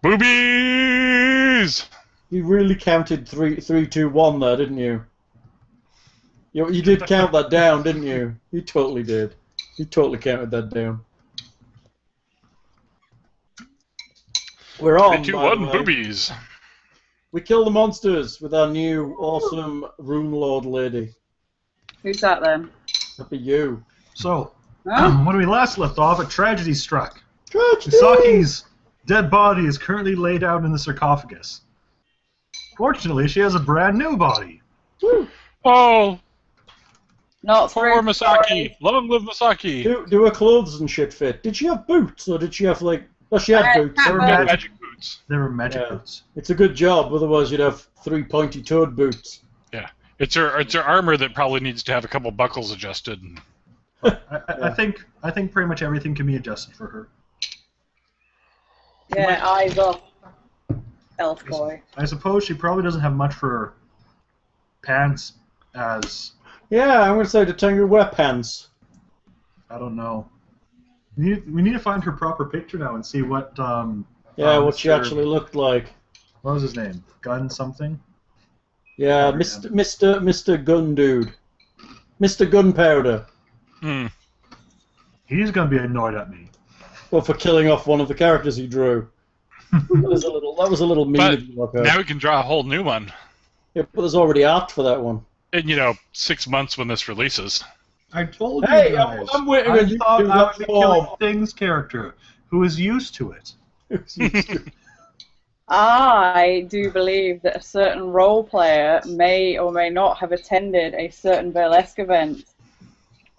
Boobies! You really counted 3, 2, 1 there, didn't you? You did count that down, didn't you? You totally did. You totally counted that down. We're on, 3, 2, by the 1, way. boobies. We kill the monsters with our new awesome Rune Lord lady. Who's that then? That'd be you. So, Huh? when we last left off, a tragedy struck. Tragedy! Misaki's dead body is currently laid out in the sarcophagus. Fortunately, she has a brand new body. Woo. Oh, Not poor through Misaki. Long live Misaki. Do her clothes and shit fit? Did she have boots, or did she have, like... Well, she had boots. They were magic. Magic boots. They were magic Yeah. boots. It's a good job, otherwise you'd have 3 pointy-toed boots. Yeah. It's her armor that probably needs to have a couple buckles adjusted. I think pretty much everything can be adjusted for her. Yeah, eyes off. Elf boy. I suppose she probably doesn't have much for pants, as Yeah, I'm going to say to Tengu wear pants. I don't know. We need to find her proper picture now and see what Yeah, what she Mr. actually looked like. What was his name? Gun something? Yeah, Oh, Mr. Gun Dude. Mr. Gunpowder. Hmm. He's gonna be annoyed at me. Well, for killing off one of the characters he drew. That was a little mean But of you, Lockhart. now we can draw a whole new one. Yeah, but there's already art for that one. In, 6 months when this releases. I told Hey, you guys. I'm waiting I on you to thought do I that would be killing form. Thing's character, who is used to it. I do believe that a certain role player may or may not have attended a certain burlesque event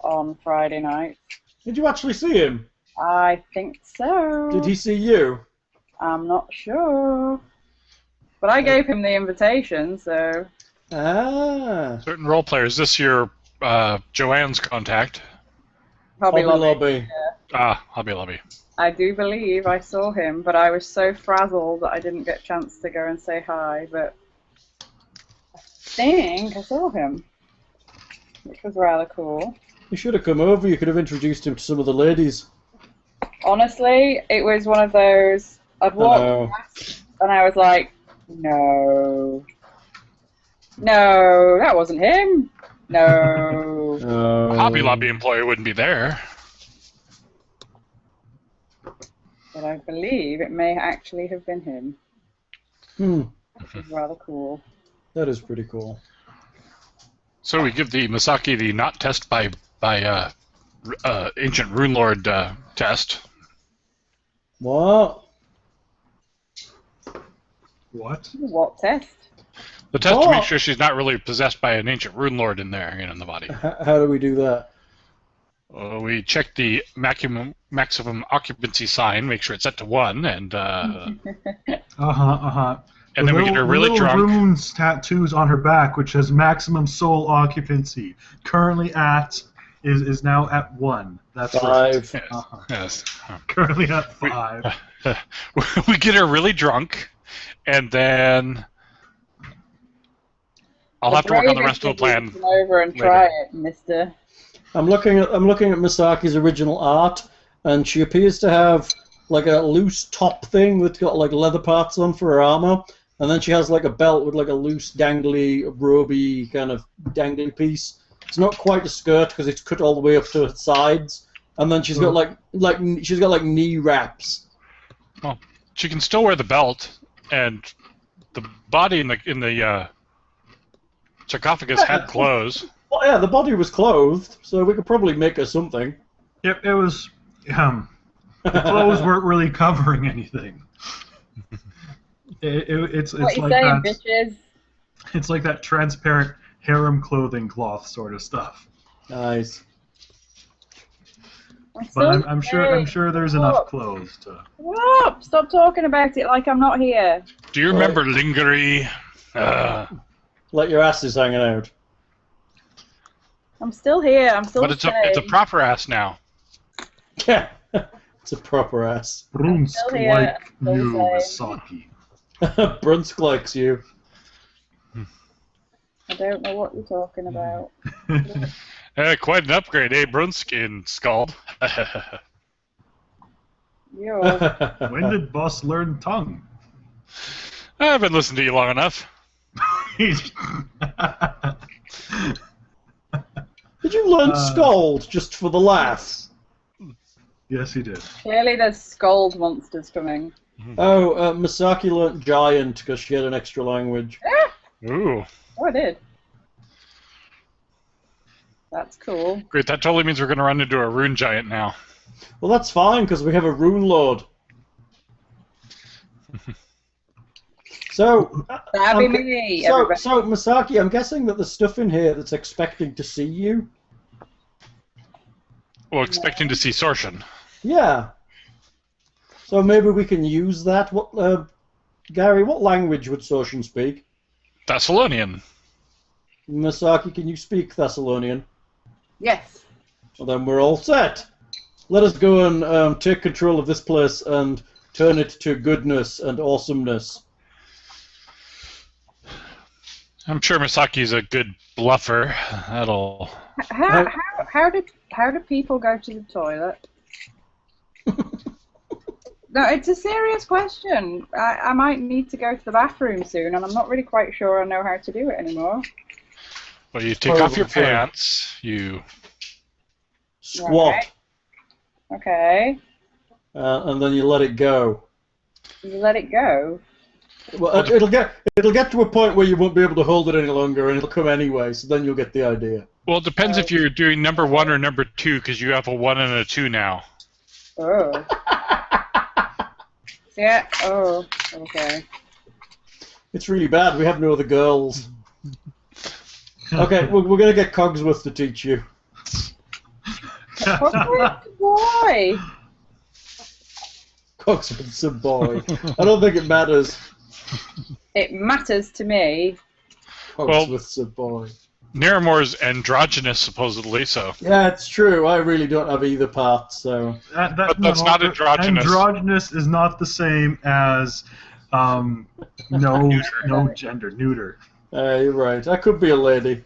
on Friday night. Did you actually see him? I think so. Did he see you? I'm not sure. But I gave him the invitation, so... Ah. Certain role players. This year, Joanne's contact. Hobby Hobby Lobby. Lobby. Hobby Lobby. I do believe I saw him, but I was so frazzled that I didn't get a chance to go and say hi, but I think I saw him, which was rather cool. You should have come over. You could have introduced him to some of the ladies. Honestly, it was one of those, I'd Hello. walked past and I was like, no, that wasn't him, no. A Hobby Lobby employee wouldn't be there. But I believe it may actually have been him, which was rather cool. That is pretty cool. So we give the Misaki the not test by Ancient Rune Lord test. What? What? What test? The test to Oh. make sure she's not really possessed by an Ancient Rune Lord in there, in the body. How do we do that? We check the maximum occupancy sign, make sure it's set to 1, and And then we get her really drunk. Runes tattoos on her back, which has maximum soul occupancy. Currently is now at 1. That's 5. Yes. Uh-huh. Yes. Currently at 5. We get her really drunk, and then I'll have to work on the rest of the plan. Come over and try it, mister. I'm looking at Misaki's original art, and she appears to have like a loose top thing that's got like leather parts on for her armor, and then she has like a belt with like a loose dangly, roby kind of dangly piece. It's not quite a skirt because it's cut all the way up to her sides, and then she's got like knee wraps. Well, she can still wear the belt, and the body in the sarcophagus had clothes. Well, yeah, the body was clothed, so we could probably make her something. It was the clothes weren't really covering anything. It's What you like saying, that. bitches? It's like that transparent harem clothing cloth sort of stuff. Nice. But I'm sure there's enough clothes to. Stop talking about it like I'm not here. Do you remember Lingerie? Let your asses hanging out. I'm still here. I'm still But it's a proper ass now. Yeah, it's a proper ass. Brunsk still here, like I'm you, still Misaki. Brunsk likes you. I don't know what you're talking about. Quite an upgrade, eh, Brunskin Scald? You're When did Boss learn tongue? I've been listening to you long enough. Did you learn Scold just for the laugh? Yes, he did. Clearly there's scold monsters coming. Oh, Misaki learnt Giant because she had an extra language. Ooh. Oh, I did. That's cool. Great, that totally means we're going to run into a rune giant now. Well, that's fine because we have a rune lord. So, That'd be okay, me, so everybody. Misaki, I'm guessing that there's stuff in here that's expecting to see you. Well, expecting to see Sorshin. Yeah. So maybe we can use that. What, Gary? What language would Soshin speak? Thessalonian. Misaki, can you speak Thessalonian? Yes. Well, then we're all set. Let us go and take control of this place and turn it to goodness and awesomeness. I'm sure Misaki's a good bluffer. That'll... How do people go to the toilet? No, it's a serious question. I might need to go to the bathroom soon, and I'm not really quite sure I know how to do it anymore. Well, you take off your pants, you... Squat. Right. Okay. And then you let it go. You let it go. Well, it'll get to a point where you won't be able to hold it any longer, and it'll come anyway. So then you'll get the idea. Well, it depends if you're doing number 1 or number 2, because you have a 1 and a 2 now. Oh. Yeah. Oh. Okay. It's really bad. We have no other girls. Okay, we're gonna get Cogsworth to teach you. Why? Cogsworth's a boy. I don't think it matters. It matters to me. Cogsworth's a boy. Niramore's androgynous, supposedly, so... Yeah, it's true. I really don't have either part, so... But that's not androgynous. Androgynous is not the same as no gender, neuter. You're right. I could be a lady.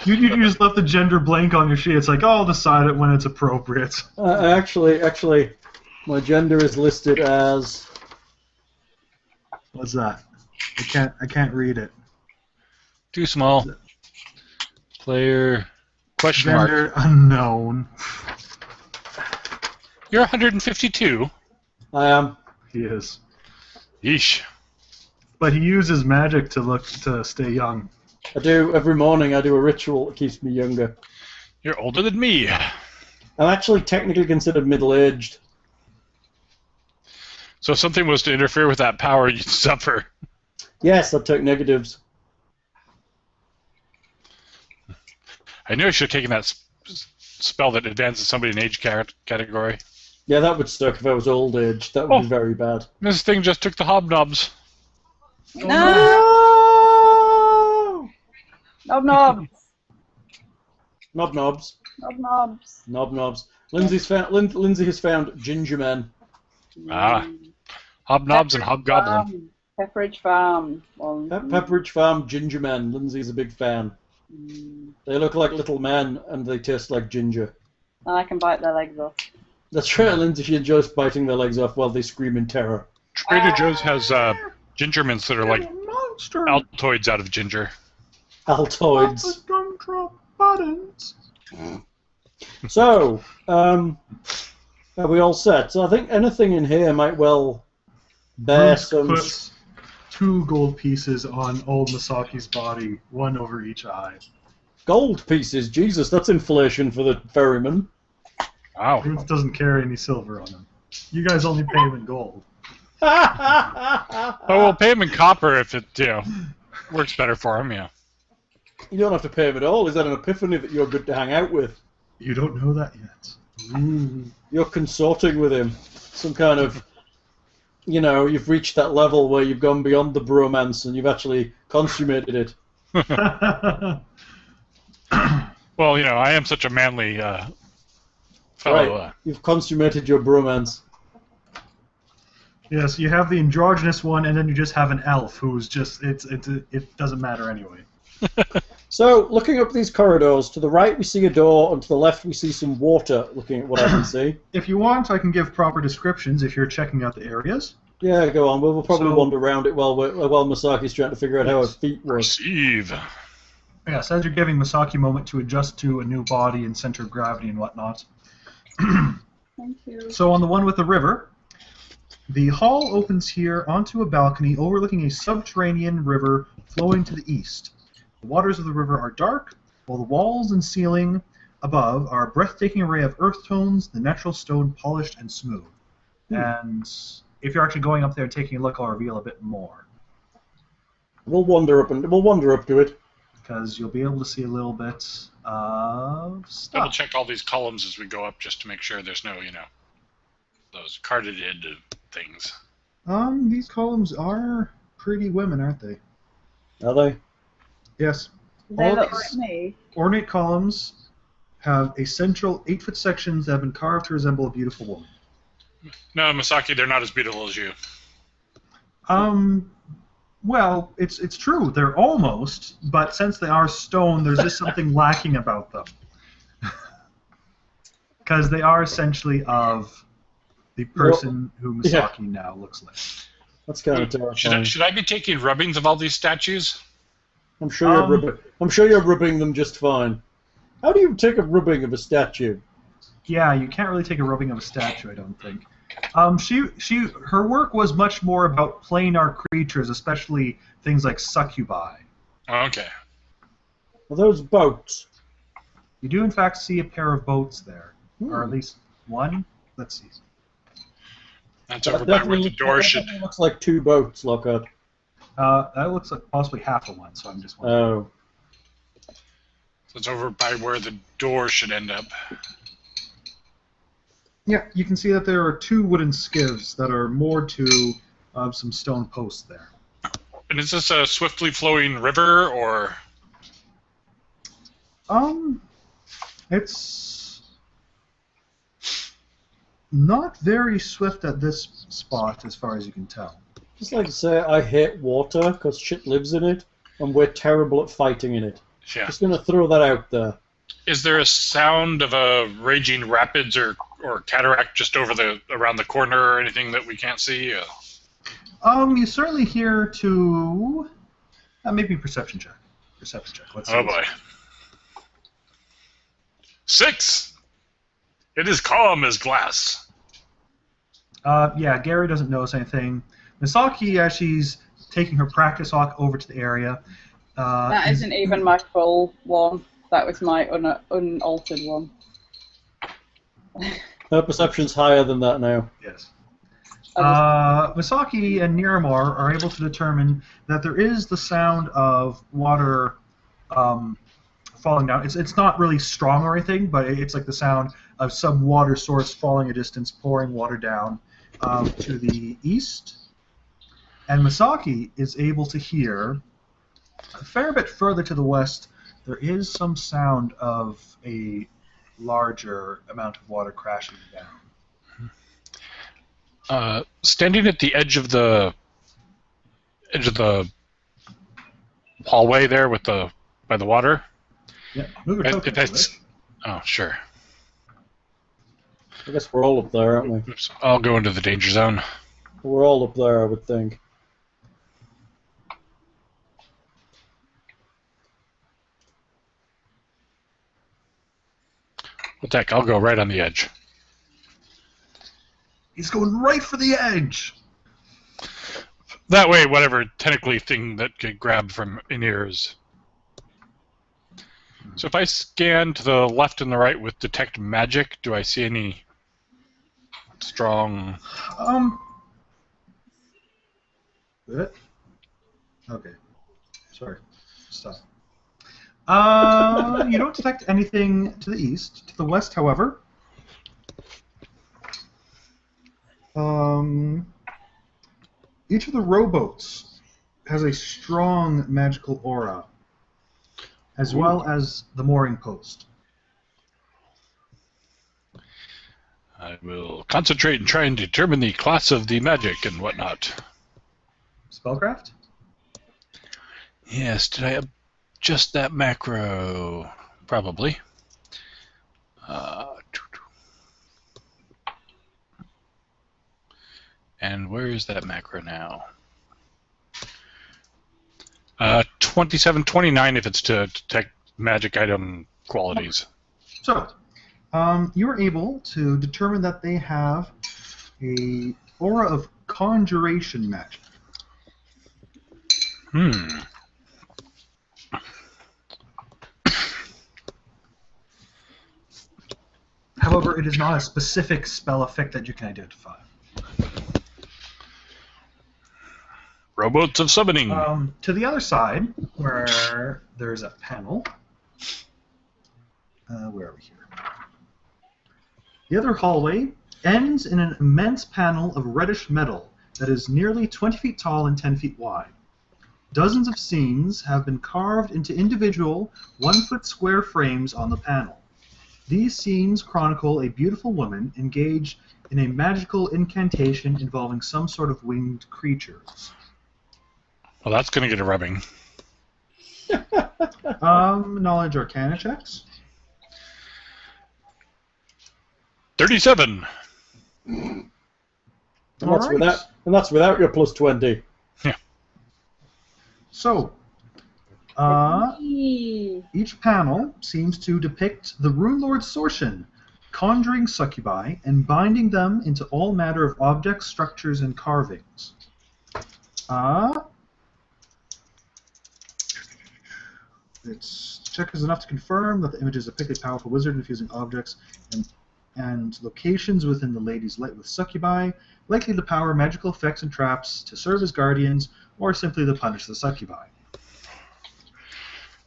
You just left the gender blank on your sheet. It's like, oh, I'll decide it when it's appropriate. Actually, my gender is listed as... What's that? I can't read it. Too small. Player... Question mark. Gender unknown. You're 152. I am. He is. Yeesh. But he uses magic to stay young. I do. Every morning I do a ritual that keeps me younger. You're older than me. I'm actually technically considered middle-aged. So if something was to interfere with that power, you'd suffer. Yes, I take negatives. I knew I should have taken that spell that advances somebody in age category. Yeah, that would suck if I was old age. That would be very bad. This thing just took the hobnobs. No! Knob knobs. Knob knobs. Knob knobs. Knob knobs. Lindsay has found ginger men. Ah. Hobnobs and hobgoblin. Pepperidge Farm. Pepperidge Farm ginger men. Lindsay's a big fan. They look like little men and they taste like ginger. And I can bite their legs off. That's right, Lindsay. She enjoys biting their legs off while they scream in terror. Trader Joe's has ginger mints that are like Altoids out of ginger. Altoids. Buttons. So, are we all set? So I think anything in here might well bear Bruce some... puts 2 gold pieces on old Misaki's body, 1 over each eye. Gold pieces? Jesus, that's inflation for the ferryman. Wow. Bruce doesn't carry any silver on him. You guys only pay him in gold. Oh, we'll pay him in copper if it, works better for him, yeah. You don't have to pay him at all. Is that an epiphany that you're good to hang out with? You don't know that yet. You're consorting with him. Some kind of... you've reached that level where you've gone beyond the bromance and you've actually consummated it. Well, I am such a manly fellow. Right. You've consummated your bromance. Yes, you have the androgynous one, and then you just have an elf who's just it doesn't matter anyway. So, looking up these corridors, to the right we see a door, and to the left we see some water, looking at what I can see. If you want, I can give proper descriptions if you're checking out the areas. Yeah, go on. We'll probably So- wander around it while Masaki's trying to figure out how her feet work. Perceive. Yes, as you're giving Masaki a moment to adjust to a new body and center of gravity and whatnot. Thank you. So on the one with the river, the hall opens here onto a balcony overlooking a subterranean river flowing to the east. The waters of the river are dark, while the walls and ceiling above are a breathtaking array of earth tones, the natural stone polished and smooth. And if you're actually going up there and taking a look, I'll reveal a bit more, We'll wander up to it. because you'll be able to see a little bit of Double stuff. check all these columns as we go up just to make sure there's no, those carted things. These columns are pretty women, aren't they? Are they? Yes. They All look these like me. ornate columns have a central 8-foot sections that have been carved to resemble a beautiful woman. No, Masaki, they're not as beautiful as you. Well, it's true. They're almost, but since they are stone, there's just something lacking about them. Because they are essentially of the person who Misaki now looks like. That's kind of terrifying. Should I be taking rubbings of all these statues? I'm sure you're rubbing them just fine. How do you take a rubbing of a statue? Yeah, you can't really take a rubbing of a statue, I don't think. Her work was much more about planar creatures, especially things like succubi. Oh, okay. Are those boats? You do in fact see a pair of boats there, or at Hmm. least one. Let's see. That's over by where the door should. Definitely looks like two boats, Lockhart. That looks like possibly half of one, so I'm just wondering. Oh. That's over by where the door should end up. Yeah, you can see that there are two wooden skivs that are moored to some stone posts there. And is this a swiftly flowing river, or? It's not very swift at this spot, as far as you can tell. Just like to say, I hate water because shit lives in it, and we're terrible at fighting in it. Yeah. Just gonna throw that out there. Is there a sound of a raging rapids or cataract just around the corner or anything that we can't see? You certainly hear to maybe perception check. Perception check. Let's see. Oh boy. 6. It is calm as glass. Yeah, Gary doesn't notice anything. Misaki, as she's taking her practice walk over to the area. That isn't even my full one. That was my unaltered one. Her perception's higher than that now. Yes. I Misaki and Niramar are able to determine that there is the sound of water falling down. It's not really strong or anything, but it's like the sound of some water source falling a distance, pouring water down to the east. And Misaki is able to hear a fair bit further to the west. There is some sound of a larger amount of water crashing down. Standing at the edge of the hallway there by the water. Yeah, move your token. Oh, sure. I guess we're all up there, aren't we? Oops. I'll go into the danger zone. We're all up there, I would think. Well, heck, I'll go right on the edge. He's going right for the edge. That way, whatever tentacly thing that could grab from in here is. So if I scan to the left and the right with detect magic, do I see any strong? Good. Okay. Sorry. Stop. You don't detect anything to the east. To the west, however, each of the rowboats has a strong magical aura, as well as the mooring post. I will concentrate and try and determine the class of the magic and whatnot. Spellcraft? Yes, did I adjust that macro? Probably. And where is that macro now? 2729 if it's to detect magic item qualities. So, you are able to determine that they have a aura of conjuration magic. However, it is not a specific spell effect that you can identify. Robots of summoning. To the other side, where there's a panel. Where are we here? The other hallway ends in an immense panel of reddish metal that is nearly 20 feet tall and 10 feet wide. Dozens of scenes have been carved into individual 1-foot square frames on the panel. These scenes chronicle a beautiful woman engaged in a magical incantation involving some sort of winged creatures. Well, that's going to get a rubbing. Knowledge Arcana checks. 37. And All that's right. without your plus 20. So, Eee. each panel seems to depict the Rune Lord Sorshin conjuring succubi and binding them into all manner of objects, structures, and carvings. Its check is enough to confirm that the images depict a powerful wizard infusing objects and locations within the Lady's Light with succubi, likely to power magical effects and traps to serve as guardians, or simply to punish the succubi.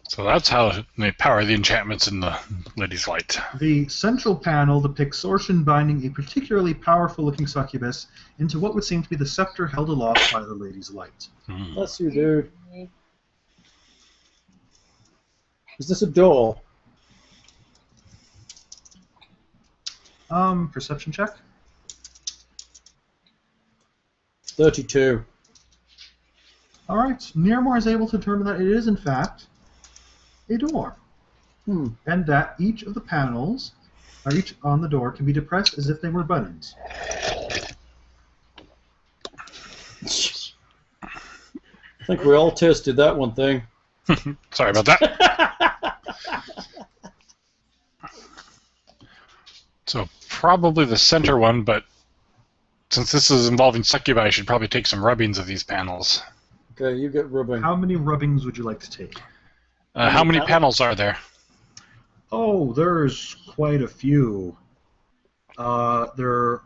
So that's how they power the enchantments in the Lady's Light. The central panel depicts Sorshin binding a particularly powerful-looking succubus into what would seem to be the scepter held aloft by the Lady's Light. Bless you, dude. Is this a door? Perception check. 32. All right. Nearmore is able to determine that it is, in fact, a door, and that each of the panels, or each on the door, can be depressed as if they were buttons. I think we all tasted that one thing. Sorry about that. So probably the center one, but since this is involving succubi, I should probably take some rubbings of these panels. Okay, you get rubbing. How many rubbings would you like to take? How many panels are there? Oh, there's quite a few. They're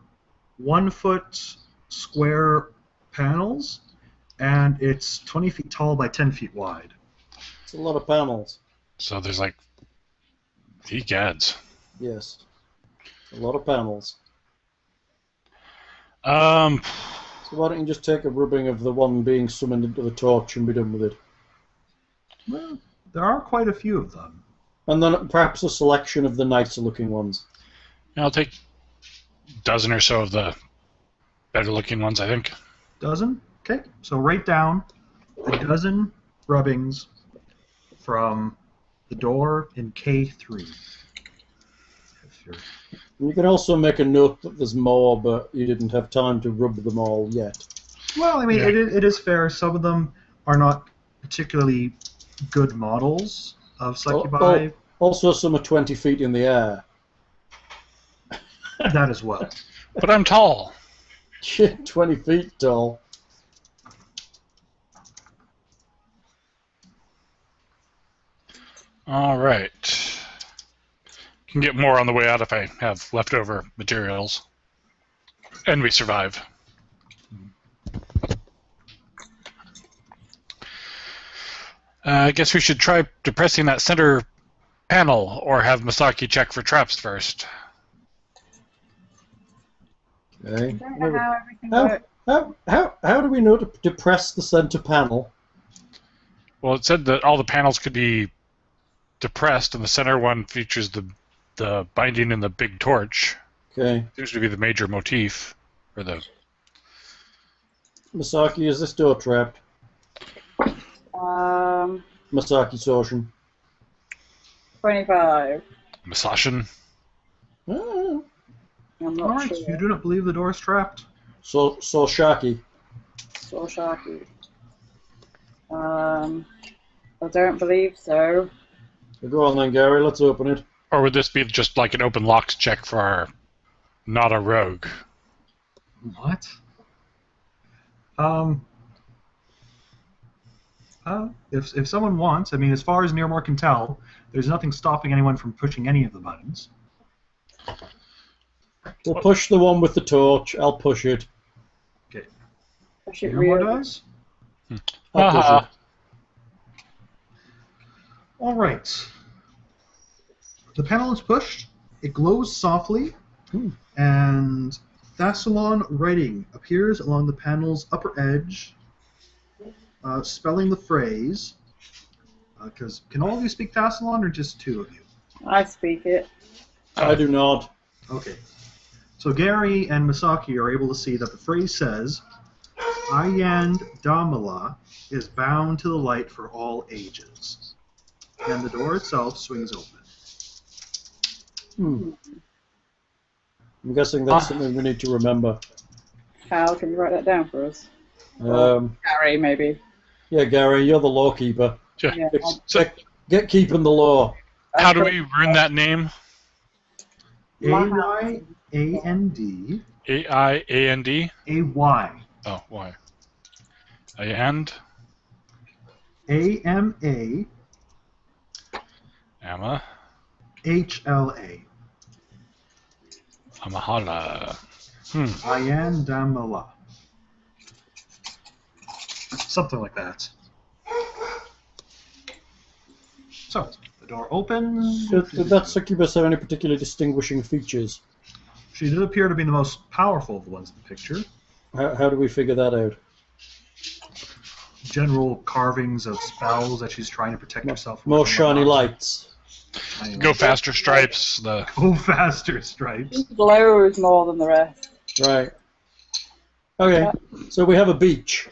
1-foot square panels, and it's 20 feet tall by 10 feet wide. It's a lot of panels. So there's like egads. Yes. A lot of panels. Um, So why don't you just take a rubbing of the one being summoned into the torch and be done with it? Well, there are quite a few of them. And then perhaps a selection of the nicer-looking ones. I'll take a dozen or so of the better-looking ones, I think. Dozen? Okay, so write down a dozen rubbings from the door in K3. If you're... And you can also make a note that there's more, but you didn't have time to rub them all yet. Well, I mean, Yeah. it is fair. Some of them are not particularly good models of succubi. Also, some are 20 feet in the air. That as well. But I'm tall. Shit, 20 feet tall. All right. Can get more on the way out if I have leftover materials. And we survive. I guess we should try depressing that center panel, or have Masaki check for traps first. Okay. I don't know how everything How, works. how do we know to depress the center panel? Well, it said that all the panels could be depressed, and the center one features the binding in the big torch. Okay. Seems to be the major motif, or the... Masaki, is this door trapped? Masaki Sorshin. 25. Masashin. Ah, I'm not All right, sure. you do not believe the door is trapped. So Sharky. So Sharky. I don't believe so. Go on then, Gary. Let's open it. Or would this be just like an open locks check for our not a rogue? What? If someone wants, I mean, as far as Nearmore can tell, there's nothing stopping anyone from pushing any of the buttons. We'll push the one with the torch. I'll push it. Okay. Push it Nearmore really. does? I'll push Haha. it. All right. The panel is pushed. It glows softly, and Thassalon writing appears along the panel's upper edge, spelling the phrase. Because can all of you speak Thassalon, or just two of you? I speak it. I do not. Okay. So Gary and Misaki are able to see that the phrase says, Ayand Damala is bound to the light for all ages. And the door itself swings open. I'm guessing that's something we need to remember. Hal, can you write that down for us? Gary, maybe. Yeah, Gary, you're the lawkeeper. Yeah. Yeah. So, Get keeping the law. how do we ruin that name? A-Y-A-N-D A-I-A-N-D? A-Y Oh, why? And? A-M-A Amma? H-L-A. Amahala. Ayand Damala. Something like that. So, the door opens. Did that succubus have any particularly distinguishing features? She did appear to be the most powerful of the ones in the picture. How do we figure that out? General carvings of spells that she's trying to protect herself from. More shiny lights. Shiny Go lights. faster stripes. The Go faster, Stripes. He glows more than the rest. Right. Okay, so we have a beach.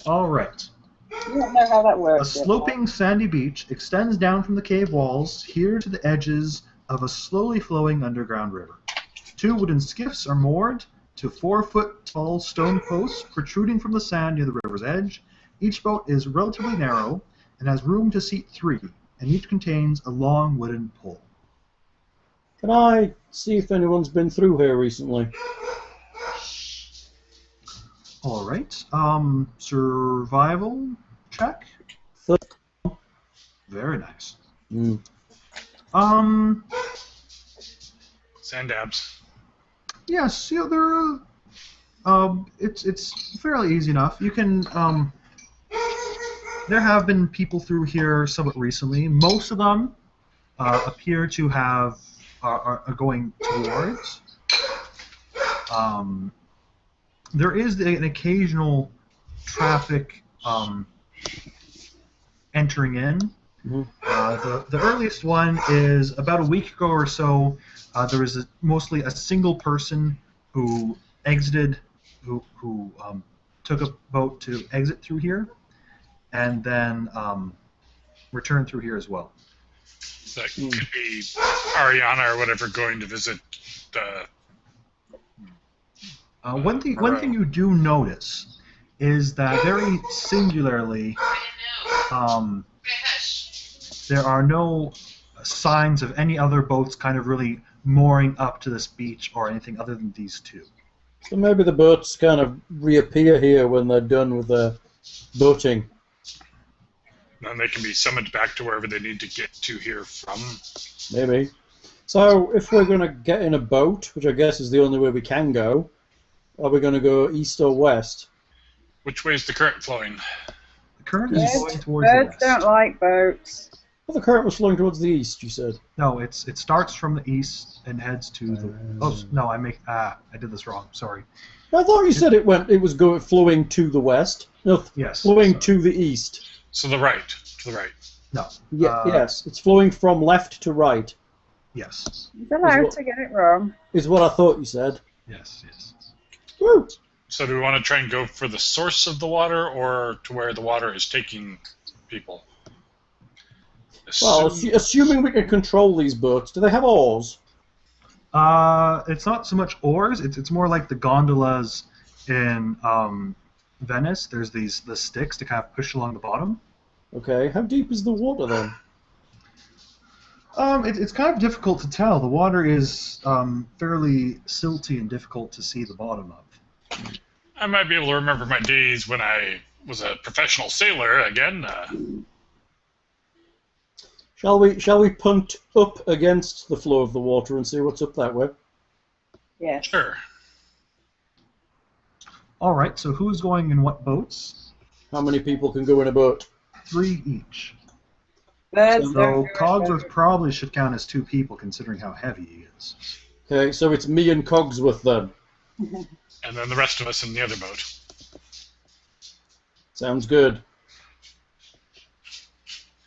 All right. You don't know how that A works. yet, sloping sandy beach extends down from the cave walls here to the edges of a slowly flowing underground river. Two wooden skiffs are moored to 4-foot-tall stone posts protruding from the sand near the river's edge. Each boat is relatively narrow and has room to seat 3, and each contains a long wooden pole. Can I see if anyone's been through here recently? All right. Survival check. Very nice. sand dabs. Yes, yeah, there. It's fairly easy enough. You can. There have been people through here somewhat recently. Most of them appear to have are going towards. There is an occasional traffic entering in. Mm-hmm. The earliest one is about a week ago or so. There was mostly a single person who exited, who took a boat to exit through here, and then returned through here as well. That could be Ariana or whatever going to visit. One thing you do notice is that very singularly, there are no signs of any other boats kind of really mooring up to this beach or anything other than these two. So maybe the boats kind of reappear here when they're done with their boating. And they can be summoned back to wherever they need to get to here from. Maybe. So if we're going to get in a boat, which I guess is the only way we can go, are we going to go east or west? Which way is the current flowing? The current is Birds- going towards the Birds west. don't like boats. Well, the current was flowing towards the east, you said. No, it starts from the east and heads to the. Oh no, I did this wrong. Sorry. I thought you said it was flowing to the west. No, Yes. flowing sorry. to the east. So the right. To the right. No. Yeah, yes, it's flowing from left to right, Yes. He's allowed what- to get it wrong. is what I thought you said. Yes. Yes. Woo! So do we want to try and go for the source of the water or to where the water is taking people? Well, Assume- assuming we can control these boats, do they have oars? It's not so much oars. It's more like the gondolas in Venice. There's the sticks to kind of push along the bottom. Okay, how deep is the water then? It's kind of difficult to tell. The water is fairly silty and difficult to see the bottom of. I might be able to remember my days when I was a professional sailor again. Shall we punt up against the flow of the water and see what's up that way? Yes. Sure. All right. So who's going in what boats? How many people can go in a boat? 3 each. Birds don't So go in Cogsworth boats. probably should count as 2 people, considering how heavy he is. Okay, so it's me and Cogsworth then. And then the rest of us in the other boat. Sounds good.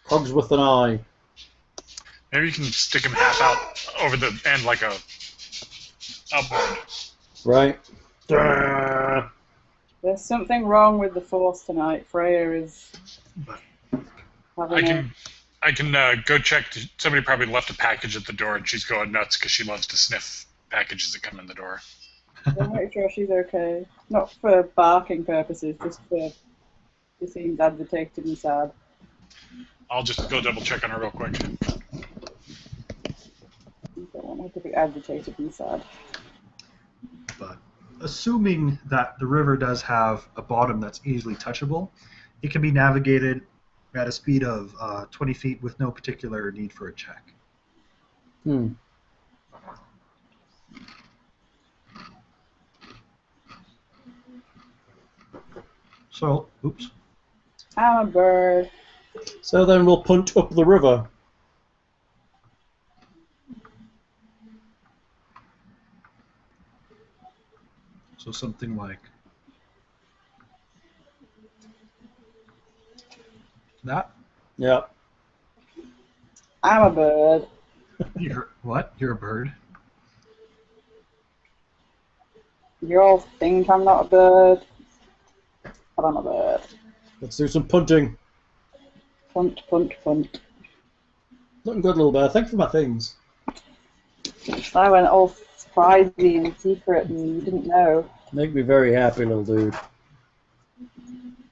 Cogsworth and I. Maybe you can stick him half out over the end like a outboard. Right. There's something wrong with the force tonight. Freya is having I can go check. Somebody probably left a package at the door, and she's going nuts because she loves to sniff packages that come in the door. I'll make sure she's okay. Not for barking purposes, just for she seems agitated and sad. I'll just go double check on her real quick. I don't want her to be agitated and sad. But assuming that the river does have a bottom that's easily touchable, it can be navigated at a speed of 20 feet with no particular need for a check. Hmm. So, oops. I'm a bird. So then we'll punt up the river. So something like that. Yeah. I'm a bird. You're what? You're a bird? You all think I'm not a bird, but I'm a bird. Let's do some punting. Punt, punt, punt. Looking good, little bear. Thank you for my things. I went all surprisey and secret and you didn't know. Make me very happy, little dude.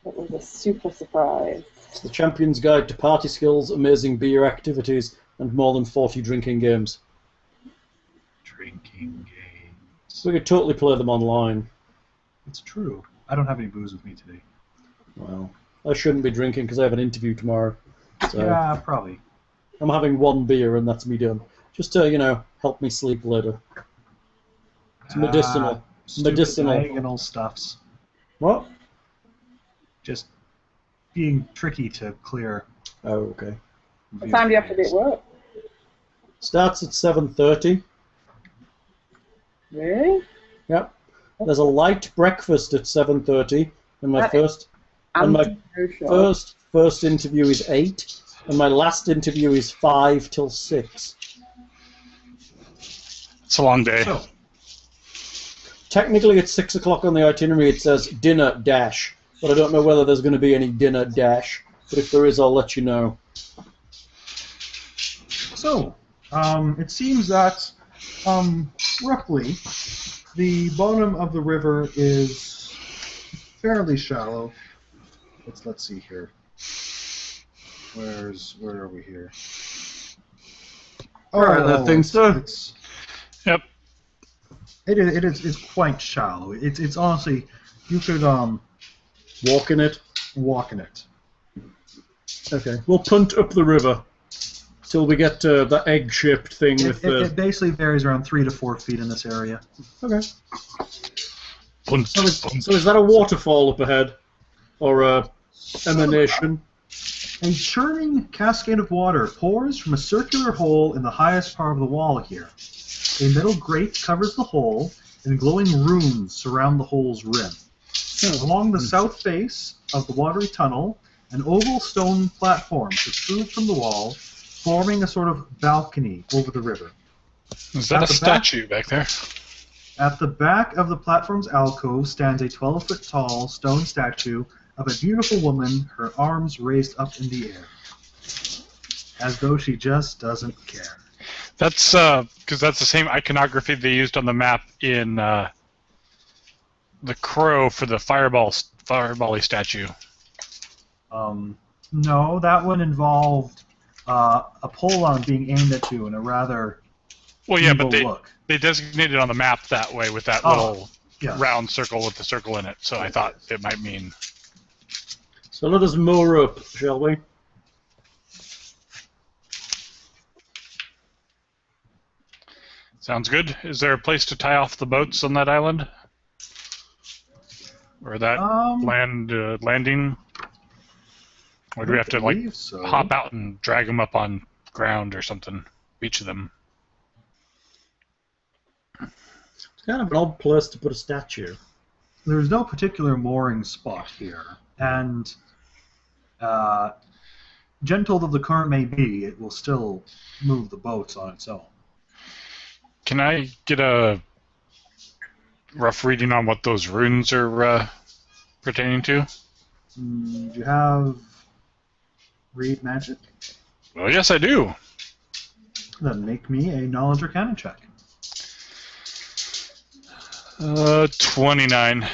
It was a super surprise. The Champion's Guide to Party Skills, Amazing Beer Activities, and more than 40 drinking games. Drinking games. We could totally play them online. It's true. I don't have any booze with me today. Well, I shouldn't be drinking because I have an interview tomorrow. So Yeah, probably. I'm having 1 beer and that's me done. Just to, help me sleep later. It's medicinal. Stupid Medicinal. diagonal stuffs. What? Just being tricky to clear. Oh, okay. What time do you have to be at work? Starts at 7:30. Really? Yep. There's a light breakfast at 7:30, and my That is first And my Anti-social. first interview is 8, and my last interview is 5 till 6. It's a long day. So, Technically, at 6 o'clock on the itinerary, it says dinner dash, but I don't know whether there's going to be any dinner dash. But if there is, I'll let you know. it seems that roughly the bottom of the river is fairly shallow. Let's see here. Where are we here? Alright, that thing, sir. It's Yep. it's quite shallow. It's honestly, you could Walk in it. walk in it. Okay. We'll punt up the river till we get to the egg-shaped thing with It the... basically varies around 3 to 4 feet in this area. Okay. Punt, So punt. is that a waterfall up ahead? Or a emanation? A churning cascade of water pours from a circular hole in the highest part of the wall here. A metal grate covers the hole, and glowing runes surround the hole's rim. Along the south face of the watery tunnel, an oval stone platform protrudes from the wall, forming a sort of balcony over the river. Is that At a the back- statue back there? At the back of the platform's alcove stands a 12-foot-tall stone statue of a beautiful woman, her arms raised up in the air, as though she just doesn't care. That's because that's the same iconography they used on the map in the Crow for the firebally statue. No, that one involved a pole arm being aimed at you in a rather Well, yeah, evil but look. they designated on the map that way with that Oh, little yes. round circle with the circle in it. So I thought it might mean. So let us moor up, shall we? Sounds good. Is there a place to tie off the boats on that island? Or that landing? Or do we have to like so. hop out and drag them up on ground or something? Each of them. It's kind of an odd place to put a statue. There's no particular mooring spot here, and gentle though the current may be, it will still move the boats on its own. Can I get a rough reading on what those runes are pertaining to? Do you have read magic? Well, yes, I do. Then make me a knowledge arcana check. 29.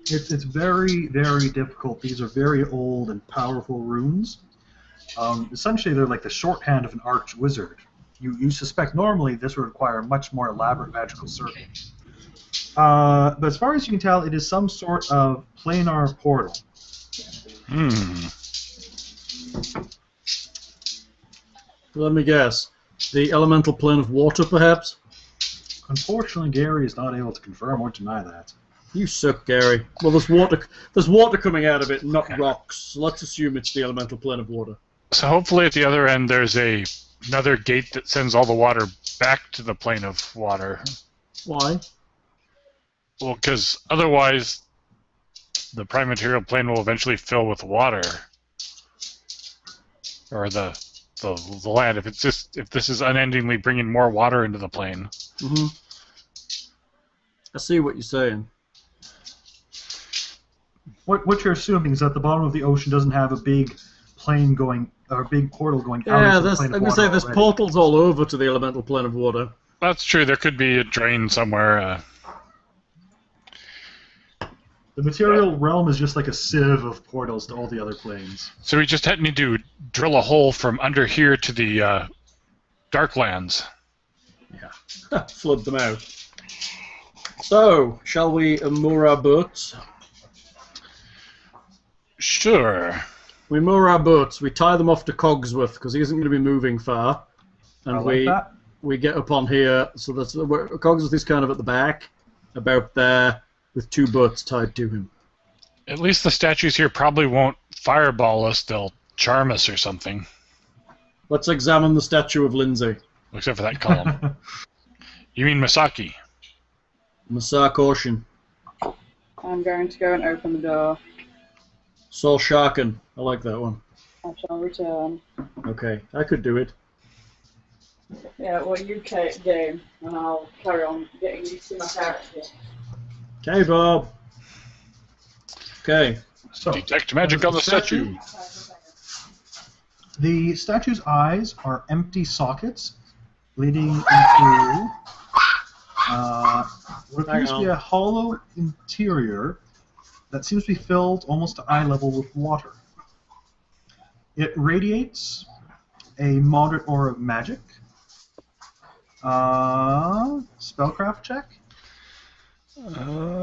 It's very, very difficult. These are very old and powerful runes. Essentially, they're like the shorthand of an arch wizard. You suspect normally this would require a much more elaborate magical circle. But as far as you can tell, it is some sort of planar portal. Let me guess. The elemental plane of water, perhaps? Unfortunately, Gary is not able to confirm or deny that. You suck, Gary. Well, there's water coming out of it, not rocks. So let's assume it's the elemental plane of water. So hopefully at the other end there's another gate that sends all the water back to the plane of water. Why? Well, because otherwise the prime material plane will eventually fill with water. Or the land. If this is unendingly bringing more water into the plane. Mm-hmm. I see what you're saying. What you're assuming is that the bottom of the ocean doesn't have a big plane going, or a big portal going out Yeah, into the plane of I'm gonna water say there's already. portals all over to the elemental plane of water. That's true. There could be a drain somewhere. The material realm is just like a sieve of portals to all the other planes. So we just need to drill a hole from under here to the Darklands. Yeah. Flood them out. So, shall we moor our boats? Sure. We moor our boats, we tie them off to Cogsworth, because he isn't going to be moving far. And I like that. we get up on here, so that's Cogsworth is kind of at the back, about there, with two boats tied to him. At least the statues here probably won't fireball us. They'll charm us or something. Let's examine the statue of Lindsay. Except for that column. You mean Misaki? Masak Ocean. I'm going to go and open the door. Sol Sharkin. I like that one. I shall return. Okay, I could do it. Yeah, well, you game, and I'll carry on getting used to my character. Okay, Bob. Okay. So, Detect magic on the statue. The statue's eyes are empty sockets leading into what appears to be a hollow interior that seems to be filled almost to eye level with water. It radiates a moderate aura of magic. Spellcraft check?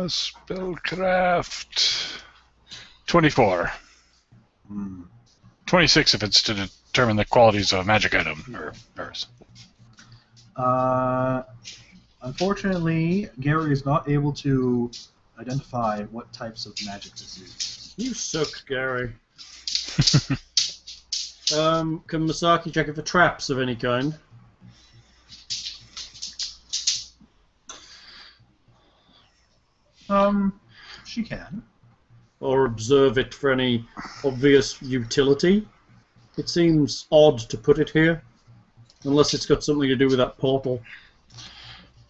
Spellcraft. 24. 26 if it's to determine the qualities of a magic item or hers. Unfortunately, Gary is not able to identify what types of magic this is. You suck, Gary. Can Masaki check it for traps of any kind? She can. Or observe it for any obvious utility? It seems odd to put it here. Unless it's got something to do with that portal.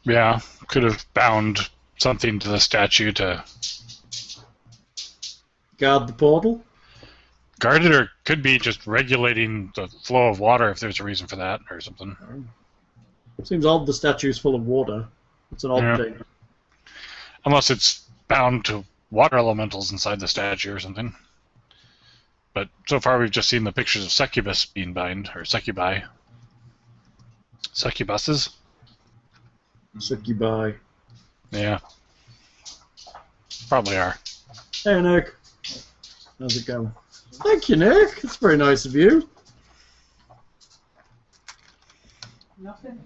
Yeah, could have bound something to the statue to Guard the portal? guard it, or could be just regulating the flow of water if there's a reason for that or something. Seems odd the statue's full of water. It's an odd Yeah. thing. Unless it's bound to water elementals inside the statue or something. But so far we've just seen the pictures of succubus being bound, or succubi. Succubuses? Succubi. Yeah. Probably are. Hey, Nick. How's it going? Thank you, Nick. That's very nice of you.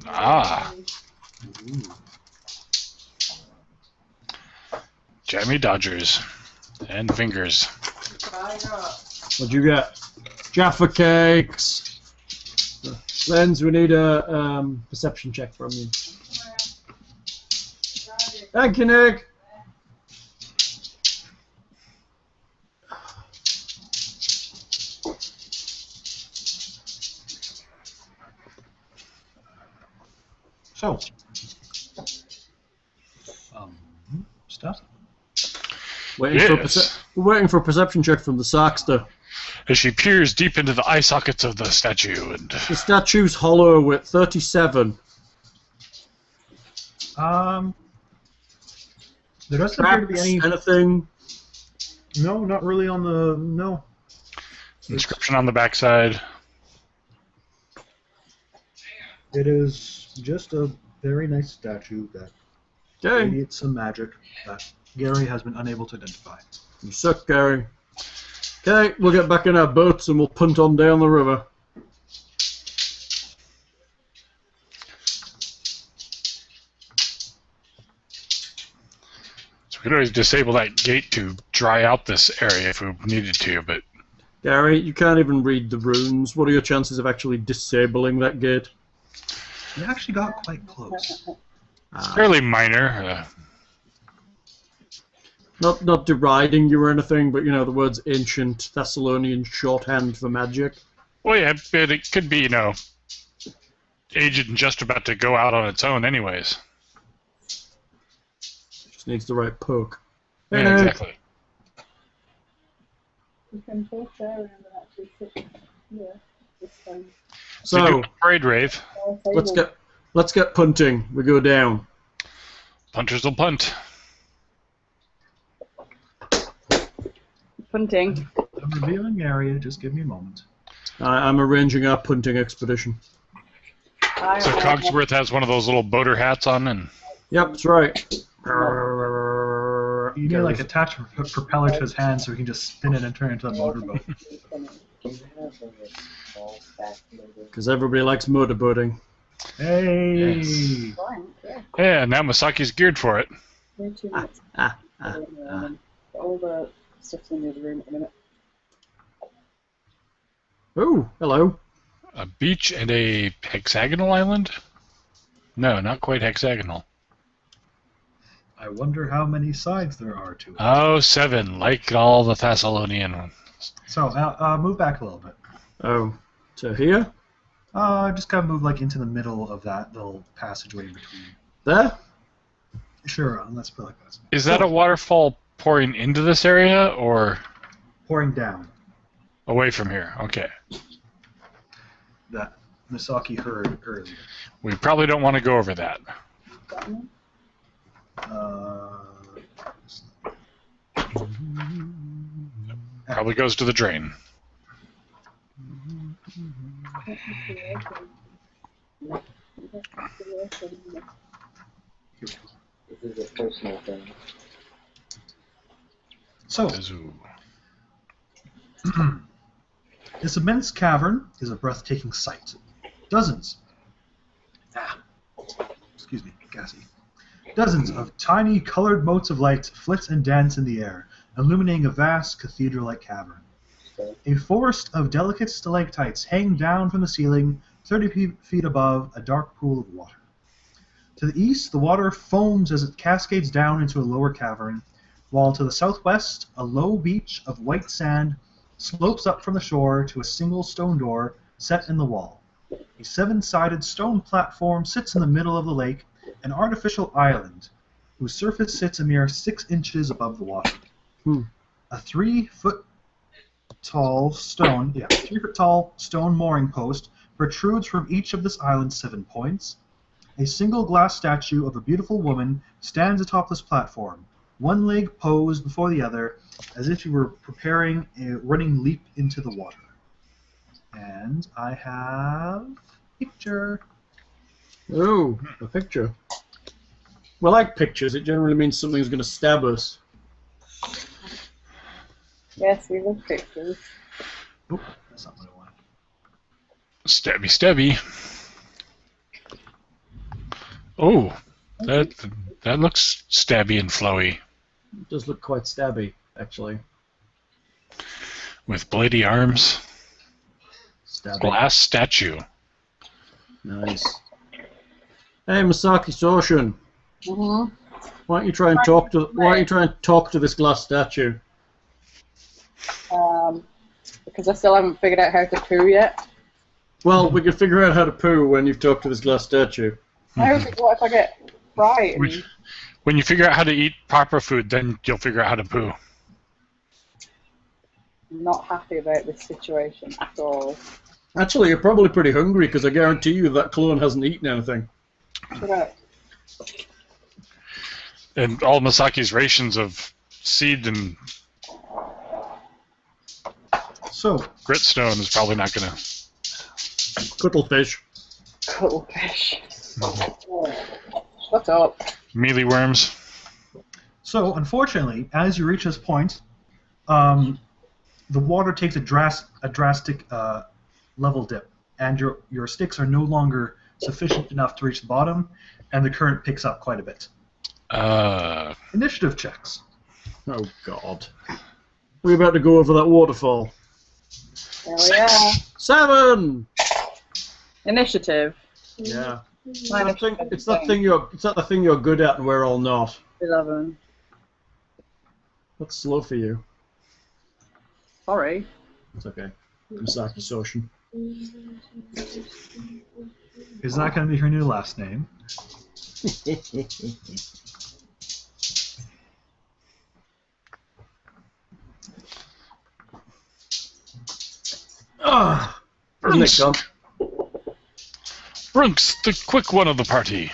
Ah. Jammy Dodgers. And fingers. What'd you get? Jaffa cakes. Lens, we need a perception check from you. Thank you, Nick. So, stuff. Waiting for Yes. we're waiting for a perception check from the Sarkster. As she peers deep into the eye sockets of the statue and... The statue's hollow at 37. There doesn't appear to be Cracks, any. anything? No, not really on the. No. inscription on the backside. It is just a very nice statue that Okay. radiates some magic that Gary has been unable to identify. You suck, Gary. Okay, we'll get back in our boats and we'll punt on down the river. So we could always disable that gate to dry out this area if we needed to, but Gary, you can't even read the runes. What are your chances of actually disabling that gate? We actually got quite close. it's fairly minor. Not deriding you or anything, but you know the words ancient Thessalonian shorthand for magic. Well, yeah, but it could be, aged and just about to go out on its own anyways. Just needs the right poke. Yeah, Hey, exactly. You can both share and actually sit here this time. We do So a parade rave. let's get punting. We go down. Punters will punt. Punting. I'm revealing area. Just give me a moment. I'm arranging our punting expedition. So Cogsworth has one of those little boater hats on, and Yep, that's right. You need like attach a propeller to his hand so he can just spin it and turn it into a motorboat. Because everybody likes motorboating. Hey! Yes. Fine, yeah. yeah, now Masaki's geared for it. No 2 minutes. Ah. All the stuff's in the other room at the minute. Oh, hello. A beach and a hexagonal island? No, not quite hexagonal. I wonder how many sides there are to it. Oh, 7, like all the Thessalonian ones. So, move back a little bit. Oh, so here? Just kind of move like into the middle of that little passageway in between. There? Sure, let's put it like this. Is that a waterfall pouring into this area, or Pouring down. away from here? Okay. That Misaki heard earlier. We probably don't want to go over that. Got me? Probably goes to the drain. This is a personal thing. So, Kazoo. this immense cavern is a breathtaking sight. Dozens. Excuse me, gassy. Dozens of tiny colored motes of light flit and dance in the air, illuminating a vast cathedral-like cavern. A forest of delicate stalactites hang down from the ceiling 30 feet above a dark pool of water. To the east, the water foams as it cascades down into a lower cavern, while to the southwest, a low beach of white sand slopes up from the shore to a single stone door set in the wall. A 7-sided stone platform sits in the middle of the lake, an artificial island, whose surface sits a mere 6 inches above the water. A 3-foot tall stone, 3-foot tall stone mooring post protrudes from each of this island's 7 points. A single glass statue of a beautiful woman stands atop this platform, one leg posed before the other, as if she were preparing a running leap into the water. And I have a picture. Oh, a picture. We like pictures. It generally means something's going to stab us. Yes, we love pictures. Oh, that's not what I want. Stabby, stabby. Oh, that looks stabby and flowy. It does look quite stabby, actually. With bloody arms. Stabby. Glass statue. Nice. Hey, Masaki Soshin. Mm-hmm. Why don't you try and talk to? Why don't you try and talk to this glass statue? Because I still haven't figured out how to poo yet. Well, we can figure out how to poo when you've talked to this glass statue. What if I get frightened? When you figure out how to eat proper food, then you'll figure out how to poo. I'm not happy about this situation at all. Actually, you're probably pretty hungry because I guarantee you that clone hasn't eaten anything. Shut up. And all Masaki's rations of seed and So, gritstone is probably not going to... Cuttlefish. Cuttlefish. Shut up. Mealy worms. So, unfortunately, as you reach this point, the water takes a drastic level dip, and your sticks are no longer sufficient enough to reach the bottom, and the current picks up quite a bit. Initiative checks. Oh God. We're about to go over that waterfall. There we are. 7. Initiative. Yeah. Mine It's that thing you're good at and we're all not. 11. That's slow for you. Sorry. It's okay. Masaki Soshin. Is that going to be her new last name? Ah, isn't it, John? Brunks, the quick one of the party.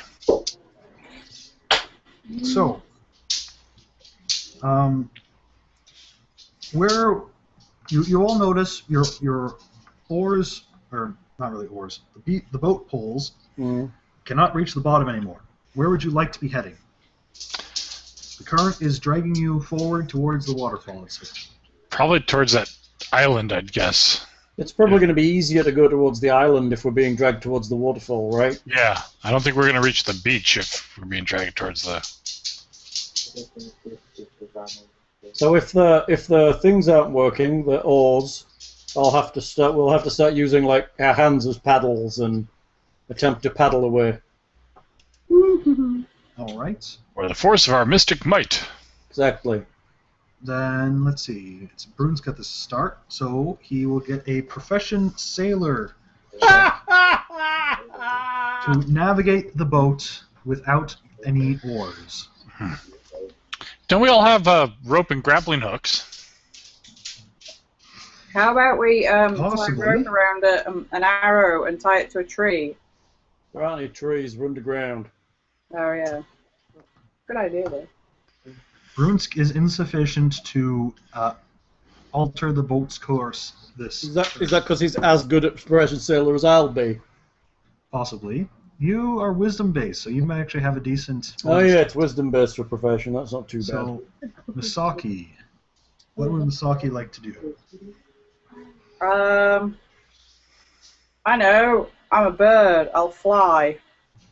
So, where you all notice your oars, or not really oars, the boat poles cannot reach the bottom anymore. Where would you like to be heading? The current is dragging you forward towards the waterfall. Probably towards that island, I'd guess. It's probably going to be easier to go towards the island if we're being dragged towards the waterfall, right? Yeah, I don't think we're going to reach the beach if we're being dragged towards the... So if the things aren't working, the oars, we'll have to start using like our hands as paddles and attempt to paddle away. All right. Or the force of our mystic might. Exactly. Then let's see. It's Brune's got the start, so he will get a profession sailor check to navigate the boat without any oars. Don't we all have rope and grappling hooks? How about we tie a Possibly. rope around an arrow and tie it to a tree? There aren't any trees, we're underground. Oh, yeah. Good idea, though. Brunsk is insufficient to alter the boat's course. Is that because he's as good at profession sailor as I'll be? Possibly. You are wisdom-based, so you might actually have a decent... Oh yeah, it's wisdom-based for profession, that's not too bad. So, Misaki. What would Misaki like to do? I know. I'm a bird. I'll fly.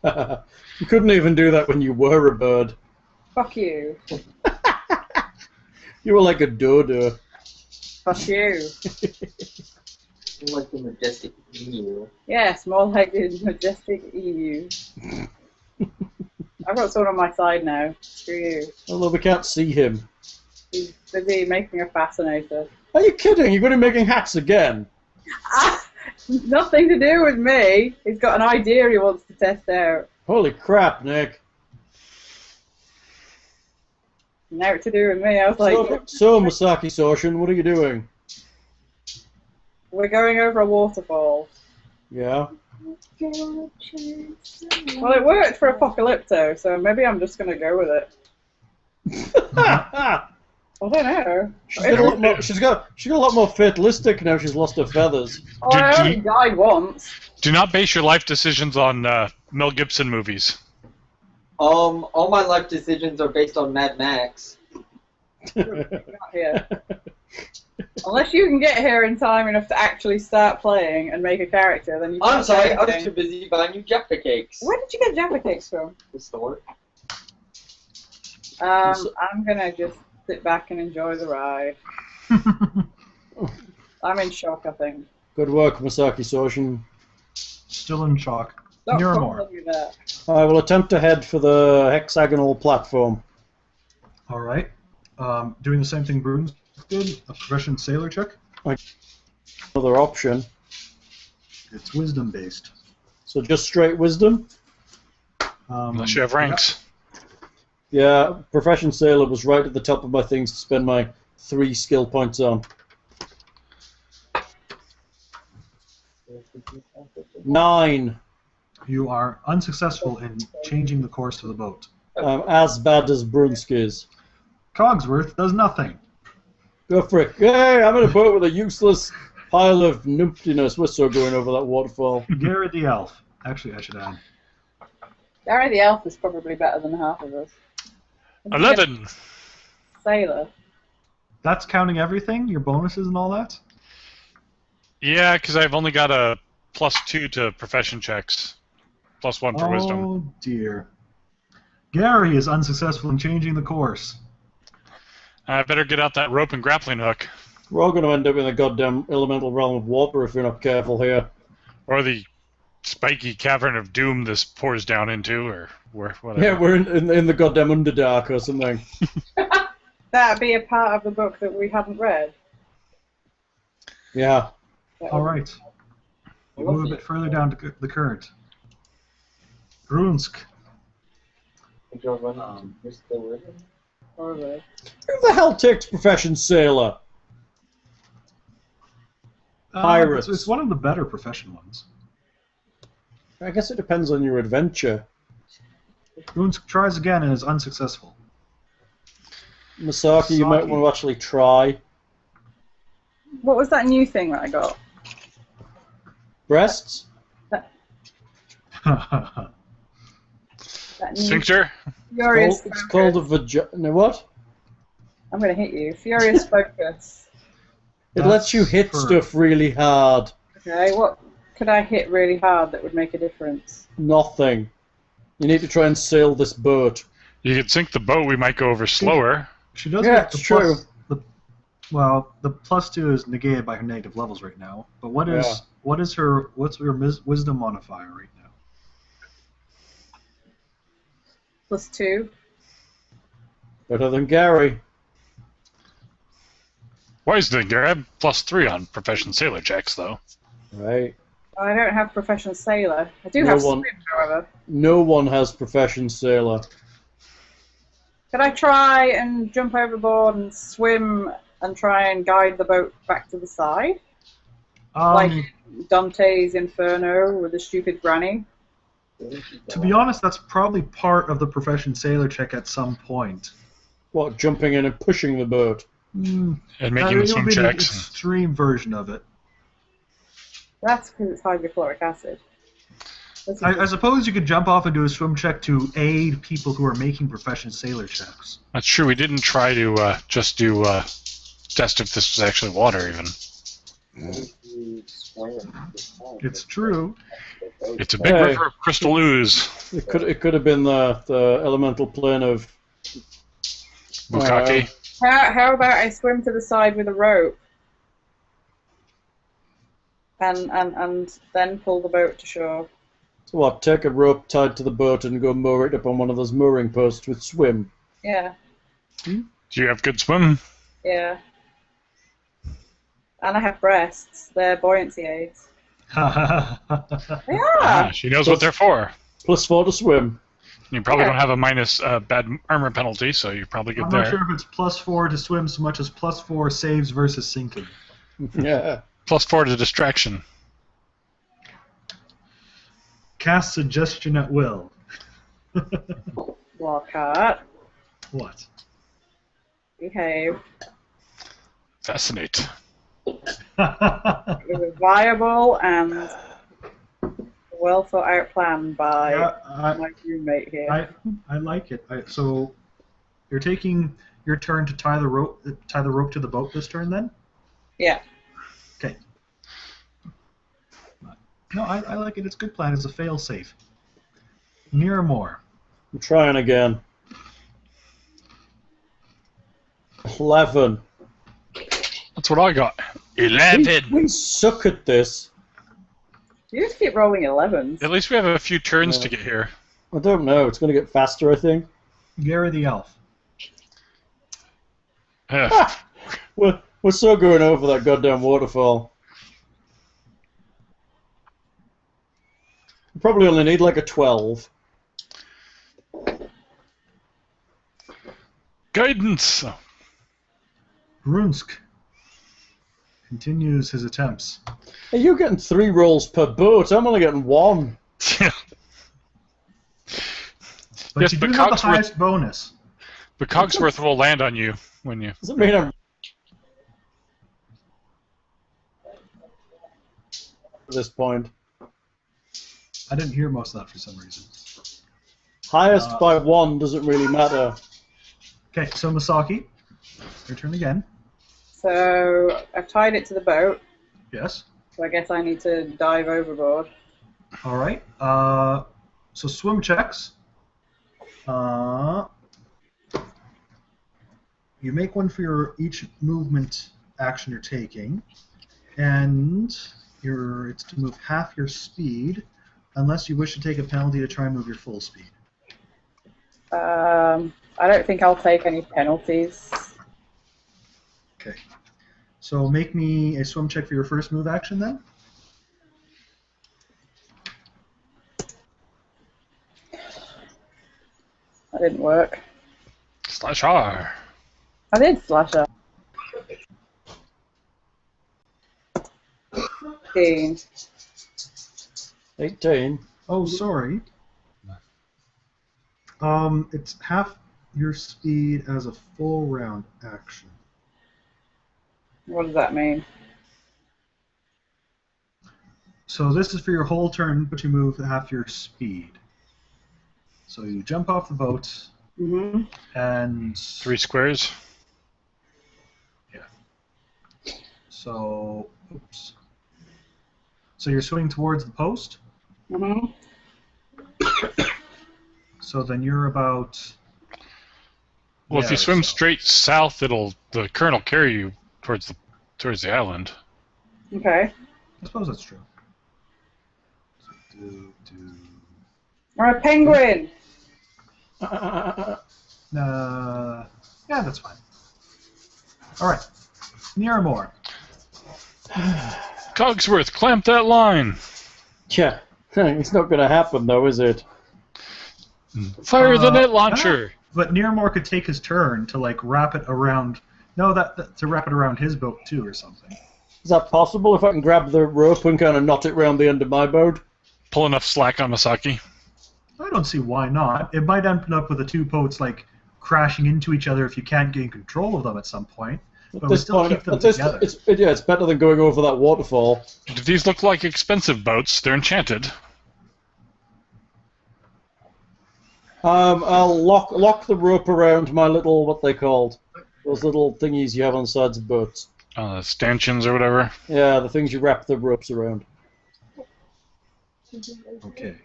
You couldn't even do that when you were a bird. Fuck you. You were like a dodo. Fuck you. Like the majestic emu. Yeah, small-legged, majestic emu. I've got someone on my side now. Screw you. Although we can't see him. He's busy making a fascinator. Are you kidding? You're going to be making hats again? Ah, Nothing to do with me. He's got an idea he wants to test out. Holy crap, Nick. Now to do with me. I was like, So Masaki Soshin, what are you doing? we're going over a waterfall. Yeah. Well, it worked for Apocalypto, so maybe I'm just going to go with it. I don't know. she's got a lot more fatalistic now she's lost her feathers. Oh, I only died once. Do not base your life decisions on Mel Gibson movies. All my life decisions are based on Mad Max. Not here. Unless you can get here in time enough to actually start playing and make a character, then you can't I'm sorry, do I was anything. too busy buying you Jaffa cakes. Where did you get Jaffa cakes from? The store. I'm gonna just sit back and enjoy the ride. I'm in shock, I think. Good work, Masaki Soshin. Still in shock. Stop Miramore. calling me that. I will attempt to head for the hexagonal platform. All right. Doing the same thing Bruins did. A profession sailor check. Another option. It's wisdom based. So just straight wisdom? Unless you have ranks. Yeah, Profession Sailor was right at the top of my things to spend my 3 skill points on. 9. You are unsuccessful in changing the course of the boat. As bad as Brunski's. Cogsworth does nothing. Go for it. Hey, I'm in a boat with a useless pile of numptiness. We're so going over that waterfall. Garrett the elf. Actually, I should add. Gary the Elf is probably better than half of us. 11. Sailor. That's counting everything, your bonuses and all that. Yeah, because I've only got a +2 to profession checks, +1 for wisdom. Oh dear. Gary is unsuccessful in changing the course. I better get out that rope and grappling hook, We're all going to end up in the goddamn elemental realm of water if we're not careful here. or the spiky cavern of doom this pours down into, or whatever. Yeah, we're in the goddamn Underdark or something. That'd be a part of the book that we haven't read. Yeah. All right. We'll move a bit further down to the current. Brunsk. You're still with him? Probably. Who the hell takes Profession Sailor? Pirates. It's one of the better profession ones. I guess it depends on your adventure. Brunsk tries again and is unsuccessful. Masaki, you might want to actually try. What was that new thing that I got? Breasts? That new Sphincter? Furious It's Focus. called a vagina. What? I'm gonna hit you. Furious Focus. It lets you hit for- stuff really hard. Okay, what could I hit really hard that would make a difference? Nothing. You need to try and sail this boat. You could sink the boat, we might go over slower. She does Yeah, get the it's true. well, the +2 is negated by her negative levels right now. But Yeah. what's her wisdom modifier right now? +2. Better than Gary. Why is the grab +3 on profession sailor checks, though? Right. I don't have Professional Sailor. I do No have one- Swim, however. No one has Profession Sailor. Could I try and jump overboard and swim and try and guide the boat back to the side? Like Dante's Inferno with the stupid granny? to be honest, that's probably part of the profession sailor check at some point. What, jumping in and pushing the boat? And That making would swim be the checks. extreme version of it. That's because it's hydrochloric acid. This is- I suppose you could jump off and do a swim check to aid people who are making profession sailor checks. That's true, we didn't try to just do test if this was actually water, even. It's true. It's a big Hey. river of crystal ooze. It could have been the elemental plane of Bukake. How about I swim to the side with a rope and then pull the boat to shore? So what, take a rope tied to the boat and go moor it up on one of those mooring posts with swim. Yeah, Do you have good swim? yeah. And I have breasts. They're buoyancy aids. Yeah. She knows what they're for. +4 to swim. You probably Yeah. don't have a minus bad armor penalty, so you're probably good I'm there. not sure if it's +4 to swim so much as +4 saves versus sinking. Yeah. +4 to distraction. Cast suggestion at will. Lockhart, What? behave. Fascinate. It was a viable and well thought out plan by Yeah, my roommate here. I like it. So you're taking your turn to tie the rope to the boat this turn, then? Yeah. Okay. No, I like it. It's a good plan. It's a fail-safe. Miramore. I'm trying again. 11. That's what I got. 11. We suck at this. You just keep rolling 11s. At least we have a few turns Yeah. to get here. I don't know. It's going to get faster, I think. Gary the Elf. We're so going over that goddamn waterfall. We probably only need like a 12. Guidance. Brunsk continues his attempts. Hey, you're getting 3 rolls per boat. I'm only getting 1. But Yes, you but do have the Cogsworth- highest bonus. But Cogsworth will land on you when you. Does it mean I'm... At this point. I didn't hear most of that for some reason. Highest by 1 doesn't really matter. Okay, so Masaki, your turn again. So I've tied it to the boat, Yes. so I guess I need to dive overboard. All right. So swim checks. You make one for each movement action you're taking, and it's to move half your speed, unless you wish to take a penalty to try and move your full speed. I don't think I'll take any penalties. Okay. So make me a swim check for your first move action then. That didn't work. Slash R. I did slash up. 15. 18. Oh, sorry. It's half your speed as a full round action. What does that mean? So this is for your whole turn, but you move half your speed. So you jump off the boat Mm-hmm. and 3 squares. so oops. So you're swimming towards the post. Mm-hmm. So then you're about. Well, if there you swim or so. straight south, the current will carry you towards the island. Okay. I suppose that's true. So I'm a penguin! yeah, that's fine. All right, Miramore. Cogsworth, clamp that line. Yeah. It's not going to happen, though, is it? Fire the net launcher. But Miramore could take his turn to like wrap it around. No, to wrap it around his boat too, or something. Is that possible if I can grab the rope and kind of knot it round the end of my boat? Pull enough slack on Masaki. I don't see why not. It might end up with the two boats like crashing into each other if you can't gain control of them at some point. But we still keep them together. It's better than going over that waterfall. Do these look like expensive boats? They're enchanted. I'll lock the rope around my little, what they called, those little thingies you have on the sides of boats. Stanchions or whatever. Yeah, the things you wrap the ropes around. Okay.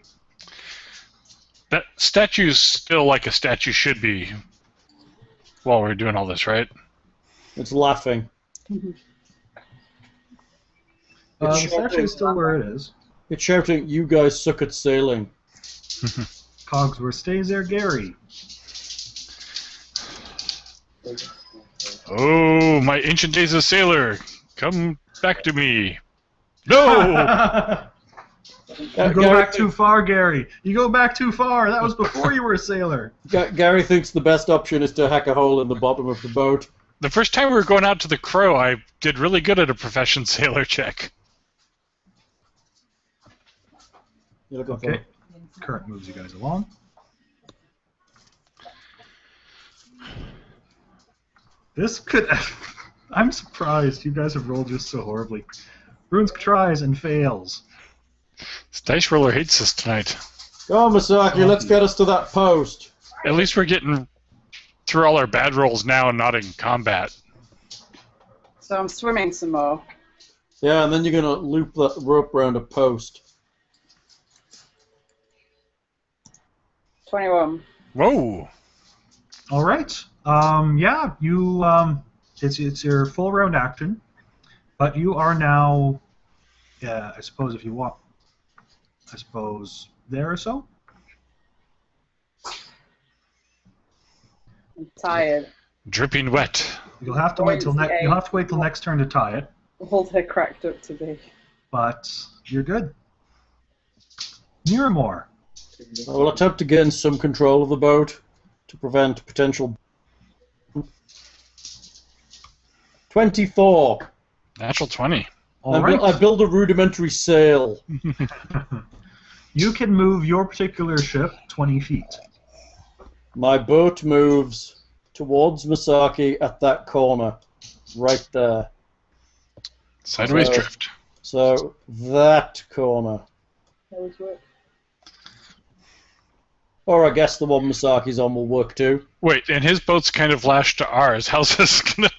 That statue's still like a statue should be while we're doing all this, right? It's laughing. The It's statue is still where it is. It's shouting, "You guys suck at sailing." Cogsworth stays there, Gary. Oh, my ancient days as sailor, come back to me. No! You go back too far, Gary. You go back too far. That was before you were a sailor. Gary thinks the best option is to hack a hole in the bottom of the boat. The first time we were going out to the Crow, I did really good at a profession sailor check. You're looking Okay. Current moves you guys along. This could... I'm surprised you guys have rolled just so horribly. Runes tries and fails. This dice roller hates us tonight. Go on, Masaki, let's get us to that post. At least we're getting through all our bad rolls now and not in combat. So I'm swimming some more. Yeah, and then you're going to loop that rope around a post. 21. Whoa! All right. Yeah, you. It's your full round action, but you are now. Yeah, I suppose if you want. I suppose there or so. I'm tired. Dripping wet. You'll have to wait till You'll have to wait till next turn to tie it, All they're cracked up to be. but you're good. Miramore. I will attempt to gain some control of the boat to prevent potential... 24. Natural 20. All right. I build a rudimentary sail. You can move your particular ship 20 feet. My boat moves towards Masaki at that corner. Right there. Sideways So- drift. So, that corner. Those work. Or I guess the one Masaki's on will work too. Wait, and his boat's kind of lashed to ours. How's this gonna...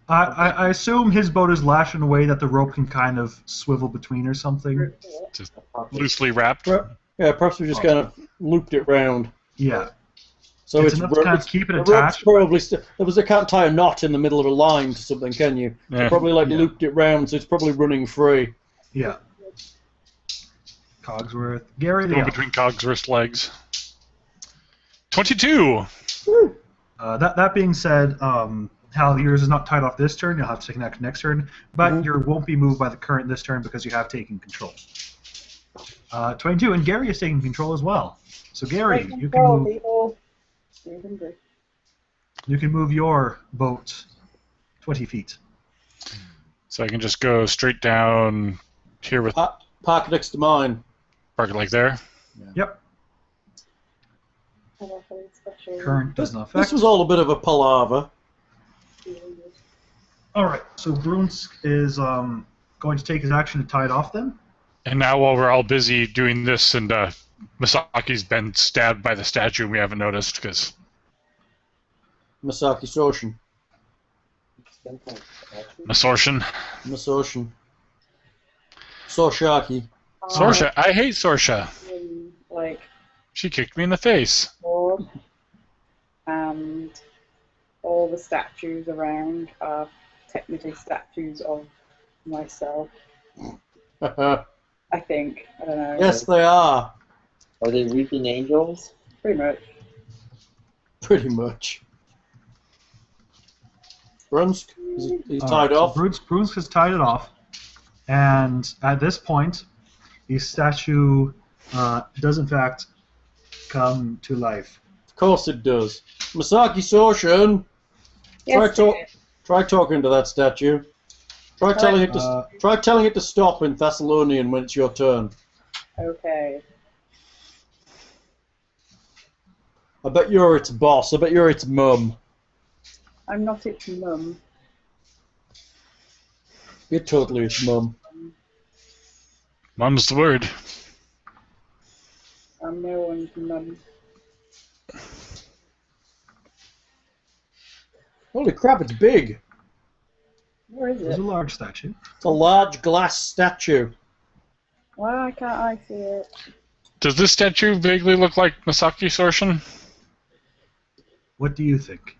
I assume his boat is lashed in a way that the rope can kind of swivel between or something. Just loosely wrapped? Yeah, perhaps we just kind of looped it round. Yeah. So It's enough to kind of it's- keep it the rope's attached. probably there was a can't tie a knot in the middle of a line to something, can you? Yeah. Probably like Yeah. looped it round, so it's probably running free. Yeah. Cogsworth. Gary the Go Elf. between Cogsworth's legs. 22! That being said, Hal, yours is not tied off this turn. You'll have to take an action next turn, but Mhm. you won't be moved by the current this turn because you have taken control. 22, and Gary is taking control as well. So Gary, Take you control, can move, people. You're hungry. you can move your boat 20 feet. So I can just go straight down here with Park next to mine. park it like there. Yep. Have I had special Current doesn't affect. This was all a bit of a palaver. All right. So Brunsk is going to take his action to tie it off then. And now while we're all busy doing this and Masaki's been stabbed by the statue and we haven't noticed because... Masaki Soshin. Masorshin. Masoshin. Soshaki. Sorsha. I hate Sorsha. Like, She kicked me in the face. sword, and all the statues around are technically statues of myself. I think. I don't know. Yes, they are. Are they weeping angels? Pretty much. Pretty much. Brunsk, he's tied So off. Brunsk has tied it off, and at this point, the statue does in fact come to life. Of course it does. Masaki Soshin, Yes, try talking to that statue. Try telling it to stop in Thessalonian when it's your turn. okay. I bet you're its boss. I bet you're its mum. I'm not its mum. You're totally its mum. Mum's the word. I'm no one's mum. Holy crap, it's big. Where is It's it? a large statue. It's a large glass statue. Why can't I see it? Does this statue vaguely look like Masaki Sorshin? What do you think?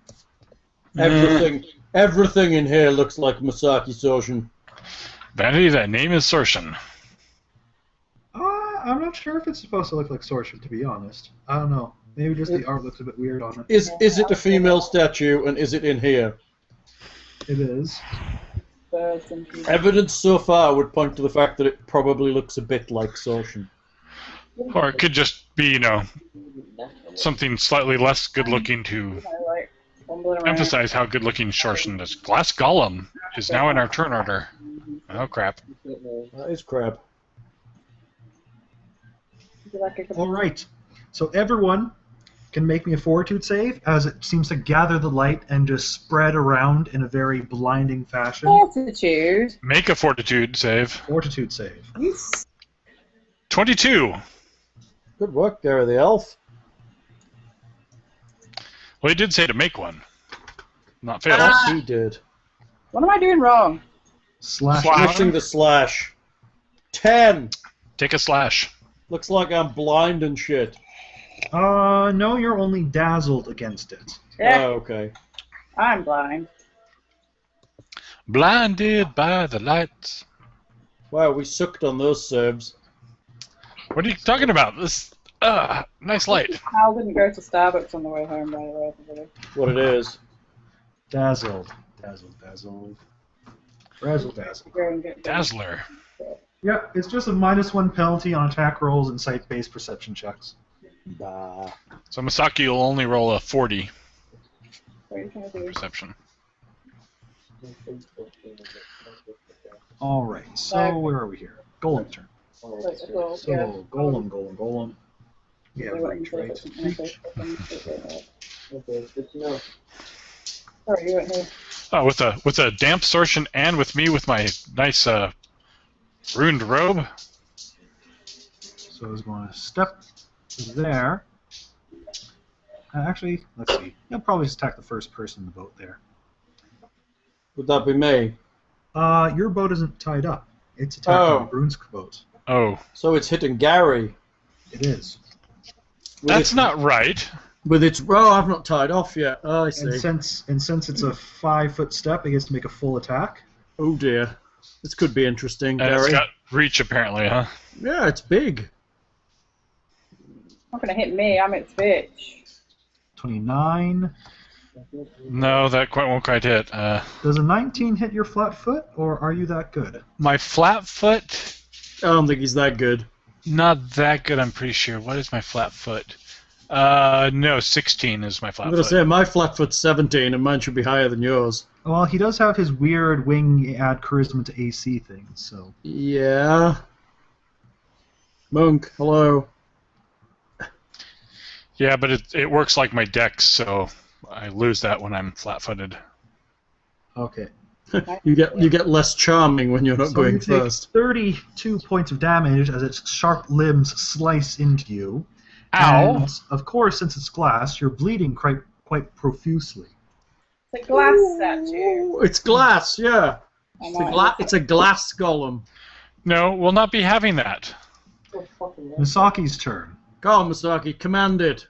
Everything in here looks like Masaki Soshin. Vanity, that name is Sorshin. I'm not sure if it's supposed to look like Sorshin, to be honest. I don't know. Maybe just the art looks a bit weird on it. Is it a female statue and is it in here? It is. birds and people. Evidence so far would point to the fact that it probably looks a bit like Soshin. Or it could just be, something slightly less good looking to Like, fumbling around. emphasize how good looking Shorshin is. Glass Golem is now in our turn order. Oh crap. That is crap. Like a All right. So everyone can make me a fortitude save as it seems to gather the light and just spread around in a very blinding fashion. fortitude. Make a fortitude save. Fortitude save. You 22. Good work, Gary the Elf. Well, he did say to make one. Not fail. Yes, he did. What am I doing wrong? Slash. Slashing the slash. 10. Take a slash. Looks like I'm blind and shit. No, you're only dazzled against it. Yeah, Oh, okay. I'm blind. Blinded by the lights. Wow, we sucked on those saves. What are you talking about? This, nice light. Hal didn't go to Starbucks on the way home, by the way. Everybody. What it is. Dazzled. Dazzled. Dazzled. Razzle dazzle. Go and get Dazzler. Yeah, it's just a -1 penalty on attack rolls and sight-based perception checks. Bah. So Masaki will only roll a 40 What are you trying to do? perception. All right. So where are we here? Golem turn. Like, well, So yeah. golem. Yeah, Say what reach, you right? said, Reach. Okay, good to know. Sorry, you weren't here. Oh, with a damp sortion and with me with my nice ruined robe. So I was going to step there. Actually, let's see. He'll probably just attack the first person in the boat there. Would that be me? Your boat isn't tied up. It's attacking the Brune's boat. Oh, So it's hitting Gary. It is. With that's its- not right. With its... Oh, I've not tied off yet. Oh, I see. And since it's a 5-foot step, it gets to make a full attack. Oh, dear. This could be interesting, And it's Gary. got reach apparently, huh? Yeah, it's big. Not gonna hit me. I'm its bitch. 29. No, that won't quite hit. Does a 19 hit your flat foot, or are you that good? My flat foot, I don't think he's that good. not that good. I'm pretty sure. What is my flat foot? No, 16 is my flat I'm going foot. to say my flat foot's 17 and mine should be higher than yours. Well, he does have his weird wing add charisma to AC thing, so. Yeah. Monk, hello. Yeah, but it works like my dex, so I lose that when I'm flat-footed. Okay. You get less charming when you're not So going you take first. 32 points of damage as its sharp limbs slice into you. Ow! And, of course, since it's glass, you're bleeding quite profusely. It's a glass statue. Ooh, it's glass, yeah. I It's might- it's a glass golem. No, we'll not be having that. Misaki's turn. Go on, Masaki, command it.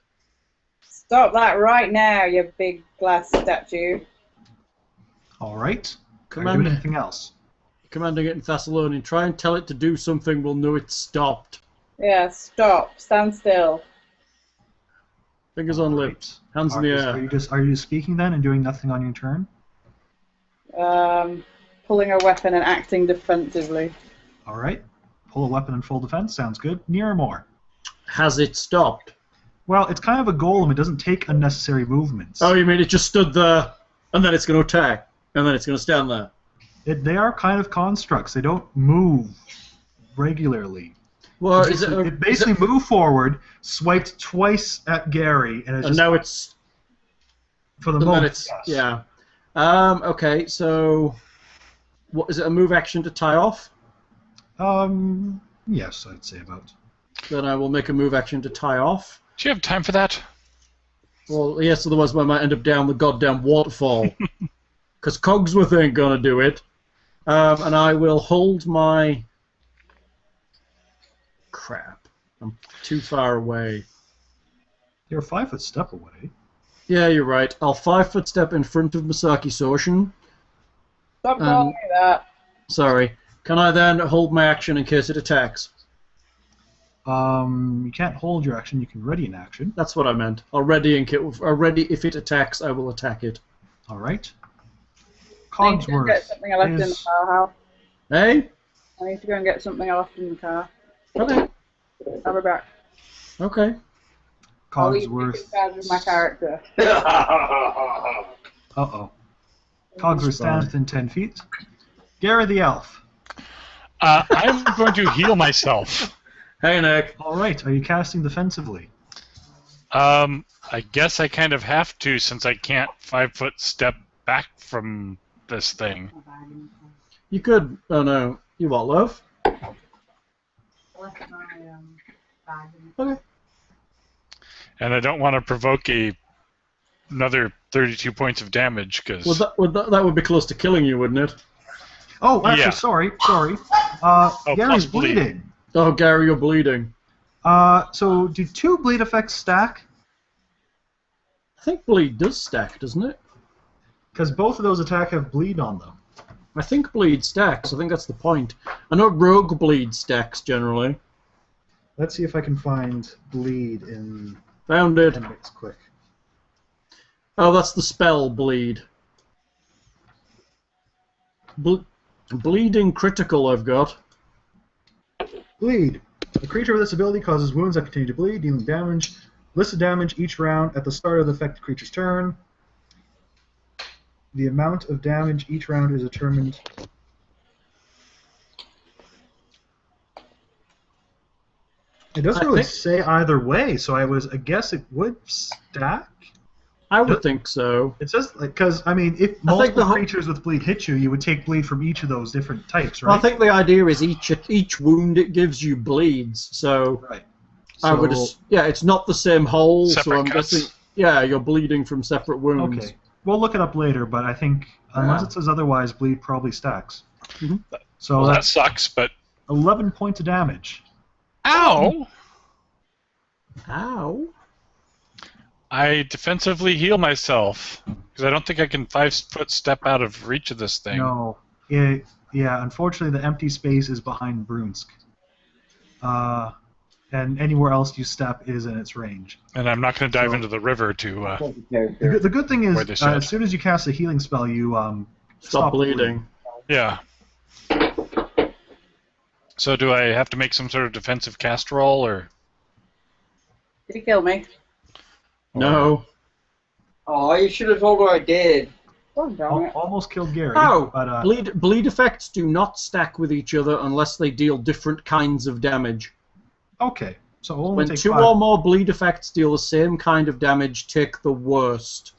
Stop that right now, you big glass statue. All right. Are you Command doing anything else? Commanding it in Thessalonian. Try and tell it to do something, we'll know it's stopped. Yeah, stop. Stand still. Fingers on lips, hands in the Are air. you just speaking then and doing nothing on your turn? Pulling a weapon and acting defensively. All right. Pull a weapon in full defense. Sounds good. Near or more. Has it stopped? Well, it's kind of a golem. It doesn't take unnecessary movements. Oh, you mean it just stood there, and then it's going to attack, and then it's going to stand there? They are kind of constructs. They don't move regularly. Well, It basically moved forward, swiped twice at Gary, and it's and just now it's... for the And then moment. it's... yes. Yeah. Okay, so... What, is it a move action to tie off? Yes, I'd say about. Then I will make a move action to tie off. Do you have time for that? Well, yes, otherwise I might end up down the goddamn waterfall. Because Cogsworth ain't gonna do it. And I will hold my... Crap. I'm too far away. You're a 5-foot step away. Yeah, you're right. I'll 5-foot step in front of Masaki Soshin. Stop calling me that. Sorry. Can I then hold my action in case it attacks? You can't hold your action. You can ready an action. That's what I meant. I'll ready if it attacks, I will attack it. All right. I need to go and get Cogsworth something I left in the is... car, Hal. Hey? I need to go and get something I left in the car. Okay. I'll be back. Okay. I'll leave you in Cogsworth. charge of my character. Uh-oh. Cogsworth stands within 10 feet. Gary the Elf. I'm going to heal myself. Hey, Nick. All right, are you casting defensively? I guess I kind of have to since I can't 5-foot step back from this thing. You could. Oh no. You what, love? Okay. And I don't want to provoke another 32 points of damage because. That would be close to killing you, wouldn't it? Oh, actually, Yeah. sorry. Gary's plus bleed. bleeding. Oh, Gary, you're bleeding. So do 2 bleed effects stack? I think bleed does stack, doesn't it? Because both of those attack have bleed on them. I think bleed stacks. I think that's the point. I know rogue bleed stacks generally. Let's see if I can find bleed in Found it. appendix quick. Oh, that's the spell bleed. Bleeding critical I've got. Bleed. A creature with this ability causes wounds that continue to bleed, dealing damage. List of damage each round at the start of the affected creature's turn. The amount of damage each round is determined. It doesn't I really think- say either way, so I guess it would stack. I would think so. It says because I mean, if the multiple whole- creatures with bleed hit you, you would take bleed from each of those different types, Well, right? I think the idea is each wound it gives you bleeds, so Right. I would. Yeah, it's not the same hole, so Separate I'm cuts. guessing. Yeah, you're bleeding from separate wounds. Okay. We'll look it up later, but I think unless Yeah. it says otherwise, bleed probably stacks. Mhm. So Well, that that's sucks, but. 11 points of damage. Ow! Ow. I defensively heal myself because I don't think I can 5-foot step out of reach of this thing. No. Yeah, unfortunately, the empty space is behind Brunsk. And anywhere else you step is in its range. And I'm not going to dive So- into the river to. The good thing Where they is, said. as soon as you cast a healing spell, you Stop bleeding. Yeah. So do I have to make some sort of defensive cast roll or? Did he kill me? No. Oh, you should have told her I did. Oh, damn it. Almost killed Gary. Oh, But, bleed effects do not stack with each other unless they deal different kinds of damage. okay. So we'll only When take 2 5. or more bleed effects deal the same kind of damage, take the worst.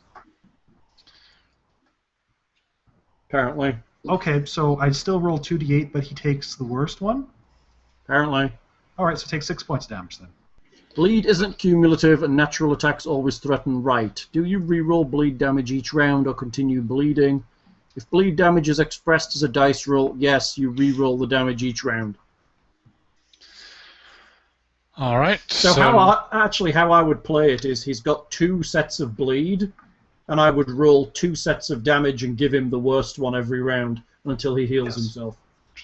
Apparently. Okay, so I still roll 2d8, but he takes the worst one? Apparently. Alright, so take 6 points of damage then. Bleed isn't cumulative and natural attacks always threaten right. Do you reroll bleed damage each round or continue bleeding? If bleed damage is expressed as a dice roll, yes, you reroll the damage each round. All right. So how I would play it is he's got 2 sets of bleed, and I would roll 2 sets of damage and give him the worst one every round until he heals Yes. himself.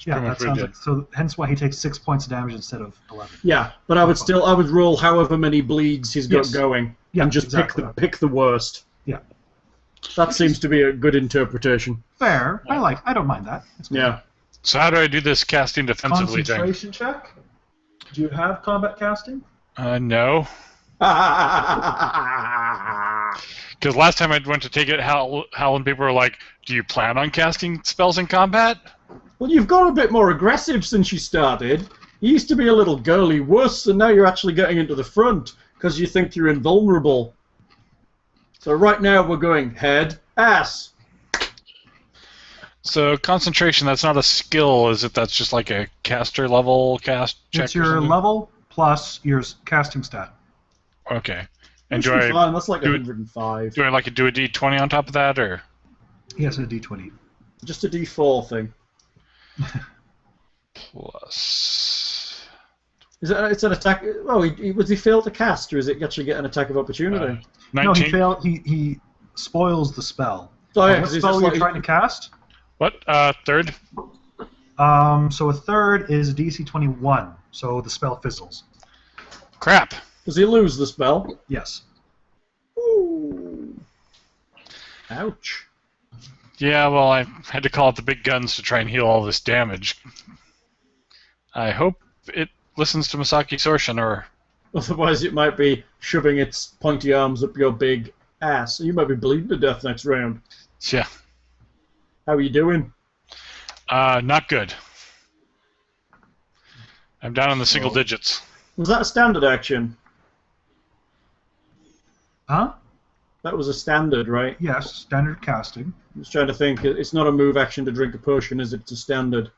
Yeah, pretty that much sounds what like, so hence why he takes 6 points of damage instead of 11. Yeah, but I would roll however many bleeds he's got Yes. going, Yeah, and just exactly. pick the worst. Yeah. That seems to be a good interpretation. Fair. I don't mind that. It's good. Yeah. So how do I do this casting defensively thing? Concentration check. Do you have combat casting? No. Because last time I went to take it, Hal and people were like, "Do you plan on casting spells in combat?" Well, you've got a bit more aggressive since you started. You used to be a little girly wuss, and now you're actually getting into the front because you think you're invulnerable. So right now we're going head, ass. So concentration, that's not a skill, is it? That's just like a caster level cast check. It's or your something? level plus your casting stat. Okay. And Which do is I fine, that's like do it- 105. do I like to do a D20 on top of that, or? Yes, a d20. Just a D4 thing. Plus. Is it? It's an attack. Oh, was he failed to cast, or is it actually get an attack of opportunity? 19. No, he failed. He spoils the spell. Oh yeah, What 'cause he's spell just you're like, trying to cast? What? Third? So a third is a DC 21, so the spell fizzles. Crap. Does he lose the spell? Yes. Ooh. Ouch. Yeah, well, I had to call out the big guns to try and heal all this damage. I hope it listens to Masaki Sorshin, or... Otherwise, it might be shoving its pointy arms up your big ass. You might be bleeding to death next round. Yeah. How are you doing? Not good. I'm down in the single digits. Was that a standard action? Huh? That was a standard, right? Yes, standard casting. I was trying to think. It's not a move action to drink a potion, is it? It's a standard.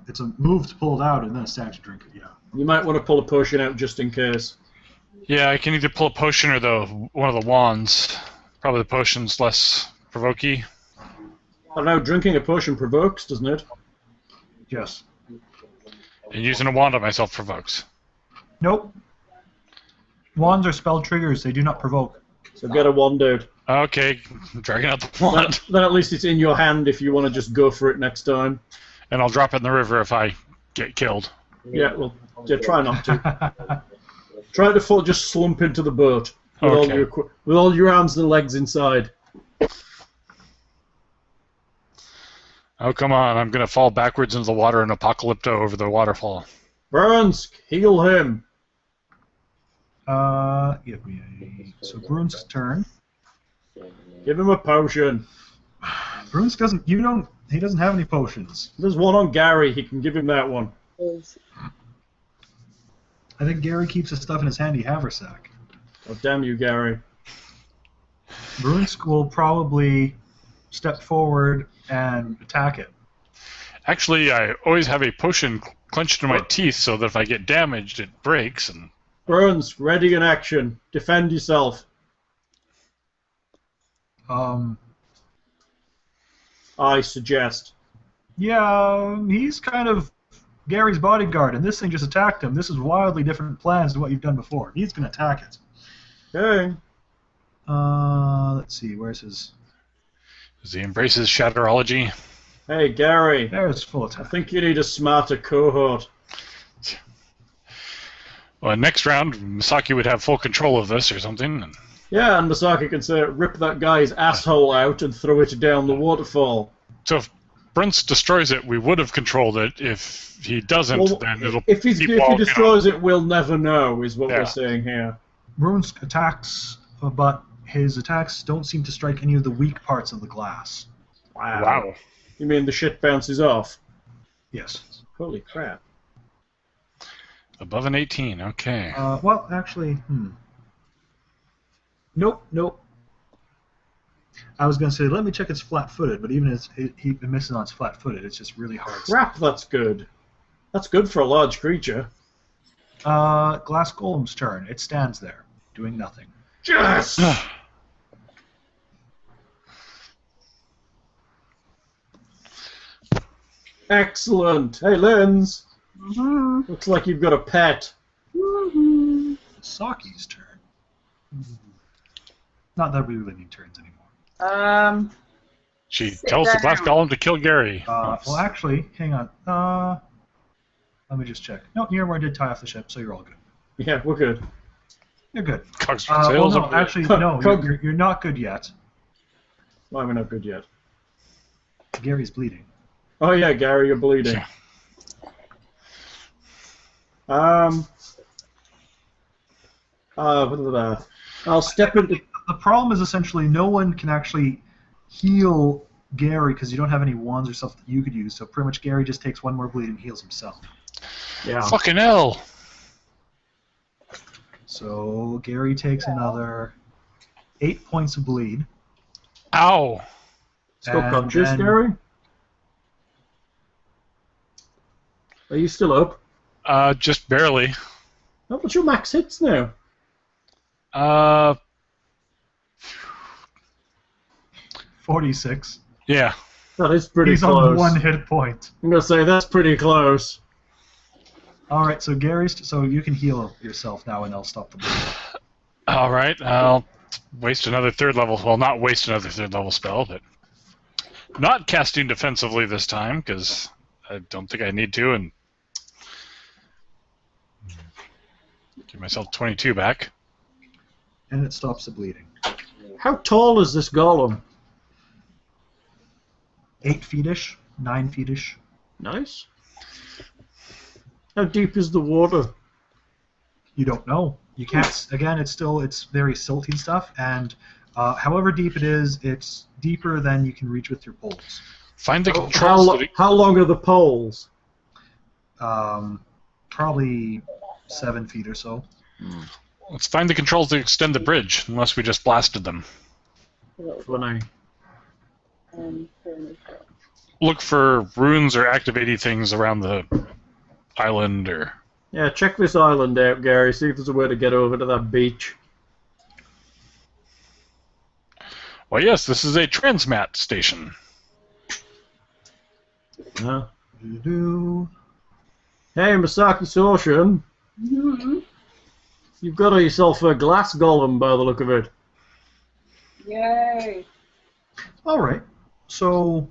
It's a move to pull it out and then a stack to drink it, yeah. You might want to pull a potion out just in case. Yeah, I can either pull a potion or one of the wands. Probably the potion's less provoky. I don't know, drinking a potion provokes, doesn't it? Yes. And using a wand on myself provokes. Nope. Wands are spell triggers. They do not provoke. So get a wand out. Okay, dragging out the wand. Then at least it's in your hand if you want to just go for it next time. And I'll drop it in the river if I get killed. Yeah, well, yeah, try not to. Try to just slump into the boat with, with all your arms and legs inside. Oh, come on. I'm going to fall backwards into the water and apocalypto over the waterfall. Brunsk, heal him. Give me a... So Brunsk's turn. Give him a potion. Brunsk doesn't... He doesn't have any potions. There's one on Gary. He can give him that one. I think Gary keeps his stuff in his handy haversack. Oh, damn you, Gary. Brunsk will probably step forward and attack it. Actually, I always have a potion clenched in my teeth so that if I get damaged, it breaks. And Brunsk, ready in action. Defend yourself. I suggest. Yeah, he's kind of Gary's bodyguard, and this thing just attacked him. This is wildly different plans to what you've done before. He's going to attack it. Okay. Let's see, where's his... as he embraces Shatterology. Hey, Gary. There's full I attack. think you need a smarter cohort. Well, next round, Misaki would have full control of this or something. And Yeah, and Masaki can say, rip that guy's asshole out and throw it down the waterfall. so if Brunsk destroys it, we would have controlled it. If he doesn't, Well, then it'll if he keep walking destroys it, we'll never know, is what Yeah. we're saying here. Brunsk attacks, but his attacks don't seem to strike any of the weak parts of the glass. on. Wow. You mean the shit bounces off? Yes. Holy crap. Above an 18, okay. Well, actually, Nope. I was going to say, let me check it's flat-footed, but even as he misses on it's flat-footed, it's just really hard. Crap, that's good. That's good for a large creature. Glass Golem's turn. It stands there, doing nothing. Yes! Excellent. Hey, Linz. Looks like you've got a pet. Saki's turn. Not that we really need turns anymore. She Sit tells the glass down. golem to kill Gary. Well, actually, hang on. Let me just check. No, Niermar did tie off the ship, so you're all good. Yeah, we're good. You're good. Cogs Well, sails no, over- actually, no, Cog- you're not good yet. Why we're not good yet? Gary's bleeding. Oh yeah, Gary, you're bleeding. I'll step into. The problem is essentially no one can actually heal Gary because you don't have any wands or stuff that you could use. So pretty much Gary just takes one more bleed and heals himself. Yeah. Fucking hell. So Gary takes another 8 points of bleed. Ow. Still And conscious, then- Gary? Are you still up? Just barely. Oh, what's your max hits now? 46. Yeah. That is pretty He's close. on 1 hit point. I'm gonna say that's pretty close. All right, so so you can heal yourself now, and I'll stop the bleeding. All right. I'll waste another third level. Well, not waste another third level spell, but not casting defensively this time because I don't think I need to, and give myself 22 back. And it stops the bleeding. How tall is this golem? 8 feet-ish, 9 feet-ish. Nice. How deep is the water? You don't know. You can't. Again, it's very silty stuff, and however deep it is, it's deeper than you can reach with your poles. Find the controls. How long are the poles? Probably 7 feet or so. Let's find the controls to extend the bridge, unless we just blasted them. Funny. Look for runes or activating things around the island, or... Yeah, check this island out, Gary. See if there's a way to get over to that beach. Well, yes, this is a transmat station. Huh? Doo-doo. Hey, Masaki Sorshin. Mm-hmm. You've got yourself a glass golem by the look of it. Yay! All right. So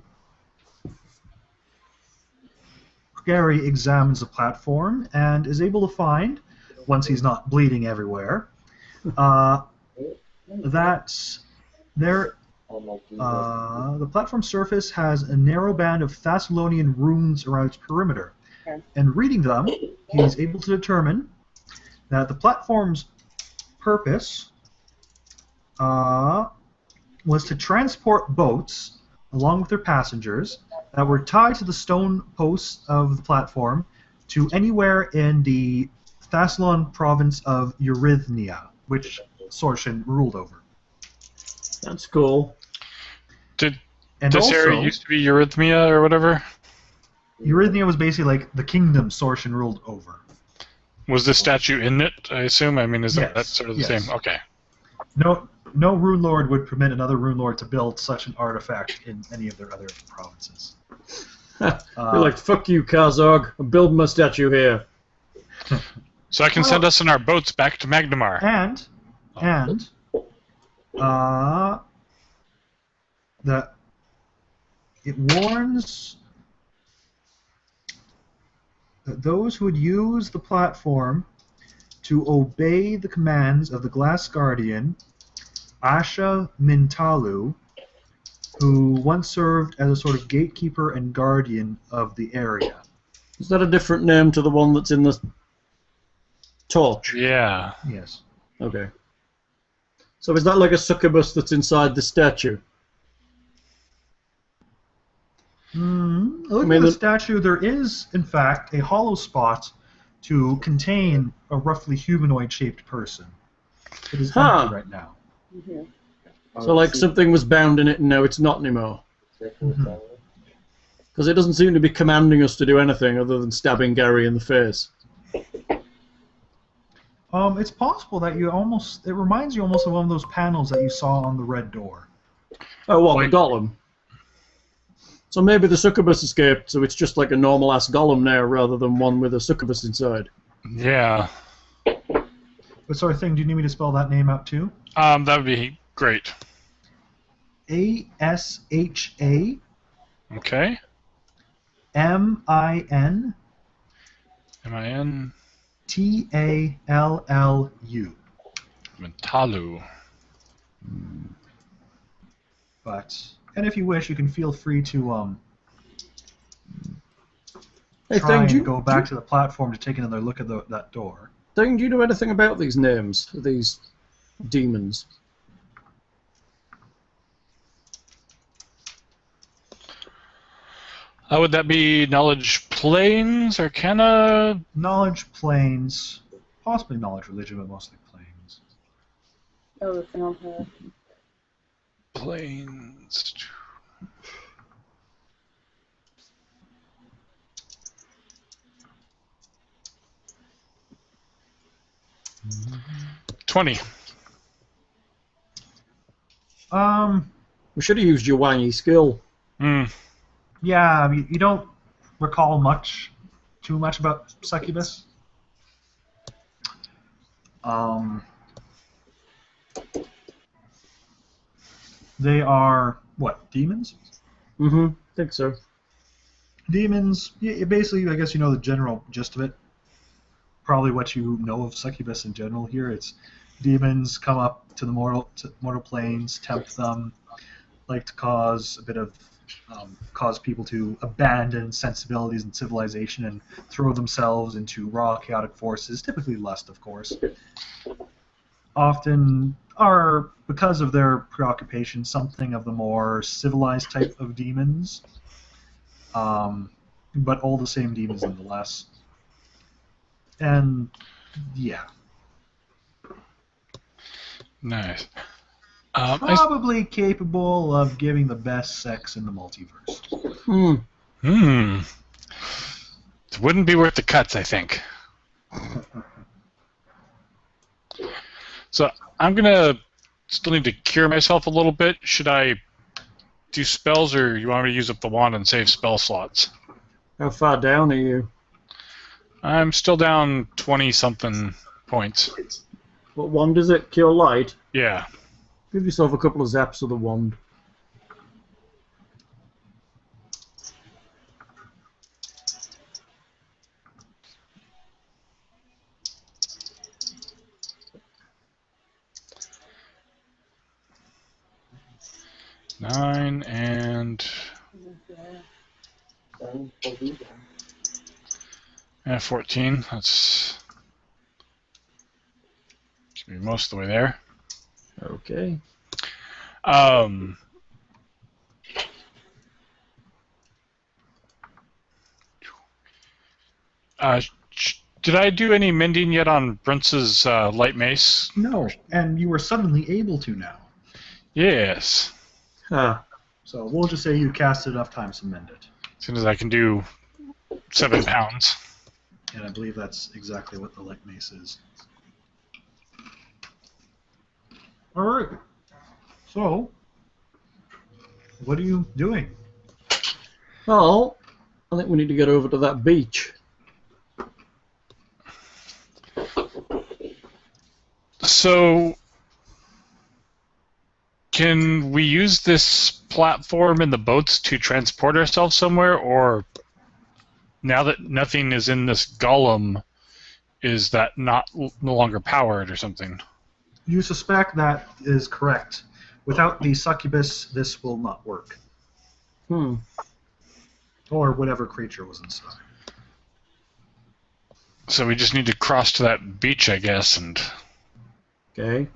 Gary examines the platform and is able to find, once he's not bleeding everywhere, that there the platform surface has a narrow band of Thessalonian runes around its perimeter. Okay. And reading them, he's able to determine that the platform's purpose was to transport boats along with their passengers that were tied to the stone posts of the platform to anywhere in the Thassalon province of Eurythnia, which Sorshin ruled over. That's cool. Did And this also, area used to be Eurythmia or whatever? Eurythnia was basically like the kingdom Sorshin ruled over. Was this statue in it, I assume? I mean, is Yes, that sort of the yes. same? Okay. No rune lord would permit another rune lord to build such an artifact in any of their other provinces. You're like, fuck you, Kazog. I'm building my statue here. So I can send us in our boats back to Magnamar. And that it warns that those who would use the platform to obey the commands of the Glass Guardian, Asha Mintalu, who once served as a sort of gatekeeper and guardian of the area. Is that a different name to the one that's in the torch? Yeah. Yes. Okay. So is that like a succubus that's inside the statue? Looking at the statue, there is, in fact, a hollow spot to contain a roughly humanoid-shaped person. It is empty right now. Mm-hmm. So like something was bound in it and now it's not anymore? Because it doesn't seem to be commanding us to do anything other than stabbing Gary in the face. It's possible that it reminds you almost of one of those panels that you saw on the red door. Oh, what, the golem? So maybe the succubus escaped, so it's just like a normal-ass golem now rather than one with a succubus inside. Yeah. What sort of thing? Do you need me to spell that name out too? That would be great. A-S-H-A Okay. M-I-N M-I-N. T-A-L-L-U. Mintalu. And if you wish, you can feel free to Hey, try Thing, and go back to the platform to take another look at that door. Thing, do you know anything about these names, these demons? Would that be knowledge planes, arcana? Knowledge planes, possibly knowledge religion, but mostly planes. Oh, the thing on her. Planes. Mm-hmm. 20. We should have used your wangy skill. Yeah, I mean, you don't recall too much about succubus. They are, what, demons? Mm-hmm, think so. Demons, basically, I guess you know the general gist of it. Probably what you know of succubus in general here. It's demons come up to the mortal planes, tempt them, like to cause a bit of cause people to abandon sensibilities and civilization and throw themselves into raw, chaotic forces, typically lust, of course. Often are, because of their preoccupation, something of the more civilized type of demons, but all the same demons nonetheless. And, yeah. Nice. Probably capable of giving the best sex in the multiverse. It wouldn't be worth the cuts, I think. So I'm gonna still need to cure myself a little bit. Should I do spells, or you want me to use up the wand and save spell slots? How far down are you? I'm still down 20-something points. What wand is it? Cure Light? Yeah. Give yourself a couple of zaps of the wand. Nine and 14. That's should be most of the way there. Okay. Did I do any mending yet on Brent's light mace? No, and you are suddenly able to now. Yes. Ah, So we'll just say you cast it enough times to mend it. As soon as I can do 7 pounds. And I believe that's exactly what the light mace is. Alright. So, what are you doing? well, I think we need to get over to that beach. So, can we use this platform in the boats to transport ourselves somewhere, or now that nothing is in this golem, is that no longer powered or something? You suspect that is correct. Without the succubus, this will not work. Or whatever creature was inside. So we just need to cross to that beach, I guess, and... Okay.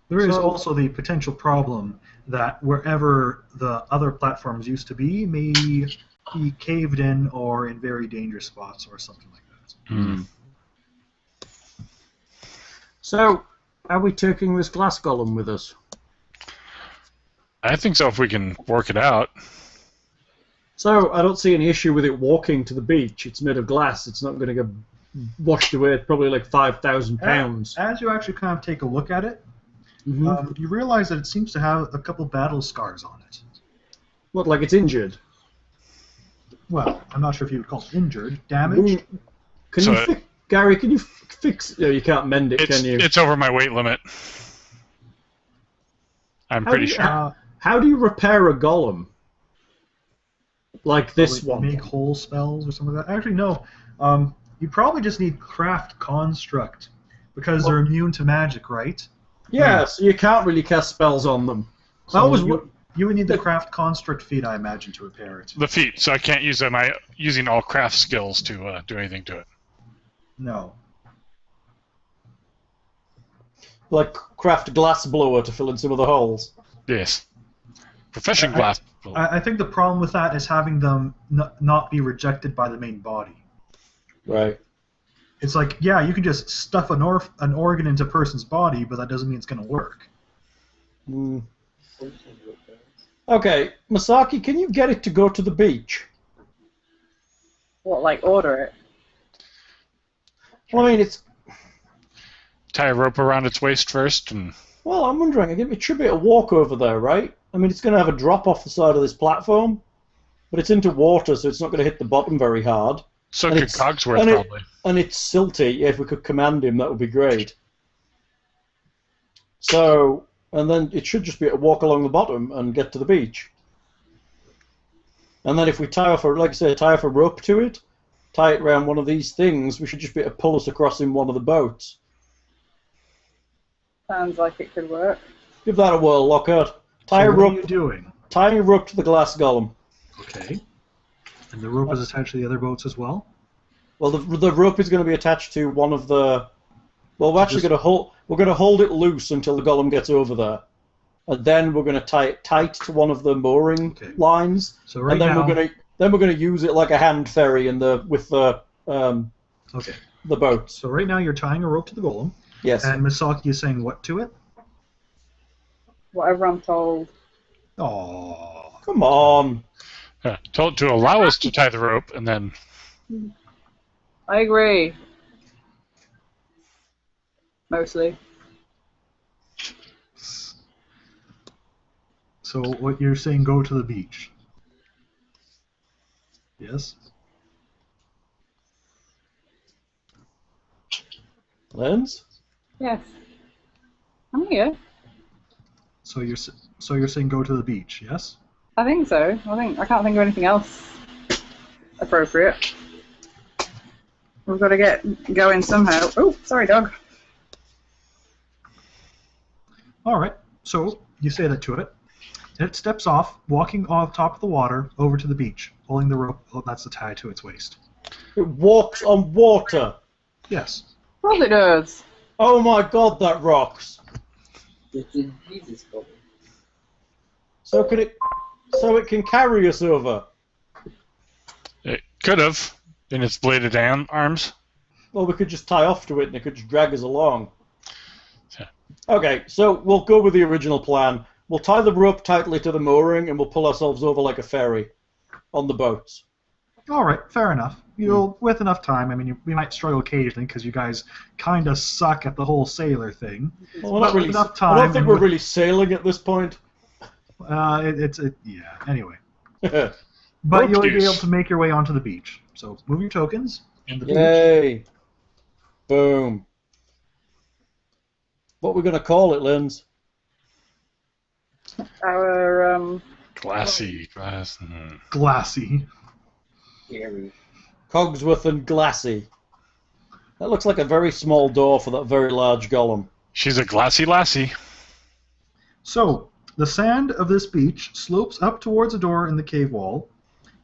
There is So- also the potential problem that wherever the other platforms used to be may be caved in or in very dangerous spots or something like that. So, are we taking this glass golem with us? I think so if we can work it out. So, I don't see any issue with it walking to the beach. It's made of glass. It's not going to get washed away. It's probably like 5,000 pounds. As you actually kind of take a look at it, Mhm. you realize that it seems to have a couple battle scars on it. What, like it's injured? Well, I'm not sure if you would call it injured, damaged. Can So you Gary, can you fix... No, you can't mend it, can you? It's over my weight limit. I'm How pretty do you- sure. How do you repair a golem? Like this Probably one? Make whole spells or something like that. Actually, no. You probably just need craft construct because they're immune to magic, right? Yeah, so you can't really cast spells on them. So I was you would need the craft construct feat, I imagine, to repair it. The feet, so I can't use my using all craft skills to do anything to it. No. like craft glass blower to fill in some of the holes. Yes. Profession glass. I think the problem with that is having them not be rejected by the main body. Right. It's like, yeah, you can just stuff an organ into a person's body, but that doesn't mean it's going to work. Mm. Okay, Masaki, can you get it to go to the beach? What, like order it? Well, I mean, it's... Tie a rope around its waist first, and Well, I'm wondering, it should be a walk over there, right? I mean, it's going to have a drop off the side of this platform, but it's into water, so it's not going to hit the bottom very hard. so And could it's- Cogsworth and it- probably. And it's silty. Yeah, if we could command him, that would be great. So, and then it should just be a walk along the bottom and get to the beach. And then if we tie off a rope to it, tie it around one of these things, we should just be able to pull us across in one of the boats. Sounds like it could work. Give that a whirl, Lockhart. Tie a So what are rope. you doing? Tying a rope to the glass golem. Okay. And the rope is attached to the other boats as well? Well, the rope is going to be attached to one of the. Well, we're actually Just- going to hold. We're going to hold it loose until the golem gets over there, and then we're going to tie it tight to one of the mooring Okay. lines, So right and then now... we're going to use it like a hand ferry with the Okay. boats. So right now you're tying a rope to the golem, Yes. and Misaki is saying what to it? Whatever I'm told. Oh. Come on. Told to allow us to tie the rope, and then I agree. Mostly. So what you're saying, go to the beach. Yes? Lens? Yes. I'm here. So you're saying go to the beach, yes? I think so. I can't think of anything else appropriate. We've got to get going somehow. Oh, sorry, dog. All right. So you say that to it. And it steps off, walking off top of the water over to the beach, pulling the rope that's the tie to its waist. It walks on water. Yes. Of course it does. Oh my God, that rocks. It's a Jesus golem. So it can carry us over. it could have in its bladed arms. Well, we could just tie off to it and it could just drag us along. Yeah. Okay, so we'll go with the original plan. We'll tie the rope tightly to the mooring and we'll pull ourselves over like a ferry on the boats. All right. Fair enough. You'll with enough time. I mean, we might struggle occasionally because you guys kind of suck at the whole sailor thing. Well, we're not But really, enough I time don't think and we're with- really sailing at this point. Yeah. Anyway, but Rope you'll be use. able to make your way onto the beach. So move your tokens in the beach. Yay. Boom. What we're going to call it, Linz? Our Glassy. Glassy. Scary. Cogsworth and Glassy. That looks like a very small door for that very large golem. She's a glassy lassie. So the sand of this beach slopes up towards a door in the cave wall.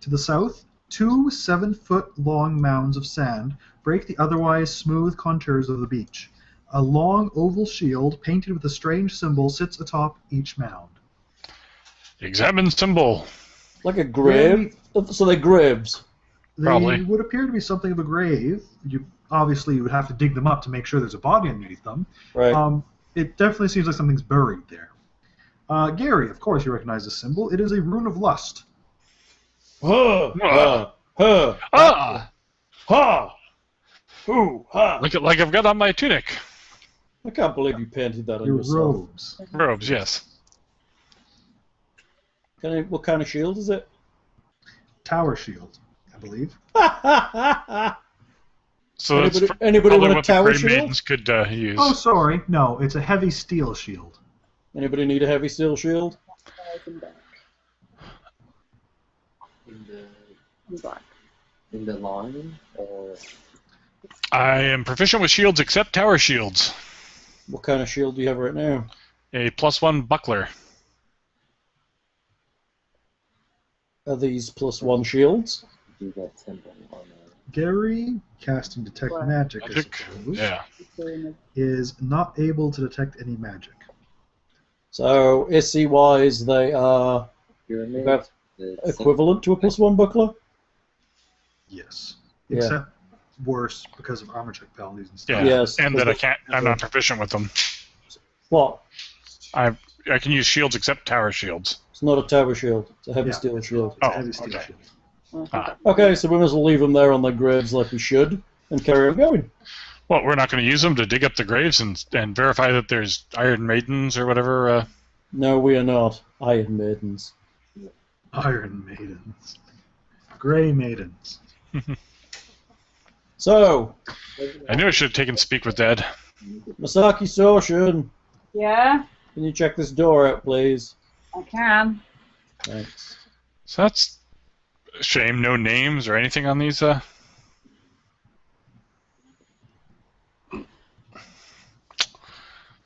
To the south, 2 7-foot-long mounds of sand break the otherwise smooth contours of the beach. A long oval shield painted with a strange symbol sits atop each mound. Examine symbol. Like a grave? So they're graves. They Probably. would appear to be something of a grave. You would have to dig them up to make sure there's a body underneath them. Right. It definitely seems like something's buried there. Gary, of course you recognize this symbol. It is a rune of lust. Huh. Ah. Huh. Ah! Ha! Ooh, ha! Look at like I've got on my tunic. I can't believe you painted that on Your yourself. robes. Robes, yes. What kind of shield is it? Tower shield, I believe. So that's Anybody probably want a what the tower Grey shield? Maidens could use. Oh, sorry. No, it's a heavy steel shield. Anybody need a heavy steel shield? In the line, or I am proficient with shields except tower shields. What kind of shield do you have right now? A +1 buckler. Are these +1 shields? do that symbol on Gary, casting Detect What? Magic, I Magic? suppose, Yeah. is not able to detect any magic. So, ISI-wise, they are pyramid. about The equivalent to a +1 buckler? Yes. Yeah. Except worse because of armor check penalties and stuff. Yeah. Yes. And that I'm not proficient with them. What? I can use shields except tower shields. It's not a tower shield. It's a heavy Yeah. steel shield. It's a Oh, heavy steel okay. shield. Ah. Okay, so we must leave them there on their graves like we should and carry on going. Well, we're not going to use them to dig up the graves and verify that there's Iron Maidens or whatever. No, we are not Iron Maidens. Iron Maidens. Grey Maidens. So, I knew I should have taken Speak with Dead. Masaki Soshin, Yeah, can you check this door out, please? I can. Thanks. So that's a shame. No names or anything on these.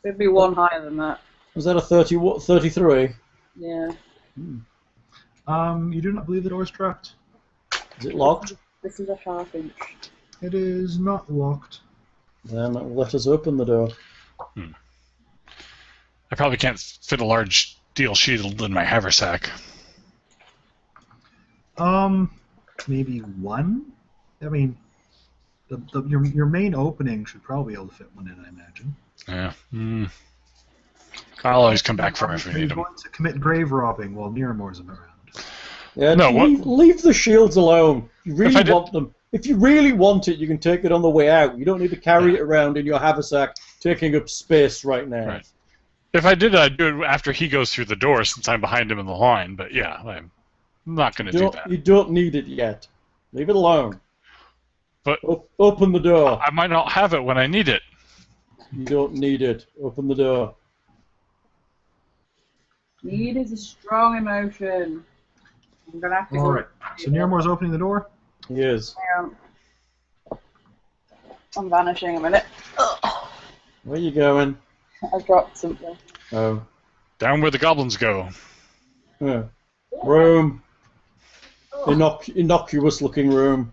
There'd be one higher than that. Was that a 33? Yeah. You do not believe the door is trapped. Is it locked? This is a half-inch. It is not locked. Then that will let us open the door. I probably can't fit a large steel shield in my haversack. Maybe one? I mean, your main opening should probably be able to fit one in, I imagine. Yeah. I'll always come back for him if we need He's him. going to commit grave robbing while Miramore's around. Yeah, No, leave the shields alone. If you If I really did- want them. If you really want it, you can take it on the way out. You don't need to carry it around in your haversack, taking up space right now. Right. If I did, I'd do it after he goes through the door since I'm behind him in the line. But yeah, I'm not going to do that. You don't need it yet. Leave it alone. But Open the door. I might not have it when I need it. You don't need it. Open the door. Need is a strong emotion. I'm gonna have to. All right. So Miramore's opening the door. He is. Hang on. I'm vanishing a minute. Where are you going? I dropped something. Oh. Down where the goblins go. Room. Innocuous looking room.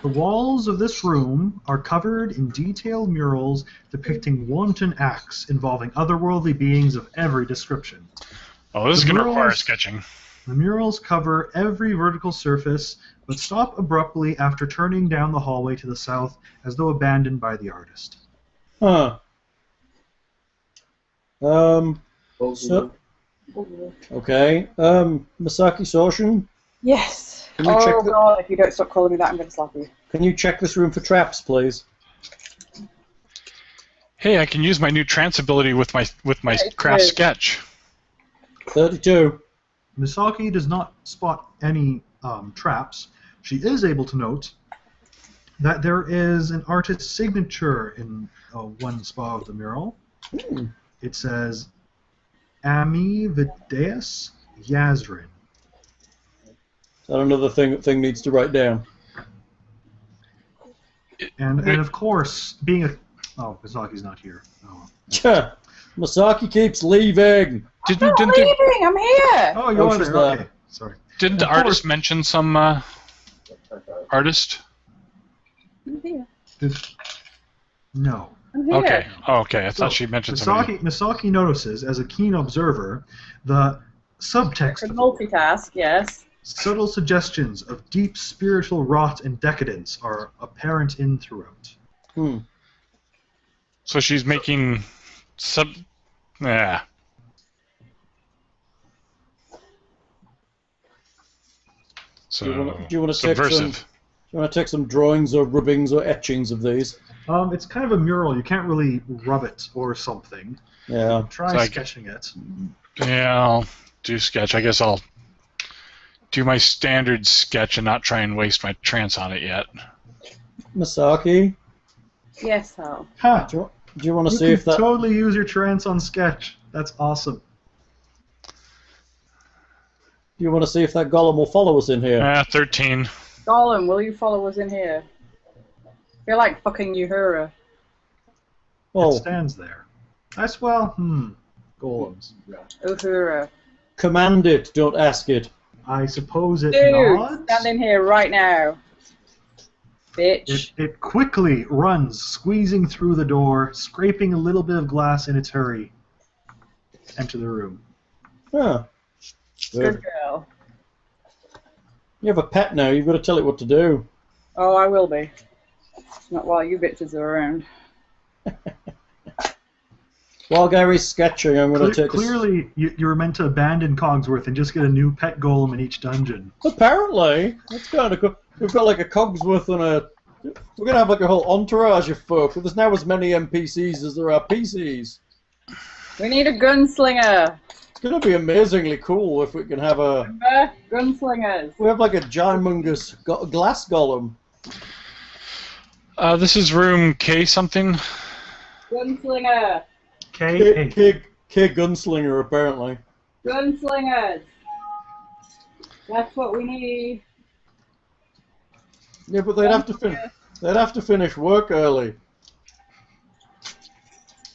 The walls of this room are covered in detailed murals depicting wanton acts involving otherworldly beings of every description. Oh, this is The going to require murals- sketching. The murals cover every vertical surface, but stop abruptly after turning down the hallway to the south as though abandoned by the artist. Huh. So, okay. Masaki Soshin, Yes. Can you check Oh the- god, if you don't stop calling me that, I'm gonna slap you. can you check this room for traps, please? Hey, I can use my new trance ability with my Right, craft right. sketch. 32. Misaki does not spot any traps. She is able to note that there is an artist's signature in one spot of the mural. Hmm. It says Ami Videus Yazrin. Is that another thing that thing needs to write down? And of course, being a... Oh, Misaki's not here. Oh, Tja, Masaki keeps leaving. I'm not leaving. I'm here. oh you're she's there. there. Okay, sorry. Didn't the Of course. artist mention some artist? I'm here. No. I'm here. Okay. Oh, okay. I thought So, she mentioned somebody. Misaki notices, as a keen observer, the subtext Could of the work. multitask, yes. Subtle suggestions of deep spiritual rot and decadence are apparent in throughout. Hmm. So she's making Yeah. So Do you want to take some? Do subversive. you want to take some drawings or rubbings or etchings of these? It's kind of a mural. You can't really rub it or something. Yeah. Try So I- sketching it. Yeah, I'll do sketch. I guess I'll do my standard sketch and not try and waste my trance on it yet. Masaki, Yes, Hal. Ha! do you want to You see can if that? totally use your trance on sketch. That's awesome. Do you want to see if that golem will follow us in here? 13. Gollum, will you follow us in here? You're like fucking Uhura. It Well, stands there. That's golems. Uhura. command it. Don't ask it. I suppose it Dude, nods. stand in here right now. Bitch. It quickly runs, squeezing through the door, scraping a little bit of glass in its hurry. Enter the room. Huh. Good girl. You have a pet now. You've got to tell it what to do. Oh, I will be. Not while you bitches are around. While Gary's sketching, I'm going to take. Clearly, you were meant to abandon Cogsworth and just get a new pet golem in each dungeon. Apparently, that's kind of cool. We've got like a Cogsworth and a. We're gonna have like a whole entourage of folk. There's now as many NPCs as there are PCs. We need a gunslinger. It's gonna be amazingly cool if we can have a. Remember? Gunslingers. We have like a ginormous glass golem. This is room K something. Gunslinger. K8. K gunslinger apparently. Gunslingers. That's what we need. Yeah, but they'd have to finish. They'd have to finish work early.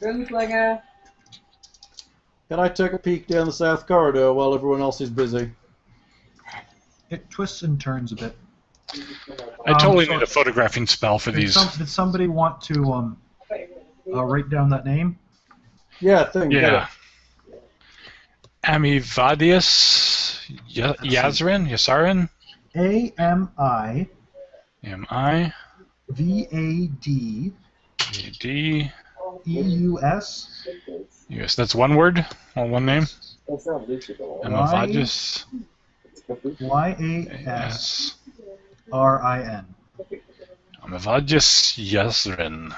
Gunslinger. Can I take a peek down the south corridor while everyone else is busy? It twists and turns a bit. I totally so- need a photographing spell for Did, these. did somebody want to write down that name? Yeah, thing. get Yeah. it. Amivadius Yazarin? A-M-I-V-A-D M-I-V-A-D E-U-S Yes, that's one word? Or one name? That's not Luchador. Amivadius Y-A-S-R-I-N. Amivadius Yazarin.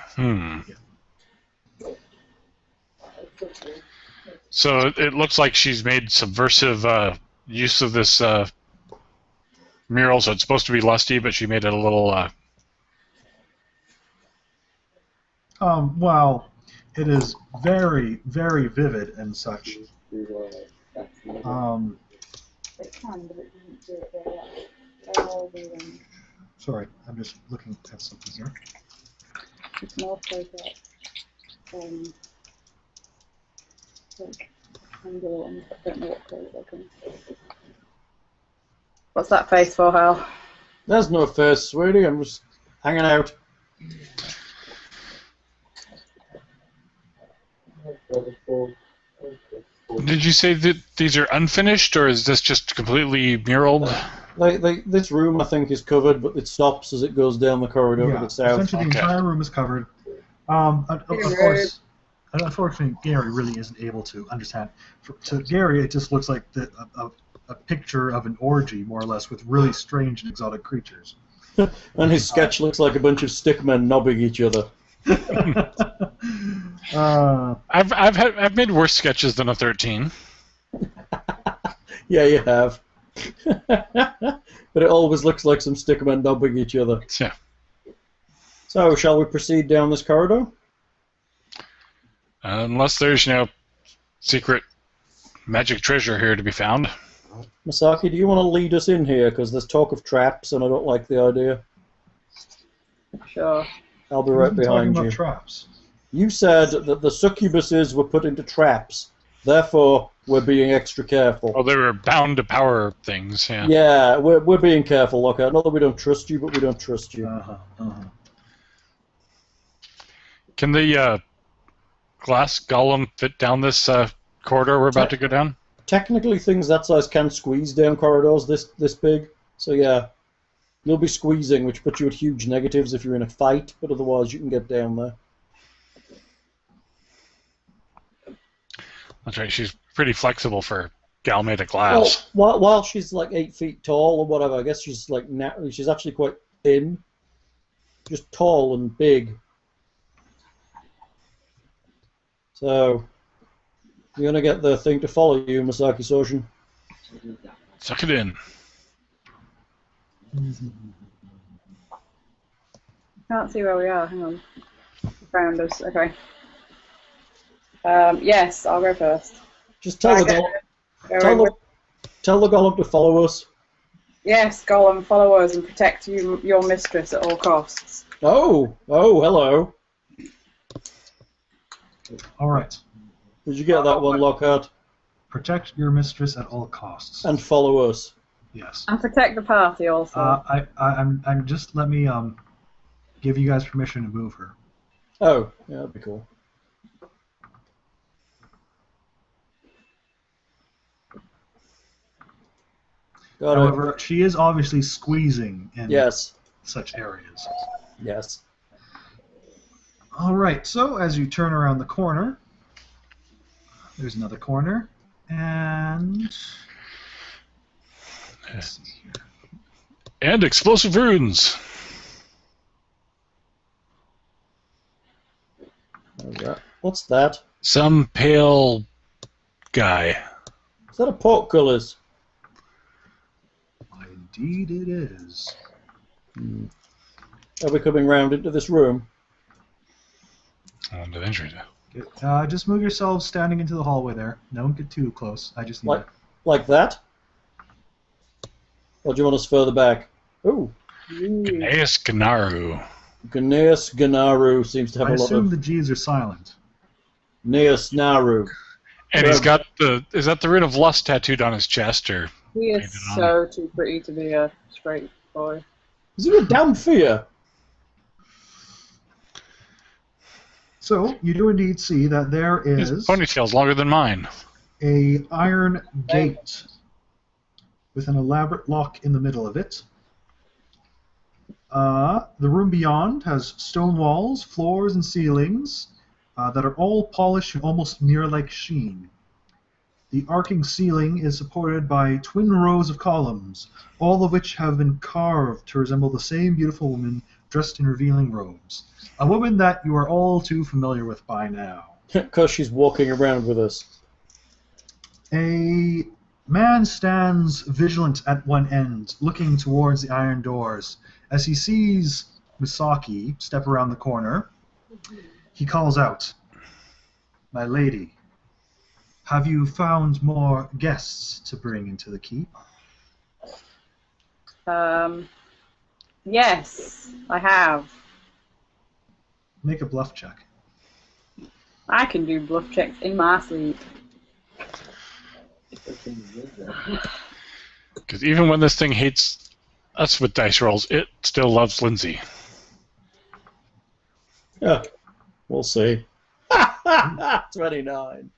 So it looks like she's made subversive use of this mural, so it's supposed to be lusty, but she made it a little... Well, it is very, very vivid and such. It can, but it didn't do it very well. They're all doing. Sorry, I'm just looking at something here. You can also get like angular ones. I don't know what colour they can. What's that face for, Hal? There's no face, sweetie. I'm just hanging out. Did you say that these are unfinished, or is this just completely muraled? This room, I think, is covered, but it stops as it goes down the corridor to the south. Essentially the Okay. entire room is covered. Of course, unfortunately, Gary really isn't able to understand. To Gary, it just looks like a picture of an orgy, more or less, with really strange and exotic creatures. And his sketch looks like a bunch of stickmen knobbing each other. I've made worse sketches than a 13. Yeah, you have. But it always looks like some stickmen knobbing each other. Yeah. So, shall we proceed down this corridor? Unless there's, secret magic treasure here to be found. Masaki, do you want to lead us in here? Because there's talk of traps, and I don't like the idea. Sure. I'll be right Talking behind about you. traps. You said that the succubuses were put into traps. Therefore, we're being extra careful. Well, they were bound to power things, yeah. Yeah, we're being careful, Lockhart. Not that we don't trust you, but we don't trust you. Can the glass golem fit down this corridor we're about to go down? Technically, things that size can squeeze down corridors this big. So yeah, you'll be squeezing, which puts you at huge negatives if you're in a fight, but otherwise you can get down there. That's right, she's pretty flexible for gal made of glass. Well, while she's like 8 feet tall or whatever, I guess she's like she's actually quite thin, just tall and big. So you're gonna get the thing to follow you, Masaki Soshin. Suck it in. Can't see where we are. Hang on. Found us. Okay. Yes, I'll go first. Just tell the golem to follow us. Yes, Golem, follow us and protect your mistress at all costs. Oh, hello. All right. Did you get that one, Lockhart? Protect your mistress at all costs. And follow us. Yes. And protect the party also. I'm just let me give you guys permission to move her. Oh, yeah, that'd be cool. Got it. However, she is obviously squeezing in Yes. such areas. Yes. All right. So as you turn around the corner, there's another corner, and let's see here. And explosive runes. What's that? Some pale guy. Is that a portcullis? Indeed, it is. Are we coming round into this room? On the entry. Just move yourselves standing into the hallway there. Don't get too close. I just need Like, like that? Or do you want us further back? Ooh, Gnaeus Ganaru. Gnaeus Ganaru seems to have I a lot assume of... the G's are silent. Gnaeus Naru. And he's got the... Is that the Rune of Lust tattooed on his chest, or... He is Painted on. so too pretty to be a straight boy. Is he a damn fear? So you do indeed see that there His is ponytail's longer than mine. a iron gate with an elaborate lock in the middle of it. The room beyond has stone walls, floors, and ceilings that are all polished and almost mirror-like sheen. The arcing ceiling is supported by twin rows of columns, all of which have been carved to resemble the same beautiful woman dressed in revealing robes. A woman that you are all too familiar with by now. Because she's walking around with us. A man stands vigilant at one end, looking towards the iron doors. As he sees Misaki step around the corner, he calls out, "My lady, have you found more guests to bring into the keep?" Yes, I have. Make a bluff check. I can do bluff checks in my sleep. Because even when this thing hates us with dice rolls, it still loves Lindsay. Yeah, we'll see. 29.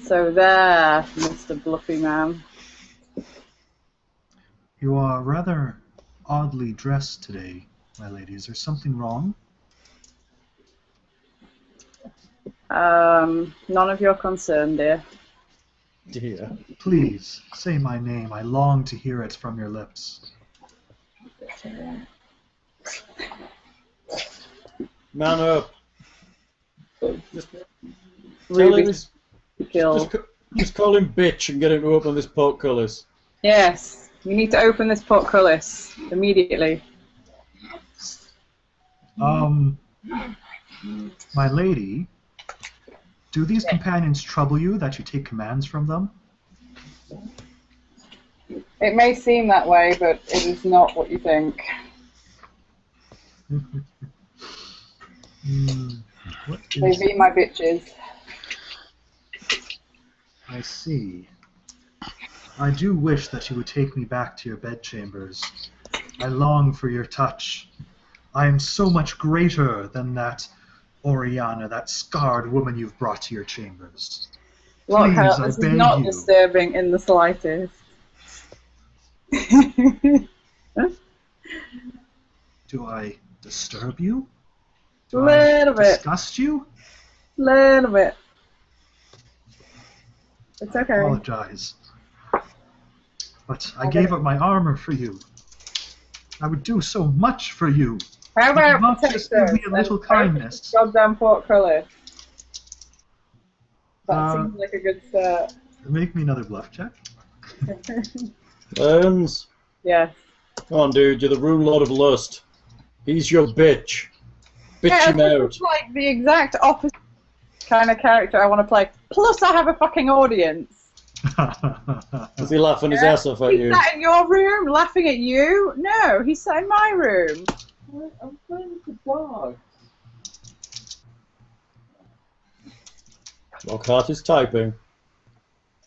So there, Mr. Bluffy Man. You are rather oddly dressed today, my lady. Is there something wrong? None of your concern, dear. Dear. Please, say my name. I long to hear it from your lips. Man up. Just tell Ruby him he's- killed. just call him bitch and get him to open this portcullis. Yes, you need to open this portcullis immediately. My lady, do these companions trouble you that you take commands from them? It may seem that way, but it is not what you think. What They is... be my bitches. I see. I do wish that you would take me back to your bedchambers. I long for your touch. I am so much greater than that Oriana, that scarred woman you've brought to your chambers. Lockhart, Please, I this is beg not you. disturbing in the slightest. Do I disturb you? Do Little I bit. disgust you? Little bit. It's okay. Apologize. But I gave up my armor for you. I would do so much for you. How You about not protect just give us me a and little open kindness. this goddamn portcullis? That Uh, seems like a good start. Make me another bluff check. Burns. Yes. Come on, dude. You're the Rune Lord of Lust. He's your bitch. Bitch Yeah, him this out. is like the exact opposite kind of character I want to play. Plus, I have a fucking audience. Is he laughing his ass off at He's you? sat in your room laughing at you? No, he's sat in my room. I'm playing with the dog. Lockhart is typing.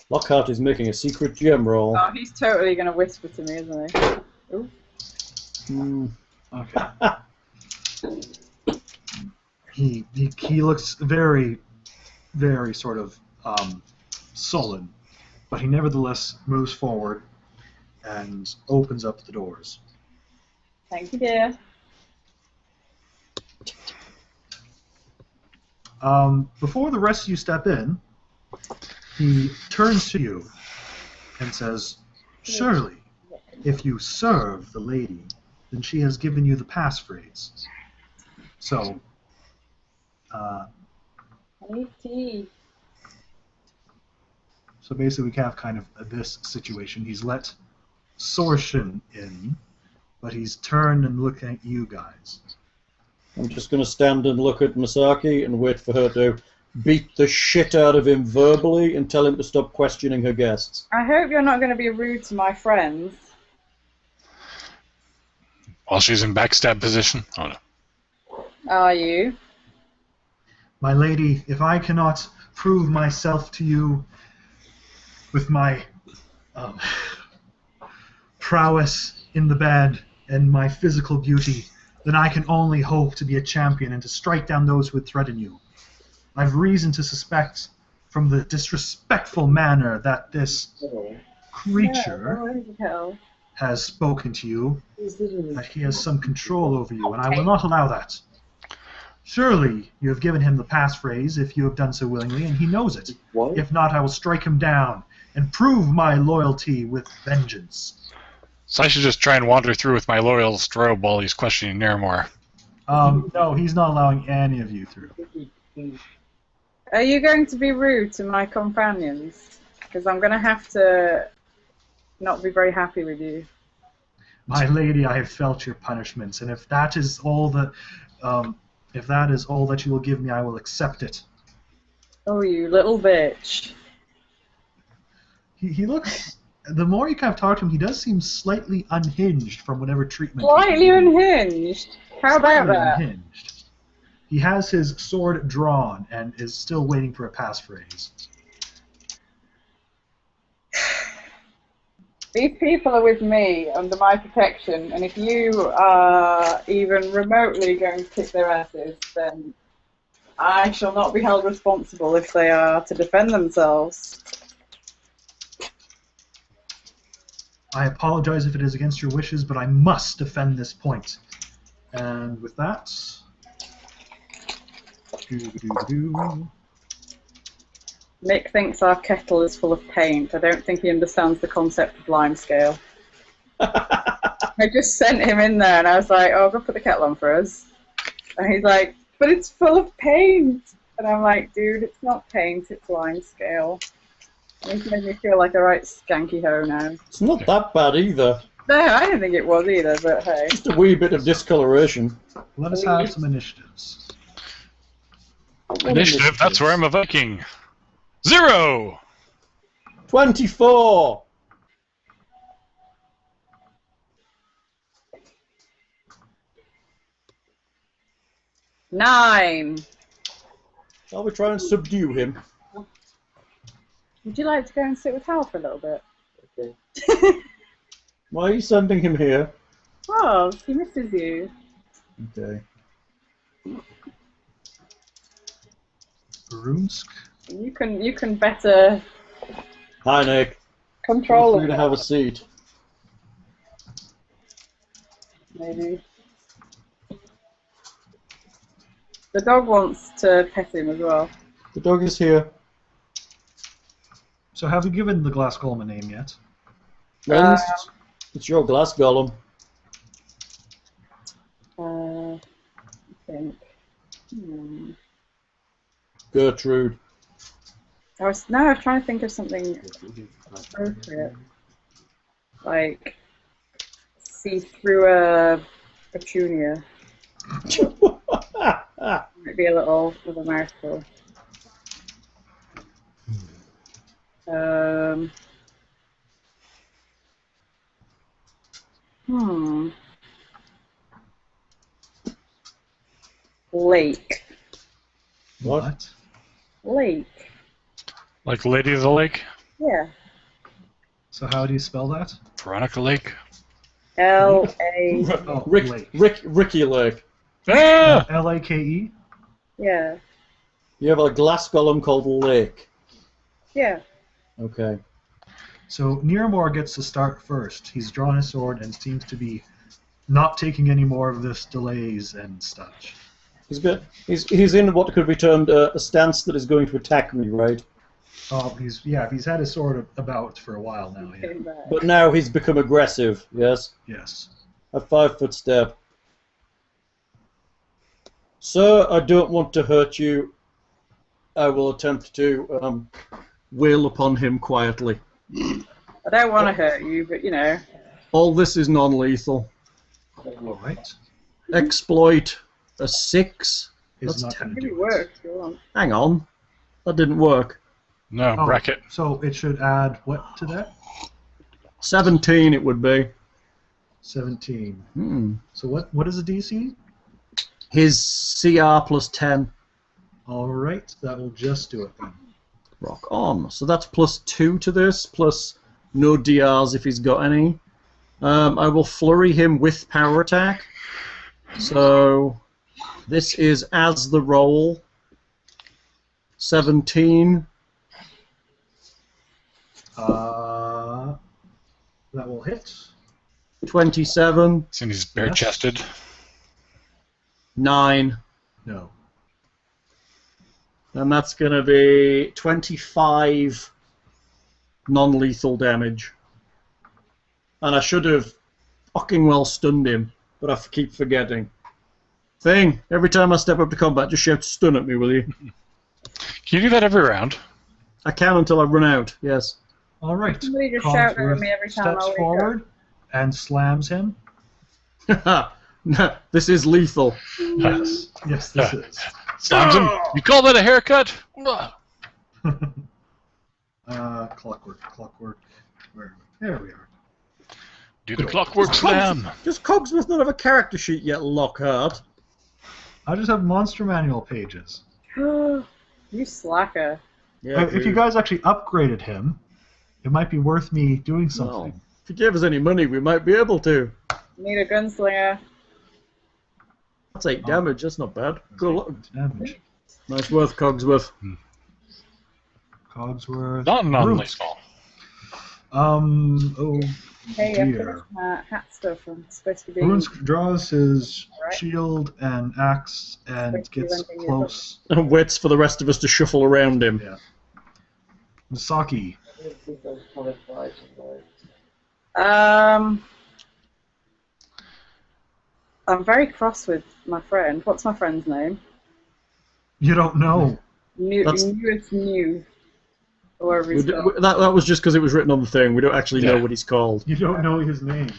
Lockhart is making a secret gem roll. Oh, he's totally going to whisper to me, isn't he? Ooh. Hmm. Okay. He looks very, very sort of sullen, but he nevertheless moves forward and opens up the doors. Thank you, dear. Before the rest of you step in, he turns to you and says, "Surely, if you serve the lady, then she has given you the passphrase. So, I need tea. so basically we have kind of this situation. He's let Sorshin in, but he's turned and looked at you guys. I'm just going to stand and look at Misaki and wait for her to beat the shit out of him verbally and tell him to stop questioning her guests. I hope you're not going to be rude to my friends. While she's in backstab position? Oh no. Are you? My lady, if I cannot prove myself to you with my prowess in the bed and my physical beauty, then I can only hope to be a champion and to strike down those who would threaten you. I've reason to suspect from the disrespectful manner that this creature has spoken to you, that he has some control over you, and I will not allow that. Surely you have given him the passphrase if you have done so willingly, and he knows it. What? If not, I will strike him down and prove my loyalty with vengeance. So I should just try and wander through with my loyal strobe while he's questioning Naramore. No, he's not allowing any of you through. Are you going to be rude to my companions? Because I'm going to have to not be very happy with you. My lady, I have felt your punishments, and if that is all that you will give me, I will accept it. Oh, you little bitch. He looks. The more you kind of talk to him, he does seem slightly unhinged from whatever treatment. Slightly unhinged? How about Slightly that? unhinged. He has his sword drawn and is still waiting for a passphrase. These people are with me under my protection, and if you are even remotely going to kick their asses, then I shall not be held responsible if they are to defend themselves. I apologize if it is against your wishes, but I must defend this point. And with that... Nick thinks our kettle is full of paint. I don't think he understands the concept of limescale. I just sent him in there, and I was like, oh, go put the kettle on for us. And he's like, but it's full of paint. And I'm like, dude, it's not paint, it's limescale. And he's made me feel like a right skanky hoe now. It's not that bad either. No, I didn't think it was either, but hey. Just a wee bit of discoloration. Let us have some initiatives. Initiative, that's where I'm a Viking. 0! 24! Nine. Shall we try and subdue him? Would you like to go and sit with Hal for a little bit? Okay. Why are you sending him here? Oh, he misses you. Okay. Brunsk. You can better Hi, Nick. control Feel free to it. have a seat. Maybe. The dog wants to pet him as well. The dog is here. So have you given the glass golem a name yet? Friends, it's your glass golem. I think. Gertrude. I was trying to think of something appropriate. Like, see through a petunia. Might be a little with a mouthful. Lake. What? Lake. Like Lady of the Lake? Yeah. So how do you spell that? Veronica Lake? L-A. Oh, Ricky Lake. Ah! L-A-K-E? Yeah. You have a glass golem called Lake. Yeah. Okay. So Niramore gets to start first. He's drawn his sword and seems to be not taking any more of this delays and such. He's in what could be termed a stance that is going to attack me, right? He's had his sword about for a while now. Yeah. Came back. But now he's become aggressive. Yes. Yes. A 5-foot step. Sir, I don't want to hurt you. I will attempt to wail upon him quietly. I don't want to hurt you, but you know. All this is non-lethal. All right. Exploit a 6. Is That's not going to Maybe do it. work if you want. Hang on. That didn't work. No, Oh, bracket. So it should add what to that? 17 it would be. 17. So what is the DC? His CR plus 10. All right, that will just do it then. Rock on. So that's +2 to this, plus no DRs if he's got any. I will flurry him with power attack. So this is as the roll. 17. That will hit. 27. Since he's bare-chested. 9. No. And that's going to be 25 non-lethal damage. And I should have fucking well stunned him, but I keep forgetting. Thing, every time I step up to combat, just shout stun at me, will you? Can you do that every round? I can until I run out, yes. All right. Somebody just shout at Cogsworth me every time I steps wake up. forward and slams him. No, this is lethal. Yes, yes, this is. Slams him. You call that a haircut? Clockwork. Where? There we are. Do the clockwork slam. Does Cogsworth not have a character sheet yet, Lockhart? I just have monster manual pages. You slacker. Yeah, If you guys actually upgraded him, it might be worth me doing well, something. if you gave us any money, we might be able to. Need a gunslinger. That's 8 damage, that's not bad. Cool. Damage. Nice worth, Cogsworth. Cogsworth. Not Brute. non-lethal. Oh Hey, I dear. finished my hat stuff. I'm supposed to be Bruins draws his Right. shield and axe and Supposed to be gets lending you close. And waits for the rest of us to shuffle around him. Yeah. Misaki. I'm very cross with my friend. What's my friend's name? You don't know. That's- New. Or whatever he's called. That was just because it was written on the thing. We don't actually know Yeah. what he's called. You don't know his name.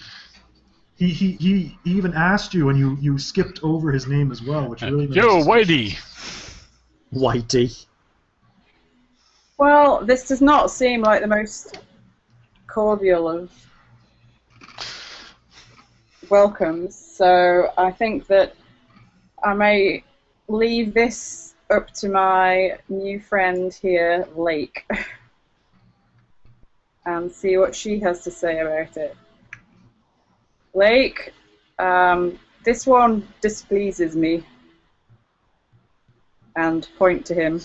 He even asked you, and you skipped over his name as well, which really makes Yo, sense. Whitey. Whitey. Well, this does not seem like the most cordial of welcomes, so I think that I may leave this up to my new friend here, Lake, and see what she has to say about it. Lake, this one displeases me, and point to him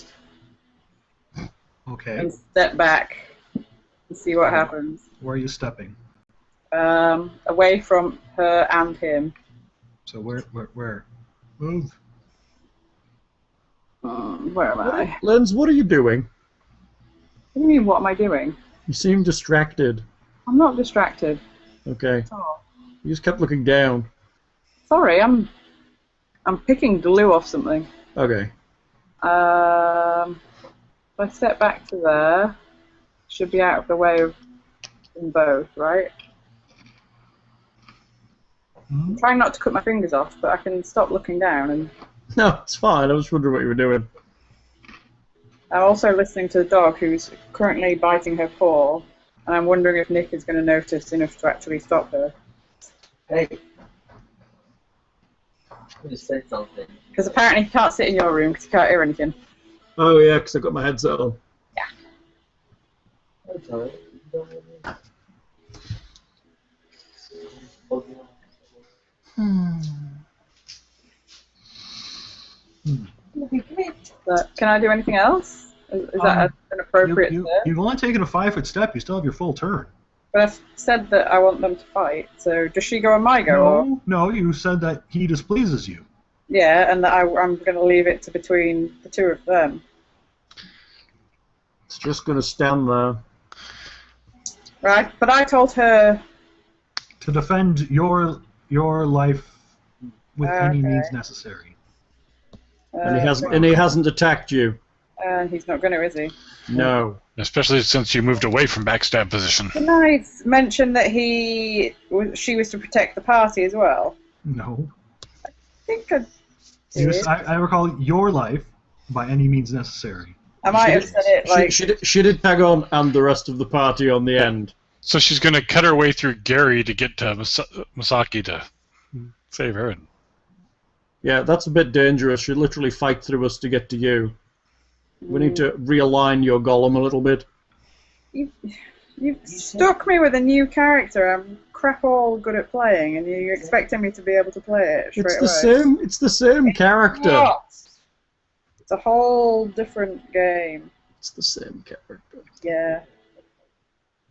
Okay. and step back and see what happens. Where are you stepping? Away from her and him. So where? Move. Where am I? Lens, what are you doing? What do you mean, what am I doing? You seem distracted. I'm not distracted. Okay. Oh. You just kept looking down. Sorry, I'm picking glue off something. Okay. If I step back to there, should be out of the way of them both, right? Hmm? I'm trying not to cut my fingers off, but I can stop looking down. And No, it's fine. I was wondering what you were doing. I'm also listening to the dog, who's currently biting her paw, and I'm wondering if Nick is going to notice enough to actually stop her. Hey. I just said something. Because apparently he can't sit in your room because he can't hear anything. Oh, yeah, because I've got my headset on. That's alright. But can I do anything else? Is that an appropriate step? You've only taken a 5-foot step. You still have your full turn. But I've said that I want them to fight, so does she go on my go? Or? No, you said that he displeases you. Yeah, and that I'm going to leave it to between the two of them. It's just going to stand there. Right, but I told her... To defend your life with any Okay. means necessary. And he hasn't attacked you. He's not going to, is he? No. Especially since you moved away from backstab position. Didn't I mention that she was to protect the party as well? No. I think I You did. I recall your life by any means necessary. I might have said it like... She did tag on and the rest of the party on the end. So she's going to cut her way through Gary to get to Misaki to save her. Yeah, that's a bit dangerous. She'd literally fight through us to get to you. We need to realign your golem a little bit. You've stuck me with a new character I'm crap all good at playing, and you're expecting me to be able to play it straight away. It's the same character. What? It's a whole different game. It's the same character. Yeah.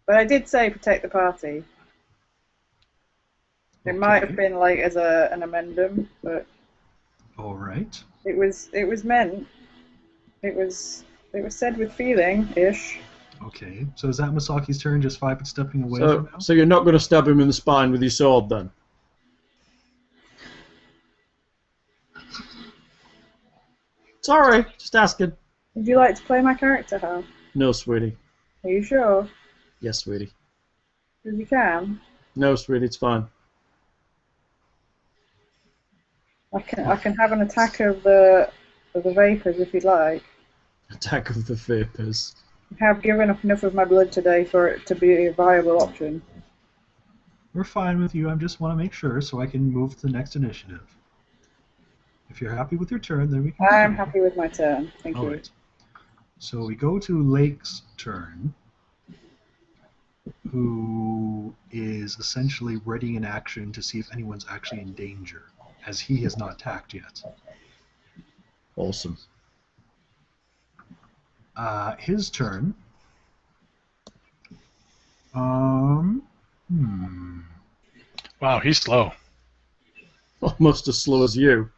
But I did say protect the party. It might have been like as an amendum, but All right. it was meant. It was said with feeling ish. Okay. So is that Masaki's turn? Just 5 stepping away from now? So you're not going to stab him in the spine with your sword, then? Sorry, just asking. Would you like to play my character, Hal? No, sweetie. Are you sure? Yes, sweetie. Because you can. No, sweetie, it's fine. I can have an attack of the vapors if you'd like. Attack of the Vapors. I have given up enough of my blood today for it to be a viable option. We're fine with you. I just want to make sure so I can move to the next initiative. If you're happy with your turn, then we can. I'm happy with my turn. Thank All you. right. So we go to Lake's turn, who is essentially readying an action to see if anyone's actually in danger, as he has not attacked yet. Awesome. His turn. Wow, he's slow. Almost as slow as you.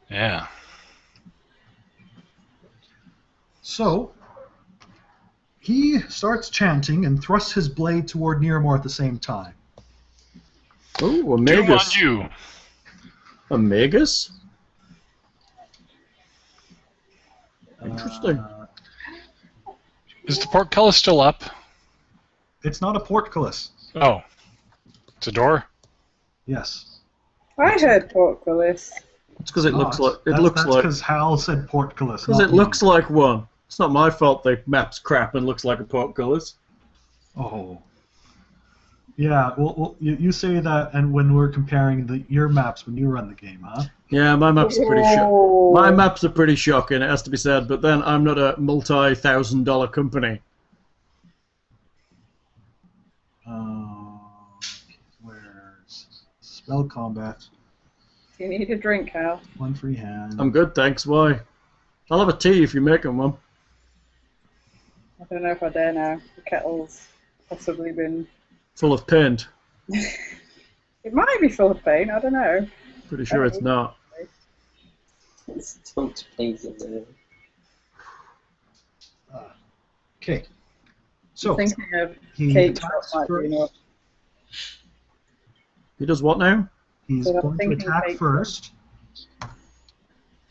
Yeah. So, he starts chanting and thrusts his blade toward Niramor at the same time. Oh, a Doom Magus. on you. A Magus? Interesting. Is the portcullis still up? It's not a portcullis. Oh. It's a door? Yes. I heard portcullis. It's because it looks like That's because Hal said portcullis. because it looks like one. It's not my fault the map's crap and looks like a portcullis. Oh. Yeah. Well, you say that, and when we're comparing your maps when you run the game, huh? Yeah, my maps are pretty Oh. My maps are pretty shocking, it has to be said. But then I'm not a multi-$1,000 company. Where's spell combat? You need a drink, Hal. One free hand. I'm good, thanks. Why? I'll have a tea if you make them one. I don't know if I dare now. The kettle's possibly been... Full of paint. It might be full of paint, I don't know. Pretty sure it's not. Don't paint in there. Okay. So Thinking of he cake attacks shop might be first. enough. He does what now? He's So I'm going to thinking attack cake. first.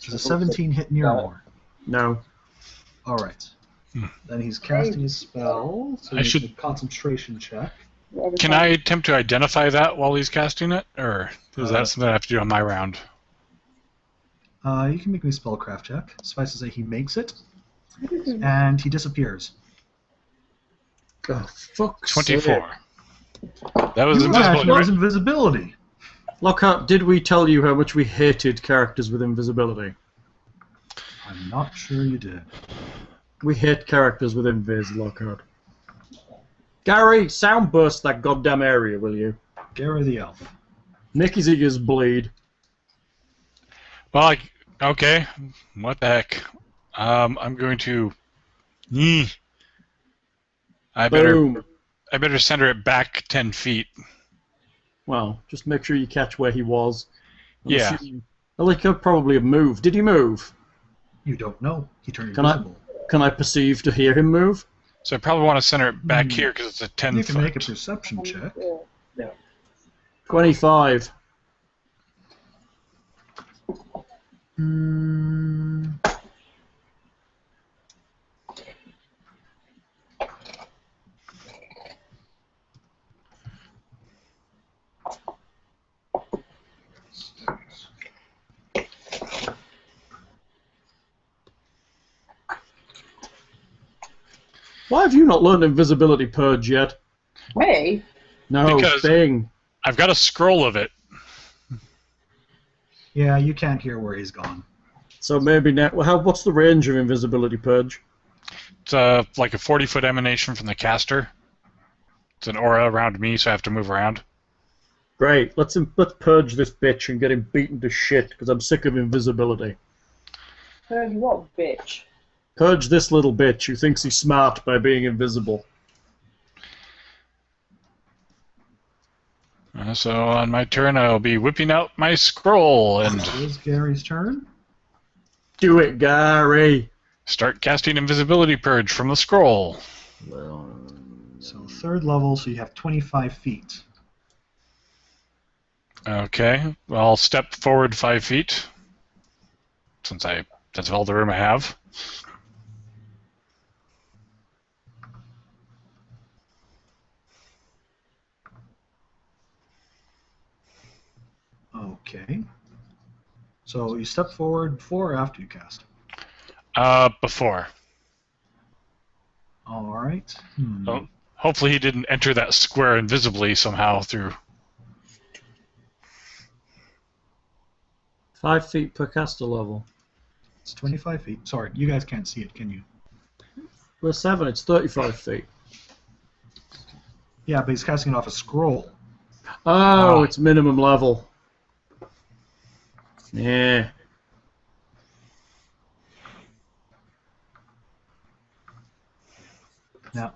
Does a 17 hit Niramor? No. All right. Then he's casting his spell, so I he should- makes a concentration check. What was Can that? I attempt to identify that while he's casting it? Or is that something I have to do on my round? You can make me a spellcraft check. Suffice to say, he makes it, and he disappears. Oh, fuck's 24. sake. That was You invisible. actually use invisibility. Lockhart, did we tell you how much we hated characters with invisibility? I'm not sure you did. We hate characters with invis, Lockhart. Gary, sound burst that goddamn area, will you? Gary the Elf. Make his ears bleed. Well, okay. What the heck? I'm going to... I Boom. better center it back 10 feet. Well, just make sure you catch where he was. I'm Yeah. assuming- Well, he could probably have moved. Did he move? You don't know. He turned Can I- invisible. Can I perceive to hear him move? So I probably want to center it back here because it's a 10 You can foot. make a perception check. 25. Why have you not learned Invisibility Purge yet? Me? No, Because- Bing. I've got a scroll of it. Yeah, you can't hear where he's gone. So maybe now. Well, what's the range of invisibility purge? It's like a 40-foot emanation from the caster. It's an aura around me, so I have to move around. Great. Let's purge this bitch and get him beaten to shit because I'm sick of invisibility. Heard what, bitch? Purge this little bitch who thinks he's smart by being invisible. So on my turn, I'll be whipping out my scroll and It is Gary's turn. Do it, Gary. start casting invisibility purge from the scroll. Well, So 3rd level, so you have 25 feet. Okay, well, I'll step forward 5 feet, since that's all the room I have. Okay. So you step forward before or after you cast? Before. All right. Oh, hopefully he didn't enter that square invisibly somehow through... 5 feet per caster level. It's 25 feet. Sorry, you guys can't see it, can you? We're 7, it's 35 feet. Yeah, but he's casting it off a scroll. Oh, it's minimum level. Yeah. Now,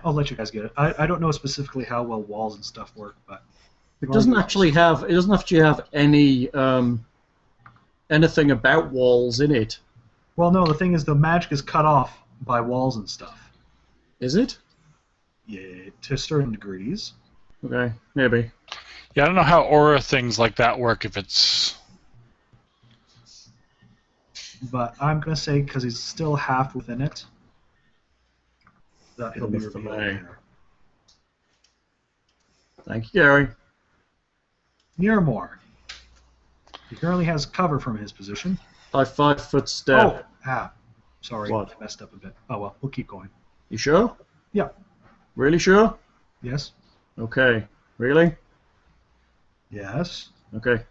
I'll let you guys get it. I don't know specifically how well walls and stuff work, but It doesn't actually have any anything about walls in it. well, no. The thing is, the magic is cut off by walls and stuff. Is it? Yeah, to certain degrees. Okay, maybe. Yeah, I don't know how aura things like that work, if it's... But I'm gonna say because he's still half within it, that he'll be Enough for revealed me. later. Thank you, Gary. Nearmore. He currently has cover from his position. By 5 foot step. Sorry, What? I messed up a bit. Oh well, we'll keep going. You sure? Yeah. Really sure? Yes. Okay. Really? Yes. Okay.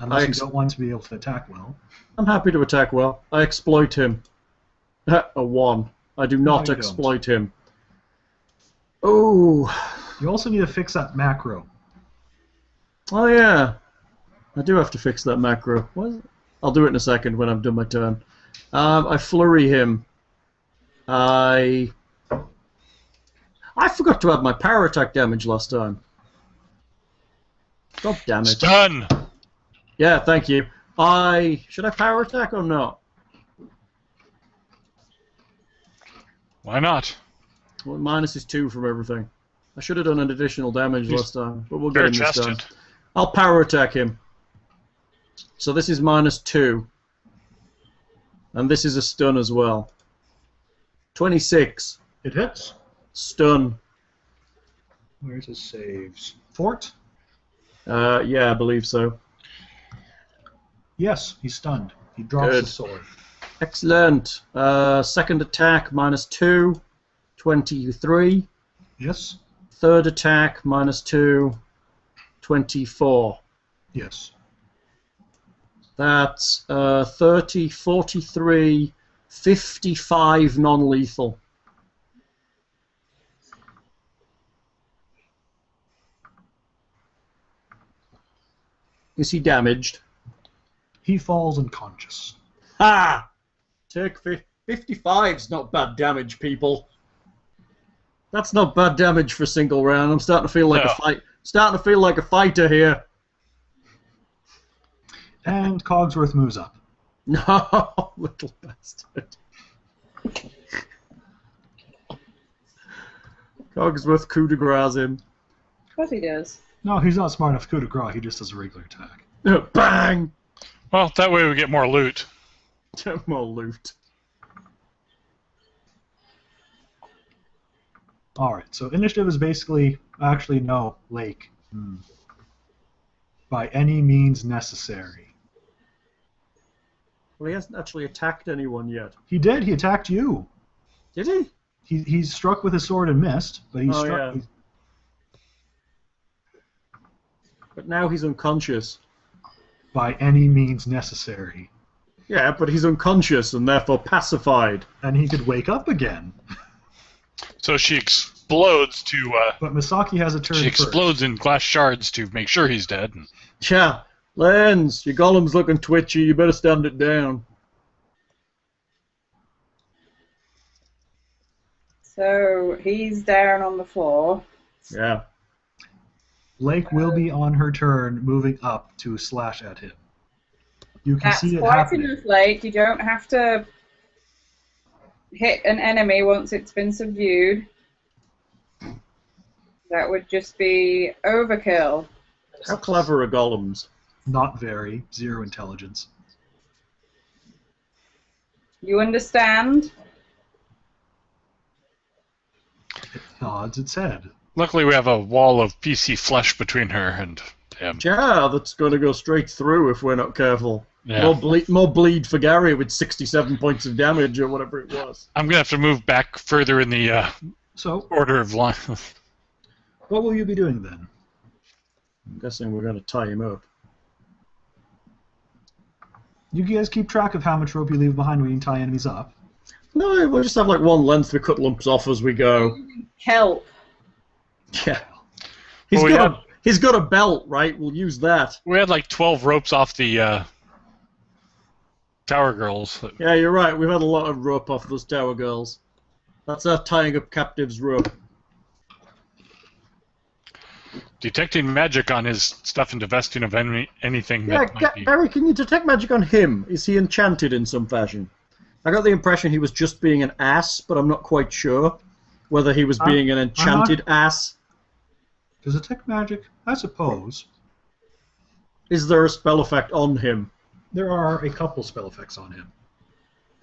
Unless you don't want to be able to attack well. I'm happy to attack well. I exploit him. A 1. I do not No, you exploit him. Oh. You also need to fix that macro. Oh yeah. I do have to fix that macro. What? I'll do it in a second when I've done my turn. I flurry him. I forgot to add my power attack damage last time. God damn it. Stun! Yeah, thank you. Should I power attack or not? Why not? Well, minus is 2 from everything. I should have done an additional damage last time, but we'll get him this time. Bare-chested. I'll power attack him. So this is minus 2. And this is a stun as well. 26. It hits. Stun. Where's his saves? Fort? Yeah, I believe so. Yes, he's stunned. He drops Good. his sword. Excellent. Second attack, minus 2. 23. Yes? Third attack, minus 2. 24. Yes. That's 30, 43, 55 non-lethal. Is he damaged? He falls unconscious. Ha! Take 55's not bad damage, people. That's not bad damage for a single round. I'm starting to feel like starting to feel like a fighter here. And Cogsworth moves up. No, little bastard. Cogsworth coup de grace him. Of course he does. No, he's not smart enough to coup de grace. He just does a regular attack. Bang! Well, that way we get more loot. More loot. Alright, so initiative is basically, actually no, Lake. By any means necessary. Well, he hasn't actually attacked anyone yet. He did, he attacked you. Did he? He's struck with his sword and missed, but he's Oh, struck. yeah. But now he's unconscious. by any means necessary. Yeah, but he's unconscious and therefore pacified. And he could wake up again. So she explodes to. But Misaki has a turn She first. explodes in glass shards to make sure he's dead. Yeah, Lens, your golem's looking twitchy. You better stand it down. So he's down on the floor. Yeah. Blake will be on her turn, moving up to slash at him. You can That's see it quite happening. enough, Blake. You don't have to hit an enemy once it's been subdued. That would just be overkill. How clever are golems? Not very. 0 intelligence. You understand? It nods its head. Luckily, we have a wall of PC flesh between her and him. Yeah, that's going to go straight through if we're not careful. Yeah. More bleed for Gary with 67 points of damage or whatever it was. I'm gonna have to move back further in the So, order of line. what will you be doing then? I'm guessing we're going to tie him up. You guys keep track of how much rope you leave behind when you tie enemies up. No, we'll just have like one length we cut lumps off as we go. Kelp. Yeah. Well, He's got a belt, right? We'll use that. We had like 12 ropes off the Tower Girls. Yeah, you're right. We've had a lot of rope off those tower girls. That's our tying up captives rope. Detecting magic on his stuff and divesting of anything Yeah, that might be. Gary, can you detect magic on him? Is he enchanted in some fashion? I got the impression he was just being an ass, but I'm not quite sure whether he was being an enchanted ass. Does detect magic? I suppose. Is there a spell effect on him? There are a couple spell effects on him.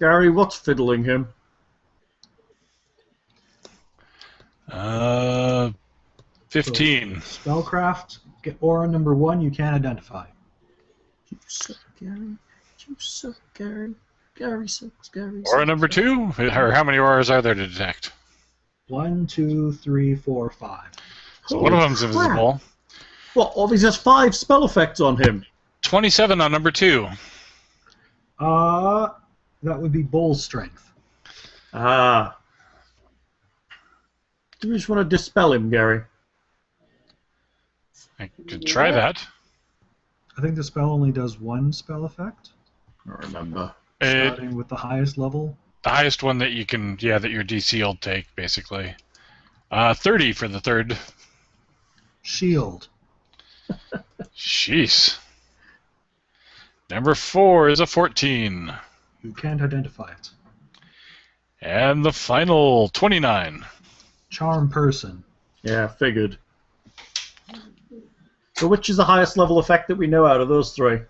Gary, what's fiddling him? 15. Spellcraft, get aura number 1, you can identify. You suck, Gary. You suck, Gary. Gary sucks, Gary sucks. Aura number 2? Or how many auras are there to detect? 1, 2, 3, 4, 5. So one of them's crap. invisible. What? Oh, he has 5 spell effects on him. 27 on number 2. That would be bull's strength. Ah. Do you just want to dispel him, Gary? I could try that. I think the spell only does 1 spell effect, I don't remember. starting with the highest level. The highest one that you can, that your DC will take, basically. 30 for the third. Shield. Jeez. Number 4 is a 14. You can't identify it. And the final, 29. Charm person. Yeah, figured. So which is the highest level effect that we know out of those 3?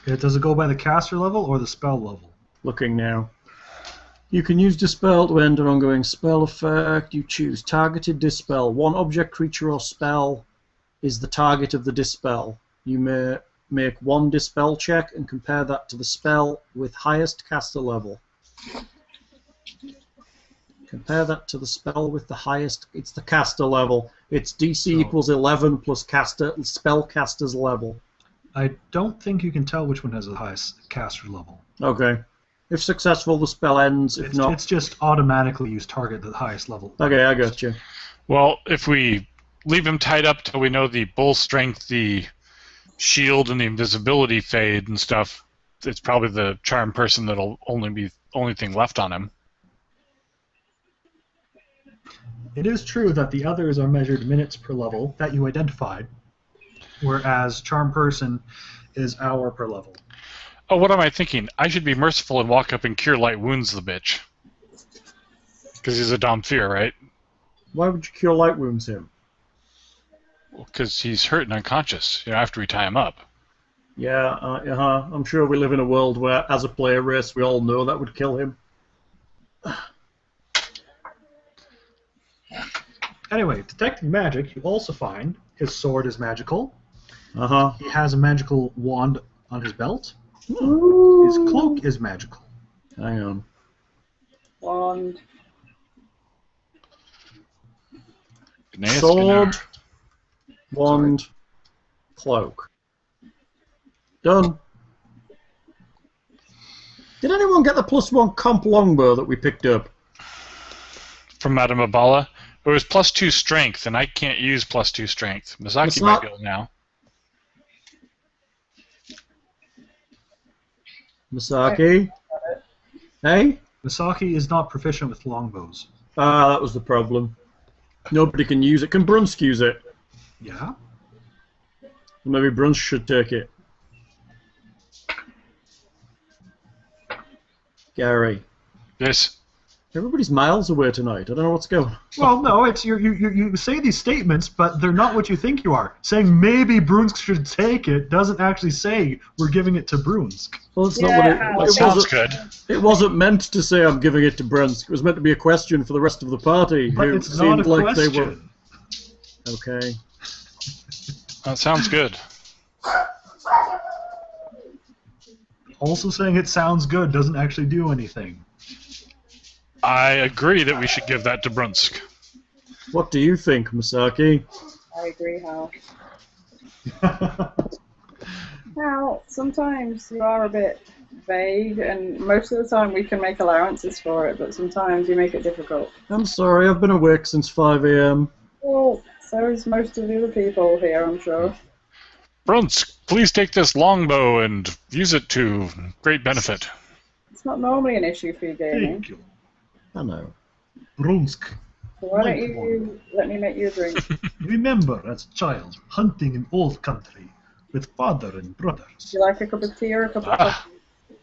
Does it go by the caster level or the spell level? Looking now. You can use Dispel to end an ongoing spell effect. You choose Targeted Dispel. One object, creature, or spell is the target of the Dispel. You may make 1 Dispel check and compare that to the spell with highest caster level. Compare that to the spell with the highest. It's the caster level. Its DC equals 11 plus spellcaster's level. I don't think you can tell which one has the highest caster level. Okay. If successful, the spell ends. If not, It's just automatically use target the highest level. okay, I got you. Well, if we leave him tied up till we know the bull strength, the shield, and the invisibility fade and stuff, it's probably the charm person that'll only be only thing left on him. It is true that the others are measured minutes per level that you identified, whereas charm person is hour per level. Oh, what am I thinking? I should be merciful and walk up and cure light wounds the bitch. Because he's a Domfir, right? Why would you cure light wounds him? Because he's hurt and unconscious, after we tie him up. Yeah, I'm sure we live in a world where, as a player race, we all know that would kill him. Anyway, detecting magic, you also find his sword is magical. Uh-huh. He has a magical wand on his belt. His cloak is magical. Hang on. Wand. Sword, wand, cloak. Done. Did anyone get the +1 comp longbow that we picked up? From Madame Abala. It was +2 strength, and I can't use +2 strength. Misaki might be able now. Misaki? Hey? Misaki is not proficient with longbows. Ah, that was the problem. Nobody can use it. Can Brunsk use it? Yeah? Maybe Brunsk should take it. Gary. Yes. Everybody's miles away tonight. I don't know what's going on. Well, no, it's you say these statements, but they're not what you think you are. Saying maybe Brunsk should take it doesn't actually say we're giving it to Brunsk. Well, that's Yeah, not what it, That sounds good. it wasn't meant to say I'm giving it to Brunsk. It was meant to be a question for the rest of the party. But who it's not a seemed like question. they were. Okay. That sounds good. Also saying it sounds good doesn't actually do anything. I agree that we should give that to Brunsk. What do you think, Misaki? I agree, Hal. Well, sometimes you are a bit vague, and most of the time we can make allowances for it, but sometimes you make it difficult. I'm sorry, I've been awake since 5 a.m. Well, so is most of the other people here, I'm sure. Brunsk, please take this longbow and use it to great benefit. It's not normally an issue for you gaming. Thank you. I know. Brunsk. So why don't you let me make you a drink? Remember, as a child, hunting in old country with father and brothers. Do you like a cup of tea or a cup of coffee?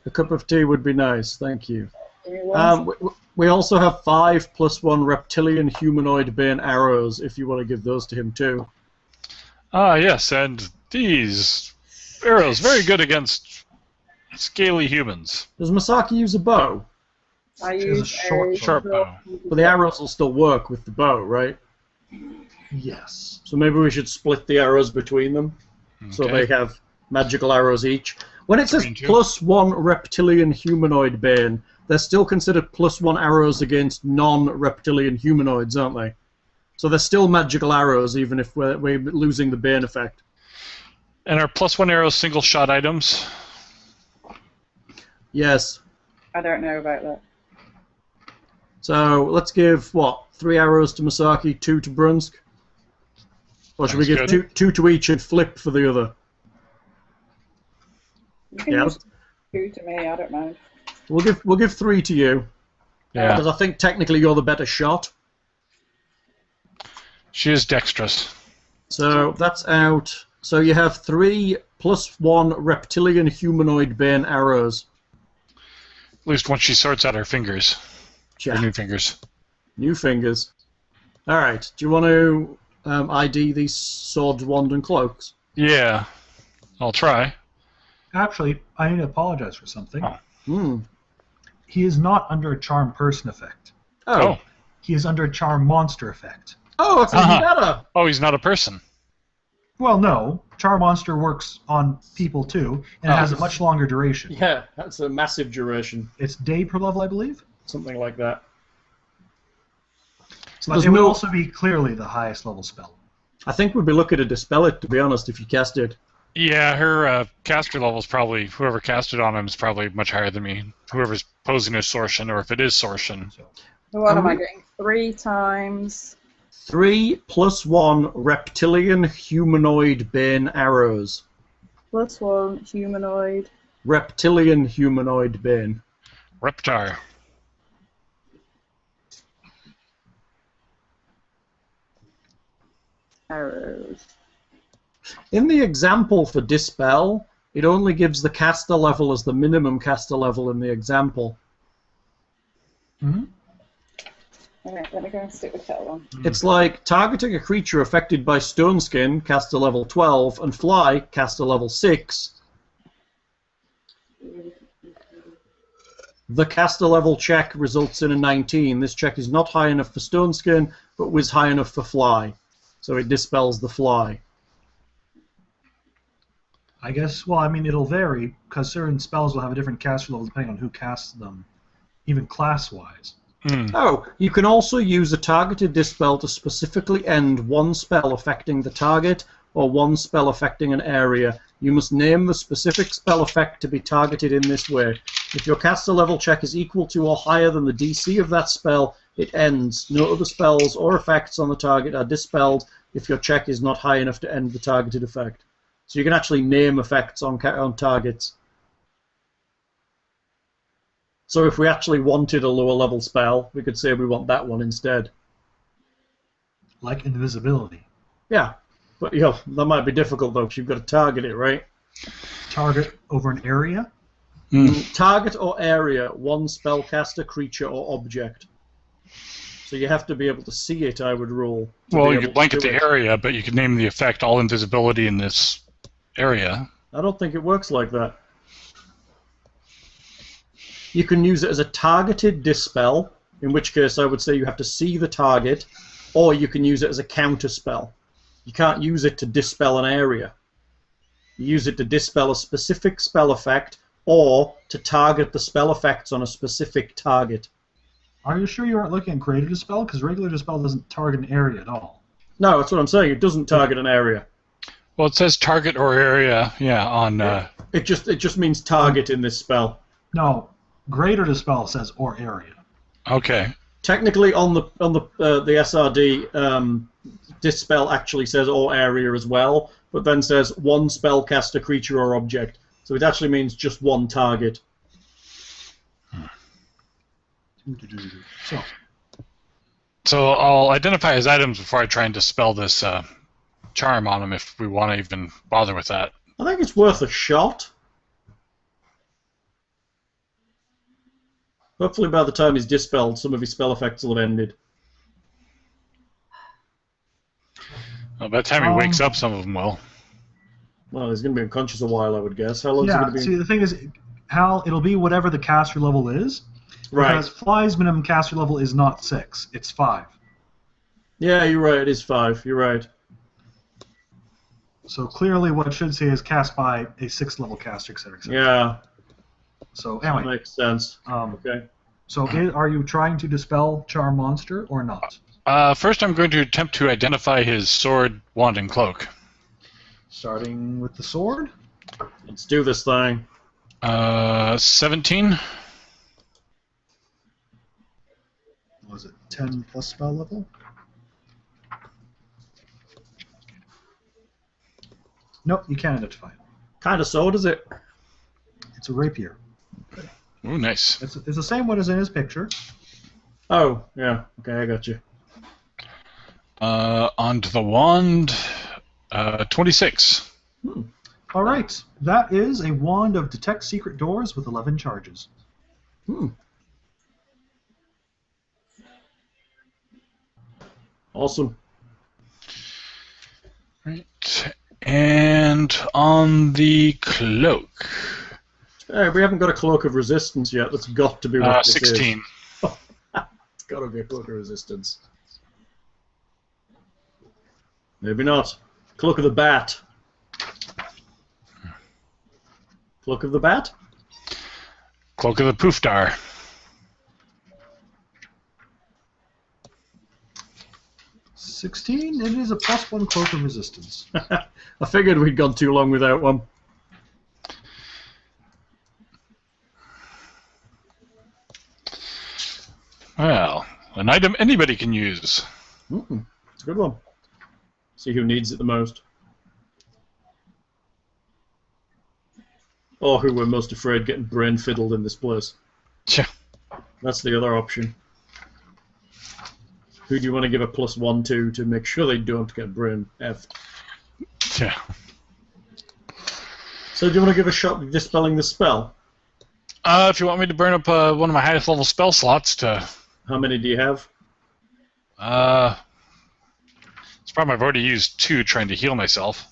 A cup of tea would be nice, thank you. Give me one. We also have 5 +1 reptilian humanoid bane arrows, if you want to give those to him too. Ah, yes, and these arrows, very good against scaly humans. Does Misaki use a bow? I She has a use short bow. But the arrows will still work with the bow, right? Yes. So maybe we should split the arrows between them, so Okay. they have magical arrows each. When it says Green too. +1 reptilian humanoid bane, they're still considered +1 arrows against non-reptilian humanoids, aren't they? So they're still magical arrows, even if we're losing the bane effect. And are +1 arrows single shot items? Yes. I don't know about that. So let's give, what, 3 arrows to Misaki, 2 to Brunsk? Or should we Sounds give good. two to each and flip for the other? You can Yeah. use 2 to me, I don't mind. We'll give 3 to you, Yeah. because I think technically you're the better shot. She is dexterous. So that's out. So you have 3 +1 reptilian humanoid bane arrows. At least once she sorts out her fingers. Her Ja. new fingers. New fingers. Alright, do you want to ID these swords, wand, and cloaks? Yeah. I'll try. Actually, I need to apologize for something. Oh. Hmm. He is not under a charm person effect. Oh. He is under a charm monster effect. Oh, it's even Uh-huh. better! Oh, he's not a person. Well, no. Charm monster works on people too, and it Oh. has a much longer duration. Yeah, that's a massive duration. It's day per level, I believe. Something like that. So But there's it would no... also be clearly the highest level spell. I think we'd be looking to dispel it, to be honest, if you cast it. Yeah, her caster level's probably, whoever casted on him is probably much higher than me. Whoever's posing as Sorshan, or if it is Sorshan. So, So what am I getting? 3 times... 3 +1 reptilian humanoid bane arrows. +1 humanoid. Reptilian humanoid bane. Reptar. Arrows. In the example for dispel, it only gives the caster level as the minimum caster level in the example. mhm. Okay, let me go and stick with that one. It's like targeting a creature affected by stone skin, caster level 12, and fly, caster level 6. The caster level check results in a 19. This check is not high enough for stone skin, but was high enough for fly. So it dispels the fly. I guess, well, I mean, it'll vary, because certain spells will have a different caster level depending on who casts them, even class-wise. Oh, you can also use a targeted dispel to specifically end one spell affecting the target or one spell affecting an area You must name the specific spell effect to be targeted in this way. If your caster level check is equal to or higher than the DC of that spell, it ends. No other spells or effects on the target are dispelled if your check is not high enough to end the targeted effect. So you can actually name effects on targets. So if we actually wanted a lower level spell, we could say we want that one instead. Like invisibility. Yeah, but that might be difficult though, because you've got to target it, right? Target over an area? Target or area, one spellcaster, creature, or object. So you have to be able to see it, I would rule. Well, you could blanket the area, but you could name the effect all invisibility in this area. I don't think it works like that. You can use it as a targeted dispel, in which case I would say you have to see the target, or you can use it as a counter spell. You can't use it to dispel an area. You use it to dispel a specific spell effect, or to target the spell effects on a specific target. Are you sure you aren't looking at Greater Dispel? Because regular Dispel doesn't target an area at all. No, that's what I'm saying. It doesn't target an area. Well, it says target or area, on... It just means target in this spell. No, Greater Dispel says or area. Okay. Technically, on the SRD, Dispel actually says or area as well, but then says one spellcaster, creature, or object. So it actually means just one target. So I'll identify his items before I try and dispel this charm on him, if we want to even bother with that. I think it's worth a shot. Hopefully by the time he's dispelled, some of his spell effects will have ended. Well, by the time he wakes up, some of them will. Well, he's going to be unconscious a while, I would guess. How long is he going to be? See, the thing is, Hal, it'll be whatever the caster level is. Right. Because Fly's minimum caster level is not 6, it's 5. Yeah, you're right, it is 5. You're right. So clearly what it should say is cast by a 6th level caster, etc. Yeah. So That anyway, makes sense. okay. So are you trying to dispel Charm Monster or not? First, I'm going to attempt to identify his sword, wand, and cloak. Starting with the sword. Let's do this thing. 17. Was it 10 plus spell level? Nope, you can't identify it. Kind of sword is it? It's a rapier. Ooh, nice. It's the same one as in his picture. Oh, yeah. Okay, I got you. Onto the wand. 26. All right, that is a wand of Detect Secret Doors with 11 charges. Awesome. Right. And on the cloak. Hey, we haven't got a Cloak of Resistance yet. That's got to be what this 16. is. It's got to be a Cloak of Resistance. Maybe not. Cloak of the Bat. Cloak of the Bat? Cloak of the Poofdar. It is a +1 Cloak of Resistance. I figured we'd gone too long without one. Well, an item anybody can use. It's a good one. See who needs it the most. Or who we're most afraid getting brain fiddled in this place. Yeah. That's the other option. Who do you want to give a +1 to make sure they don't get brain effed? Yeah. So do you want to give a shot at dispelling the spell? If you want me to burn up one of my highest level spell slots to... How many do you have? It's probably I've already used 2 trying to heal myself.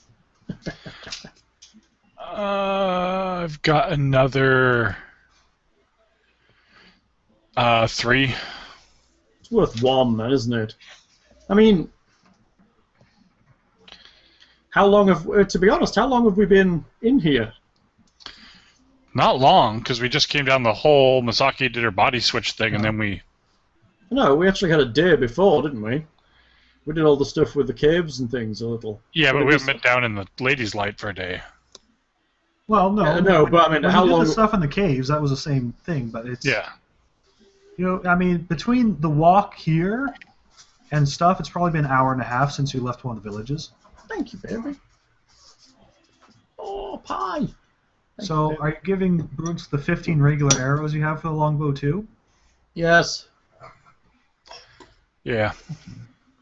I've got another 3. It's worth 1 then, isn't it? I mean, how long have, to be honest, how long have we been in here? Not long, because we just came down the whole Misaki did her body switch thing, and then we... No, we actually had a day before, didn't we? We did all the stuff with the caves and things a little. Yeah, but we haven't been down in the Ladies' Light for a day. Well, no. No, but I mean, when how you did long? the stuff in the caves, that was the same thing, but it's... Yeah. You know, I mean, between the walk here and stuff, it's probably been an hour and a half since you left one of the villages. Thank you, baby. Oh, pie. So, are you giving Brooks the 15 regular arrows you have for the longbow too? Yes. Yeah.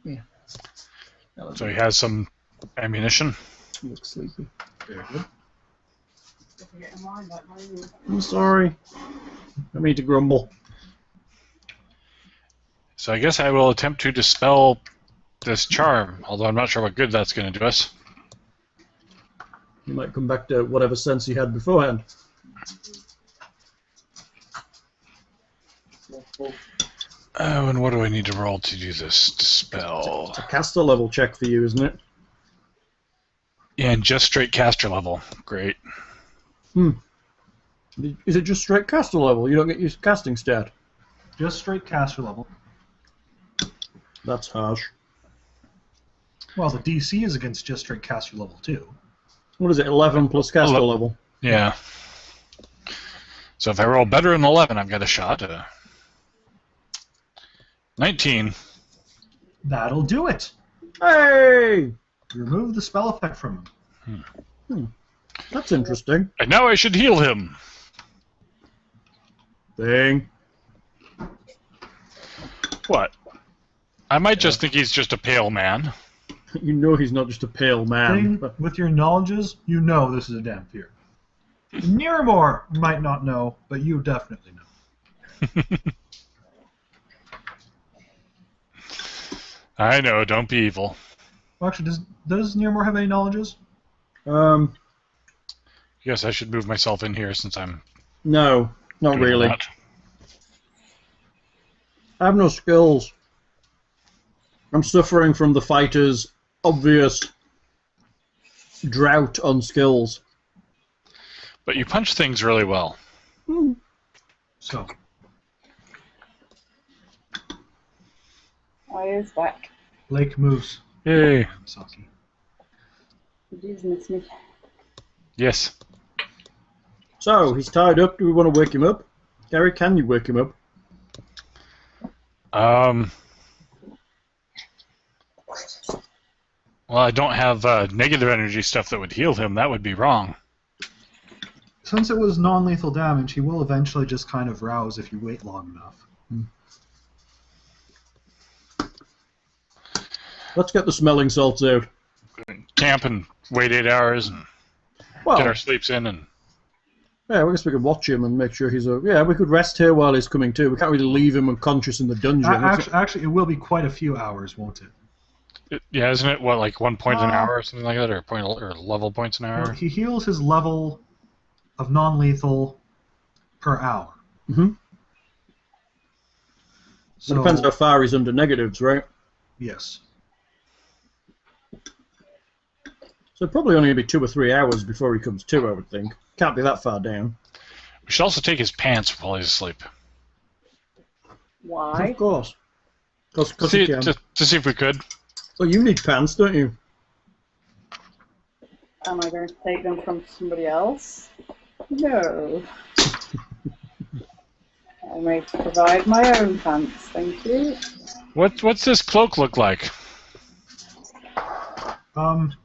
Yeah. So he has some ammunition. You look sleepy. Very good. I'm sorry. I need to grumble. So I guess I will attempt to dispel this charm, although I'm not sure what good that's going to do us. You might come back to whatever sense you had beforehand. Oh, and what do I need to roll to do this dispel? It's a caster level check for you, isn't it? Yeah, and just straight caster level. Great. Is it just straight caster level? You don't get your casting stat? Just straight caster level. That's harsh. Well, the DC is against just straight caster level too. What is it, 11 plus caster level? Yeah. So if I roll better than 11, I've got a shot. 19. That'll do it. Hey! Remove the spell effect from him. That's interesting. And now I should heal him. Thing. What? I might just think he's just a pale man. You know he's not just a pale man. Thing, with your knowledges, you know this is a Dhampir. Niramore might not know, but you definitely know. I know, don't be evil. Well, actually, does Niramore have any knowledges? Yes, I should move myself in here since I'm No, not doing really. that. I have no skills. I'm suffering from the fighter's obvious drought on skills. But you punch things really well. So, Oh, he's back. Lake moves. Yay. Saki. Did you miss me? Yes. So, he's tied up. Do we want to wake him up? Gary, can you wake him up? Well, I don't have negative energy stuff that would heal him. That would be wrong. Since it was non-lethal damage, he will eventually just kind of rouse if you wait long enough. Let's get the smelling salts out. Camp and wait 8 hours and Well, get our sleeps in. And yeah, I guess we could watch him and make sure he's... Yeah, we could rest here while he's coming too. We can't really leave him unconscious in the dungeon. Actually, it will be quite a few hours, won't it? Yeah, isn't it what, like 1 point an hour or something like that, or level points an hour? Well, he heals his level of non-lethal per hour. Mm-hmm. So, It depends how far he's under negatives, right? yes. So probably only going to be 2 or 3 hours before he comes to, I would think. Can't be that far down. We should also take his pants while he's asleep. Why? Of course. Because See, you can. to see if we could. Well, you need pants, don't you? Am I going to take them from somebody else? No. I may provide my own pants, thank you. What's this cloak look like?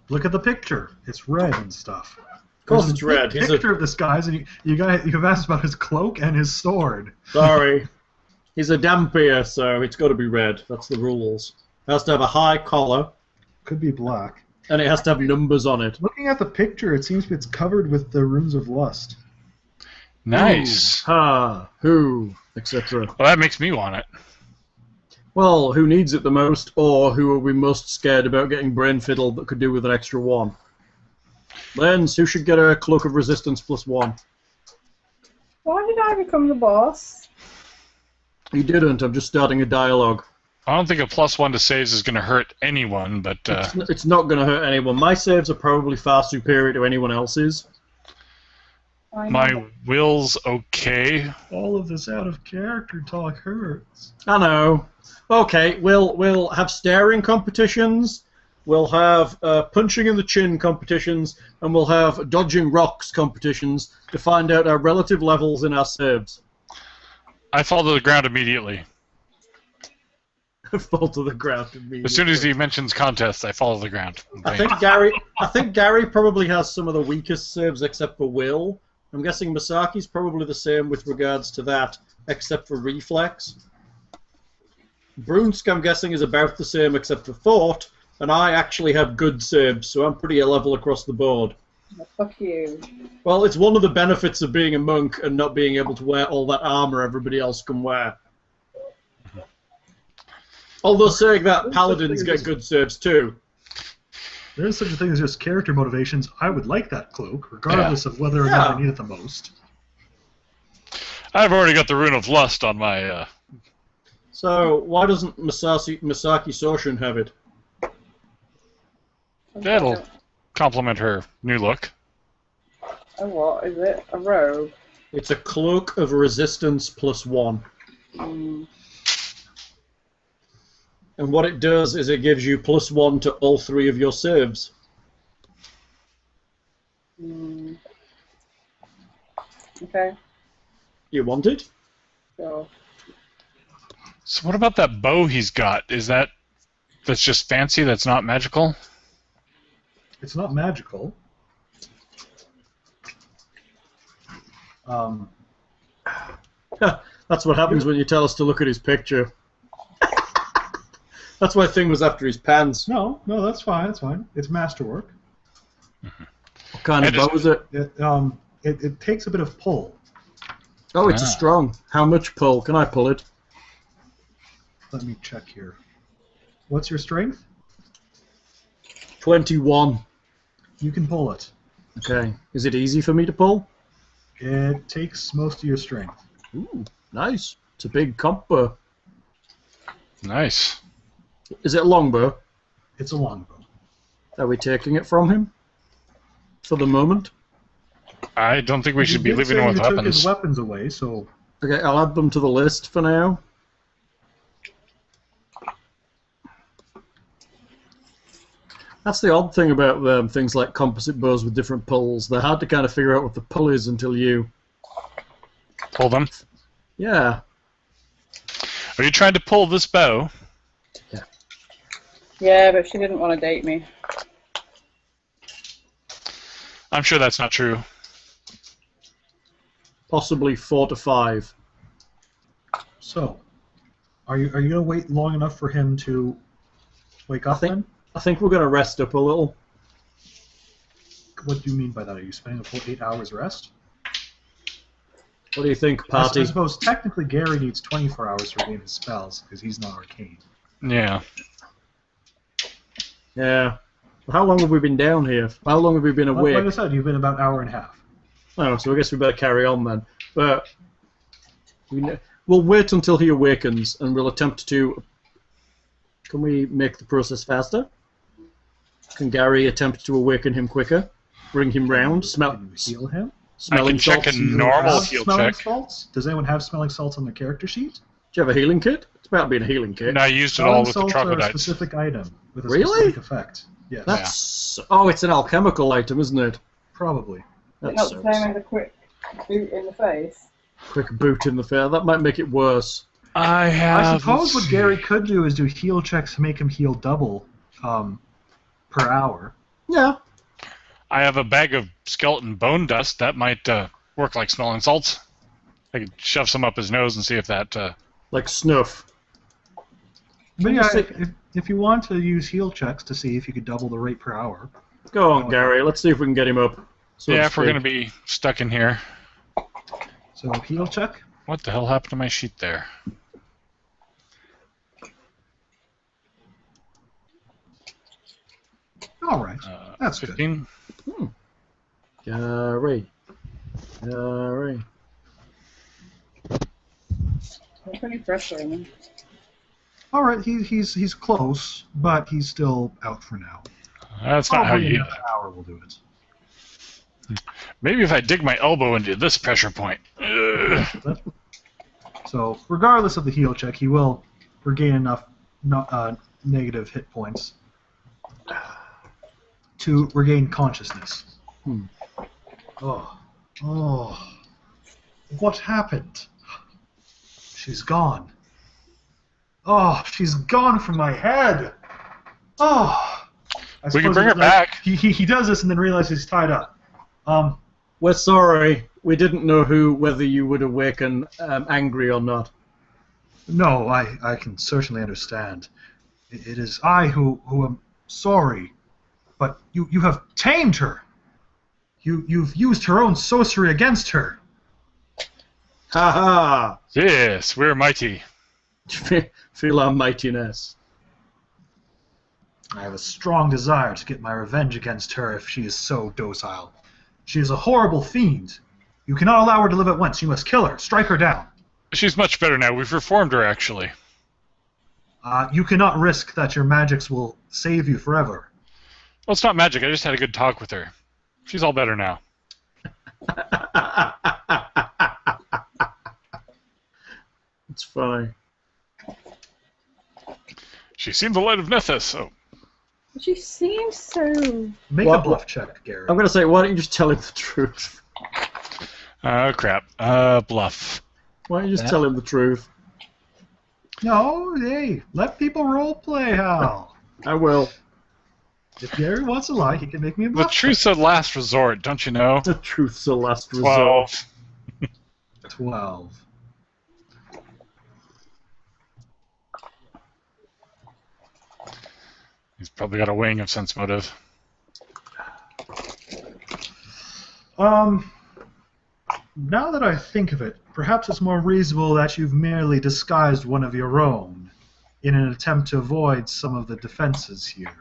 Look at the picture. It's red and stuff. Of course There's it's a red. He's picture of this guy's, and you've asked about his cloak and his sword. Sorry. He's a Dhampir, so it's got to be red. That's the rules. It has to have a high collar, Could be black. and it has to have numbers on it. Looking at the picture, it seems it's covered with the runes of lust. Nice. Ha, who, etc. Well, that makes me want it. Well, who needs it the most, or who are we most scared about getting brain fiddle that could do with an extra 1? Lens, who should get a Cloak of Resistance +1? Why did I become the boss? You didn't, I'm just starting a dialogue. I don't think a +1 to saves is going to hurt anyone, but It's not going to hurt anyone. My saves are probably far superior to anyone else's. I know. my will's okay. All of this out of character talk hurts. I know. Okay, we'll have staring competitions, We'll have punching in the chin competitions, and we'll have dodging rocks competitions to find out our relative levels in our saves. I fall to the ground immediately. Fall to the ground immediately. As soon as he mentions contests, I fall to the ground. I think Gary probably has some of the weakest saves except for will. I'm guessing Masaki's probably the same with regards to that, except for reflex. Brunsk, I'm guessing, is about the same except for thought, and I actually have good saves, so I'm pretty level across the board. Oh, fuck you. Well, it's one of the benefits of being a monk and not being able to wear all that armor everybody else can wear. Although saying that, paladins get good saves too. There is such a thing as just character motivations. I would like that cloak, regardless of whether or not I need it the most. I've already got the Rune of Lust on my... So, why doesn't Masaki Soshin have it? That'll complement her new look. Oh, what is it? A robe? It's a cloak of resistance +1. Mm. And what it does is it gives you +1 to all 3 of your saves. Mm. Okay. You want it? So. So what about that bow he's got? Is that's just fancy, that's not magical? It's not magical. That's what happens when you tell us to look at his picture. That's why Thing was after his pants. No, that's fine. It's fine. It's masterwork. What kind of bow is it? It takes a bit of pull. Oh, it's a strong. How much pull? Can I pull it? Let me check here. What's your strength? 21. You can pull it. Okay. Is it easy for me to pull? It takes most of your strength. Ooh, nice. It's a big comp bow. Nice. Is it a longbow? It's a longbow. Are we taking it from him? For the moment? I don't think we should be You did leaving say him with you took his weapons. weapons away, so Okay, I'll add them to the list for now. That's the odd thing about things like composite bows with different pulls. They're hard to kind of figure out what the pull is until you... Pull them. Yeah. Are you trying to pull this bow? Yeah, but she didn't want to date me. I'm sure that's not true. Possibly 4 to 5. So, are you going to wait long enough for him to wake up then? I think we're going to rest up a little. What do you mean by that? Are you spending a full 8 hours rest? What do you think, I party? suppose technically Gary needs 24 hours to regain his spells because he's not arcane. Yeah. Yeah. How long have we been down here? How long have we been awake? Like I said, you've been about an hour and a half. Oh, so I guess we better carry on then. But we'll wait until he awakens, and we'll attempt to... Can we make the process faster? Can Gary attempt to awaken him quicker? Bring him round? Can you heal him? I can check salts? a normal Have heal smelling check. salts? Does anyone have smelling salts on their character sheet? Do you have a healing kit? It's about being a healing kit. And I used it all with the Smelling salts are a troglodytes. specific item with a Really? specific effect. Yes, That's... Oh, it's an alchemical item, isn't it? probably. That Not the sucks. same as a quick boot in the face. Quick boot in the face. That might make it worse. I have... I suppose what Gary could do is do heal checks to make him heal double per hour. Yeah. I have a bag of skeleton bone dust. That might work like smelling salts. I could shove some up his nose and see if that... Like snuff. But yeah, Just if you want to use heal checks to see if you could double the rate per hour. Go on, Gary. Let's see if we can get him up. So yeah, to if we're speak. going to be stuck in here. So heal check. What the hell happened to my sheet there? All right, that's good. 15? Gary. Gary. I'm pretty pressure on him. All right, he's close, but he's still out for now. That's not how Probably you... another hour will do it. Maybe if I dig my elbow into this pressure point. Ugh. So regardless of the heal check, he will regain enough negative hit points to regain consciousness. Hmm. Oh. What happened? She's gone. Oh, she's gone from my head. Oh. We can bring her back. He does this and then realizes he's tied up. We're sorry. We didn't know whether you would awaken angry or not. No, I can certainly understand. It is I who am sorry. But you have tamed her. You've used her own sorcery against her. Ha ha! Yes, we're mighty. Feel our mightiness. I have a strong desire to get my revenge against her if she is so docile. She is a horrible fiend. You cannot allow her to live at once. You must kill her. Strike her down. She's much better now. We've reformed her, actually. You cannot risk that your magics will save you forever. Well, it's not magic. I just had a good talk with her. She's all better now. It's funny. She's seen the light of Nethys, so... She seems so... Make a bluff check, Gary. I'm going to say, why don't you just tell him the truth? Oh, crap. Bluff. Why don't you just tell him the truth? No, hey, let people role play, Hal. I will. If Gary wants to lie, he can make me a The bluff. truth's a last resort, don't you know? The truth's the last resort. 12. 12. He's probably got a wing of sense motive. Now that I think of it, perhaps it's more reasonable that you've merely disguised one of your own in an attempt to avoid some of the defenses here.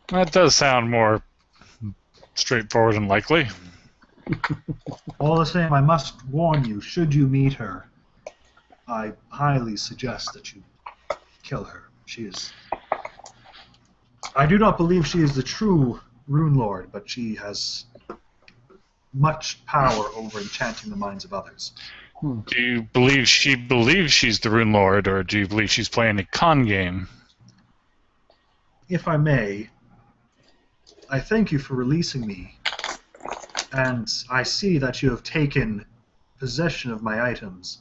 That does sound more straightforward and likely. All the same, I must warn you, should you meet her, I highly suggest that you kill her. She is... I do not believe she is the true Rune Lord, but she has much power over enchanting the minds of others. Do you believe she believes she's the Rune Lord, or do you believe she's playing a con game? If I may, I thank you for releasing me, and I see that you have taken possession of my items.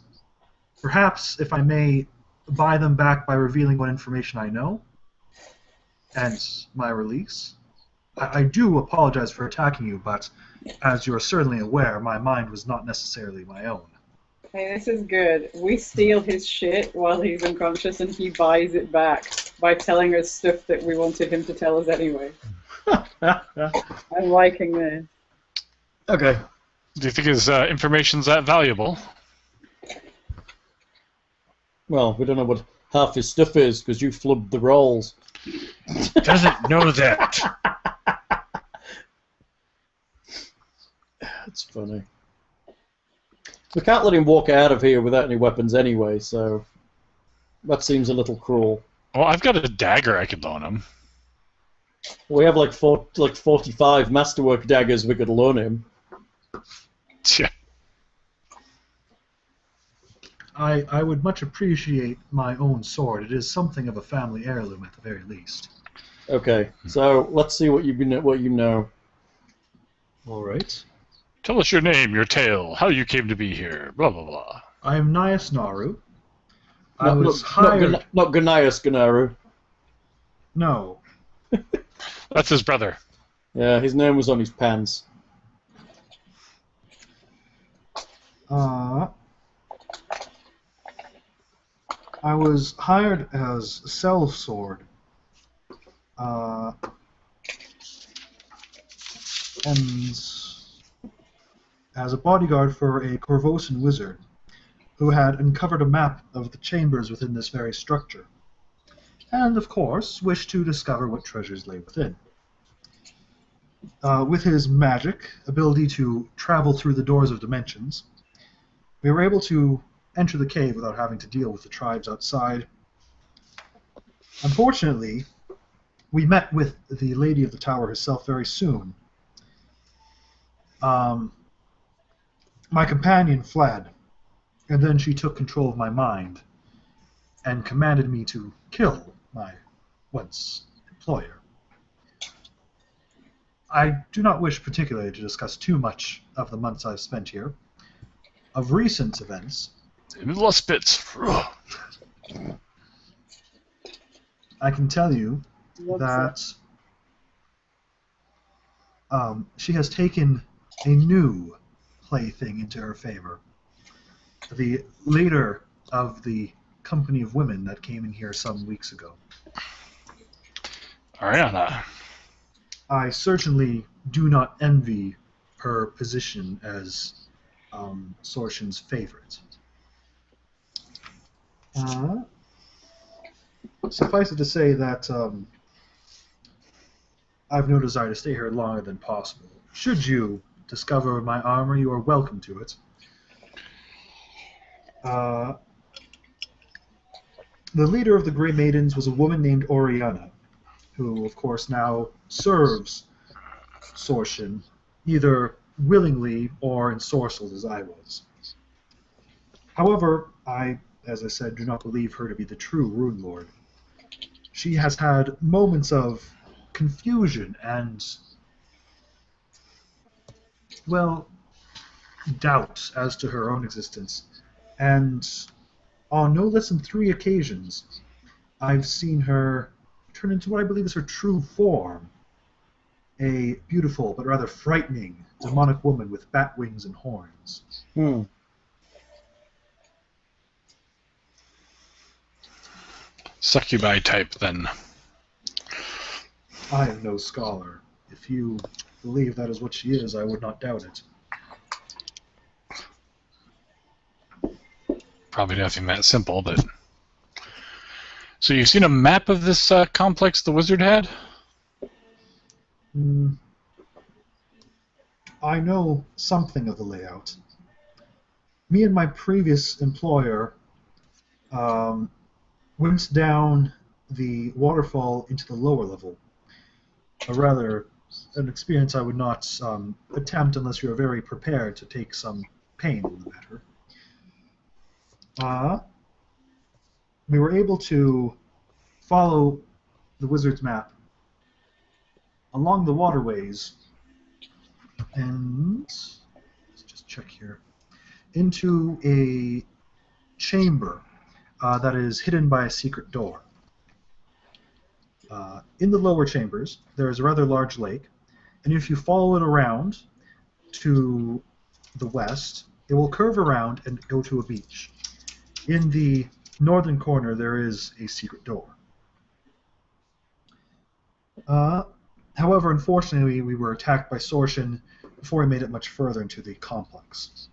Perhaps, if I may, buy them back by revealing what information I know, and my release. I do apologize for attacking you, but as you are certainly aware, my mind was not necessarily my own. Hey, this is good. We steal his shit while he's unconscious and he buys it back by telling us stuff that we wanted him to tell us anyway. I'm liking this. Okay. Do you think his information's that valuable? Well, we don't know what half his stuff is because you flubbed the rolls. Doesn't know that. That's funny. We can't let him walk out of here without any weapons anyway, so that seems a little cruel. Well, I've got a dagger I could loan him. We have like 45 masterwork daggers we could loan him. Yeah. I would much appreciate my own sword. It is something of a family heirloom at the very least. Okay, so let's see what you know. All right. Tell us your name, your tale, how you came to be here, blah, blah, blah. I am Nias Naru. I was hired... Not Gunias Gunaru. No. That's his brother. Yeah, his name was on his pants. I was hired as sellsword. And as a bodyguard for a Corvosan wizard who had uncovered a map of the chambers within this very structure, and of course wished to discover what treasures lay within. With his magic ability to travel through the doors of dimensions, we were able to enter the cave without having to deal with the tribes outside. Unfortunately, we met with the Lady of the Tower herself very soon. My companion fled, and then she took control of my mind and commanded me to kill my once employer. I do not wish particularly to discuss too much of the months I've spent here. Of recent events, Lost bits. I can tell you What's that she has taken a new plaything into her favor. The leader of the company of women that came in here some weeks ago. Ariana. I certainly do not envy her position as Sorshin's favorite. Suffice it to say that I've no desire to stay here longer than possible. Should you discover my armor, you are welcome to it. The leader of the Grey Maidens was a woman named Oriana, who, of course, now serves Sorshin, either willingly or ensorcelled as I was. However, I, as I said, do not believe her to be the true Rune Lord. She has had moments of confusion and, well, doubt as to her own existence. And on no less than 3 occasions, I've seen her turn into what I believe is her true form. A beautiful but rather frightening demonic woman with bat wings and horns. Succubi type, then. I am no scholar. If you believe that is what she is, I would not doubt it. Probably nothing that simple, but... So you've seen a map of this complex the wizard had? I know something of the layout. Me and my previous employer went down the waterfall into the lower level. Or rather, an experience I would not attempt unless you are very prepared to take some pain in the matter. We were able to follow the wizard's map along the waterways and, let's just check here, into a chamber that is hidden by a secret door. In the lower chambers, there is a rather large lake, and if you follow it around to the west, it will curve around and go to a beach. In the northern corner, there is a secret door. However, unfortunately, we were attacked by Sorshin before we made it much further into the complex.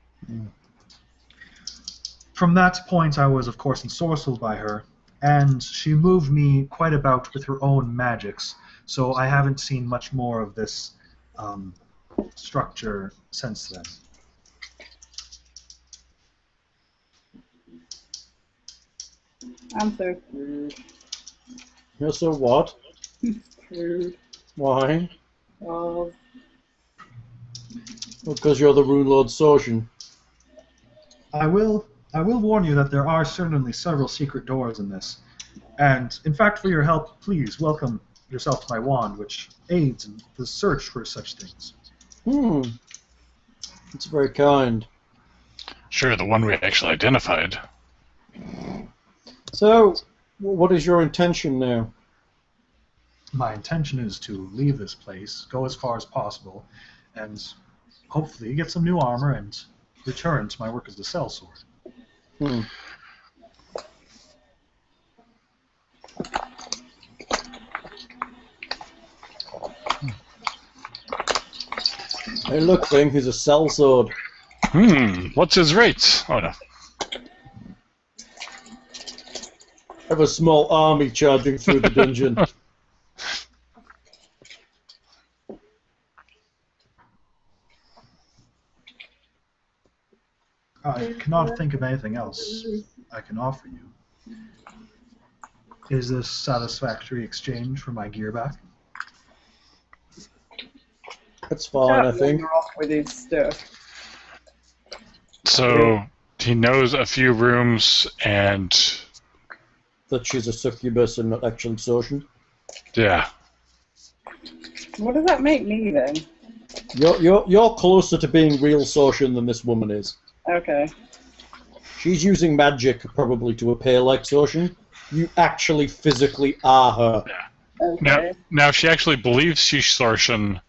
From that point, I was, of course, ensorcelled by her, and she moved me quite about with her own magics, so I haven't seen much more of this structure since then. I'm so screwed. You're so what? Screwed. Why? Oh, Because you're the Rune Lord Sorshin. I will warn you that there are certainly several secret doors in this, and in fact, for your help, please welcome yourself to my wand, which aids in the search for such things. It's very kind. Sure, the one we actually identified. So, what is your intention now? My intention is to leave this place, go as far as possible, and hopefully get some new armor and return to my work as the sellsword. Hey, look, thing, he's a sellsword. What's his rate? Oh, no. I have a small army charging through the dungeon. I cannot think of anything else I can offer you. Is this satisfactory exchange for my gear back? That's fine, I Shut think. off with his stuff. So he knows a few rooms, and that she's a succubus and not actually Socian. Yeah. What does that make me then? You're closer to being real Socian than this woman is. Okay. She's using magic probably to appear like Socian. You actually physically are her. Okay. Now, if she actually believes she's Sortian,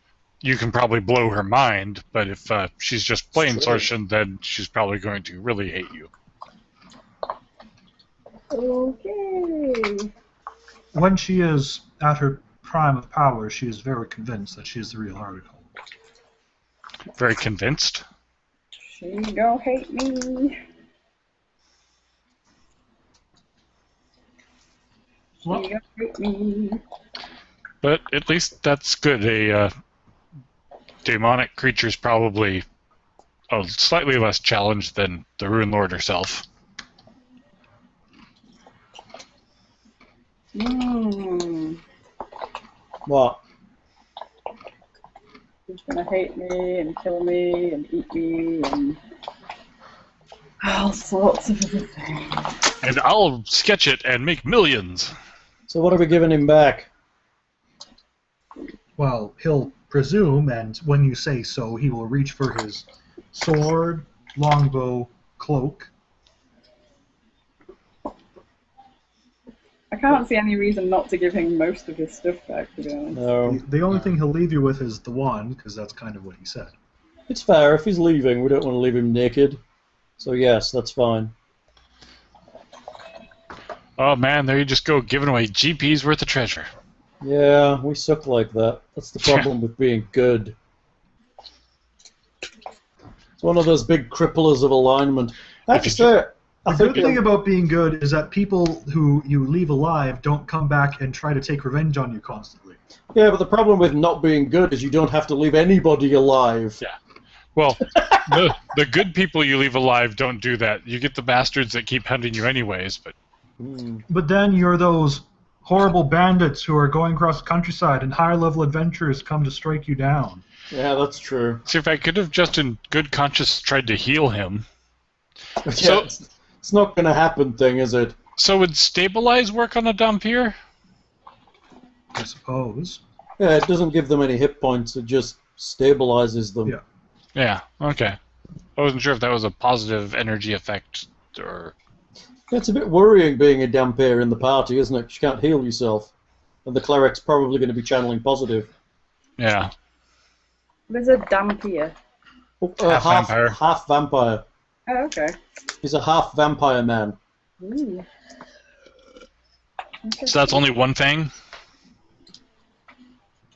you can probably blow her mind. But if she's just plain It's true. Sortian, then she's probably going to really hate you. Okay. When she is at her prime of power, she is very convinced that she is the real article. Very convinced. She gonna hate me. She Well- gonna hate me. But at least that's good. A demonic creature's probably slightly less challenged than the Rune Lord herself. What? She's gonna hate me and kill me and eat me and all sorts of other things. And I'll sketch it and make millions. So what are we giving him back? Well, he'll presume, and when you say so, he will reach for his sword, longbow, cloak. I can't see any reason not to give him most of his stuff back, to be honest. No. The only thing he'll leave you with is the wand, because that's kind of what he said. It's fair. If he's leaving, we don't want to leave him naked. So yes, that's fine. Oh man, there you just go giving away GP's worth of treasure. Yeah, we suck like that. That's the problem with being good. It's one of those big cripplers of alignment. I have to say, I The think good thing about being good is that people who you leave alive don't come back and try to take revenge on you constantly. yeah, but the problem with not being good is you don't have to leave anybody alive. Yeah. Well, the good people you leave alive don't do that. You get the bastards that keep hunting you anyways, but Hmm. But then you're those horrible bandits who are going across the countryside and higher-level adventurers come to strike you down. Yeah, that's true. see if I could have just in good conscience tried to heal him. Yeah, So- it's not going to happen thing, is it? So would stabilize work on a Dhampir? I suppose. Yeah, it doesn't give them any hit points. It just stabilizes them. Yeah. Yeah, okay. I wasn't sure if that was a positive energy effect or... It's a bit worrying being a Dhampir in the party, isn't it? You can't heal yourself. And the cleric's probably going to be channeling positive. Yeah. There's a Dhampir. Half vampire. Half vampire. Oh, okay. He's a half vampire man. Ooh. So that's only one thing?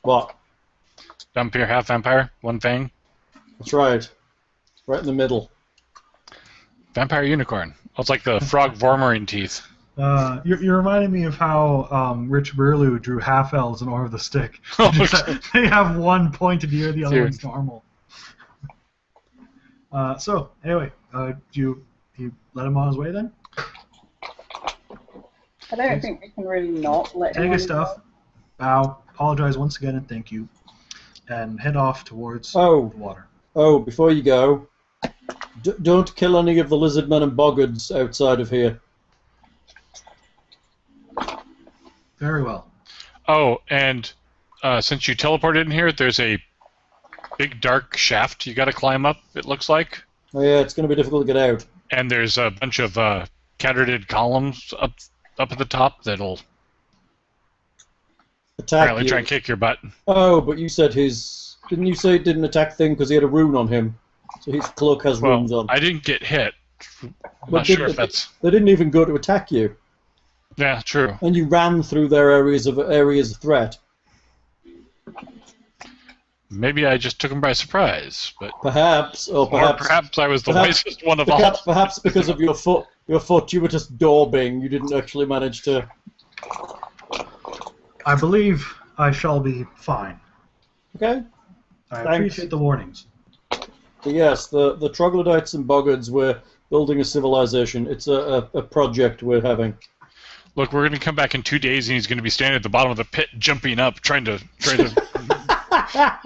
What? Dhampir, half vampire? One thing? That's right. Right in the middle. Vampire unicorn. Oh, it's like the frog Vormarine teeth. You're reminding me of how Rich Burlew drew half-elves in Order of the Stick. Oh, They have one pointed ear, the other Dude. one's normal. So, anyway, do you let him on his way then? I don't think we can really not let him Take on his his stuff, bow, apologize once again and thank you, and head off towards Oh. the water. Oh, before you go, don't kill any of the lizardmen and boggards outside of here. Very well. Oh, and since you teleported in here, there's a big dark shaft you got to climb up, it looks like. Oh yeah, it's going to be difficult to get out. And there's a bunch of catered columns up at the top that'll Attack apparently you. try and kick your butt. Oh, but you said his... Didn't you say it didn't attack thing because he had a rune on him? So his cloak has Well, runes on. I didn't get hit. I'm But not sure did- if that's... They didn't even go to attack you. Yeah, true. And you ran through their areas of threat. Maybe I just took them by surprise, but... Perhaps, or Or perhaps... perhaps I was the perhaps- wisest one of all. Perhaps because of your foot, you were just daubing. You didn't actually manage to... I believe I shall be fine. Okay? I Thanks. appreciate the warnings. But yes, the troglodytes and boggards were building a civilization. It's a project we're having. Look, we're going to come back in 2 days, and he's going to be standing at the bottom of the pit, jumping up, trying to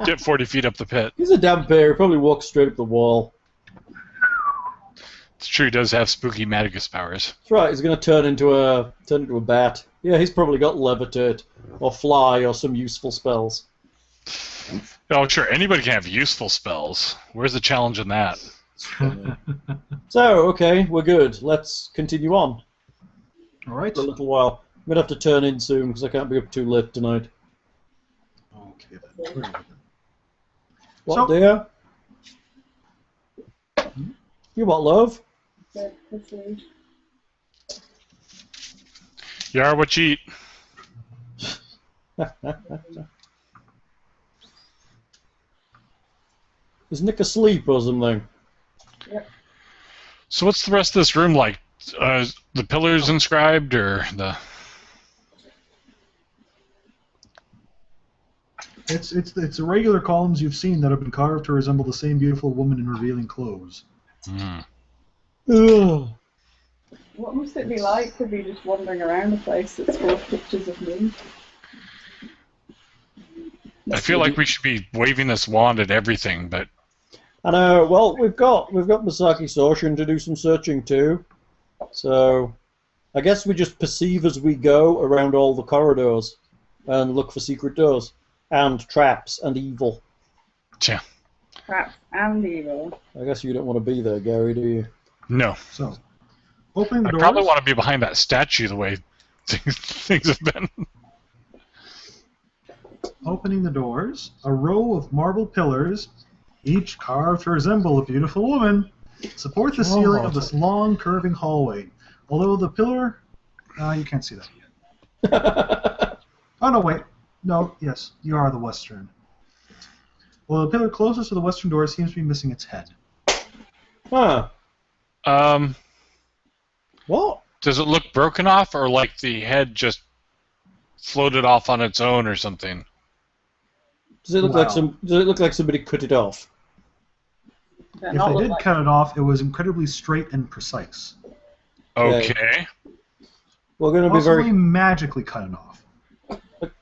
get 40 feet up the pit. He's a damn bear. He probably walks straight up the wall. It's true, he does have spooky Magus powers. That's right. He's going to turn into a bat. Yeah, he's probably got levitate or fly or some useful spells. Oh, sure, anybody can have useful spells. Where's the challenge in that? So, okay, we're good. Let's continue on All right. for a little while. I'm going to have to turn in soon because I can't be up too late tonight. Okay then. Very good then. What, So- dear? You what, love? Yar, what you eat? Is Nick asleep or something? So what's the rest of this room like? The pillars inscribed, or the... It's the regular columns you've seen that have been carved to resemble the same beautiful woman in revealing clothes. Hmm. Ugh. What must it be like to be just wandering around a place that's full of pictures of me? I feel like we should be waving this wand at everything, but I know. Well, we've got Masaki Soshin to do some searching too. So, I guess we just perceive as we go around all the corridors and look for secret doors and traps and evil. yeah, Traps and evil. I guess you don't want to be there, Gary, do you? no. So, opening the I doors. probably want to be behind that statue the way things have been. Opening the doors, a row of marble pillars, each carved to resemble a beautiful woman, support the ceiling of this long, curving hallway. Although the pillar... you can't see that yet. Oh, no, wait. No, yes, you are the western. Well, the pillar closest to the western door seems to be missing its head. Huh. What? Does it look broken off, or like the head just floated off on its own, or something? Does it look Wow. like somebody cut it off? They're If not they look did like- cut it off, it was incredibly straight and precise. Okay. We're going to be Possibly very magically cut it off.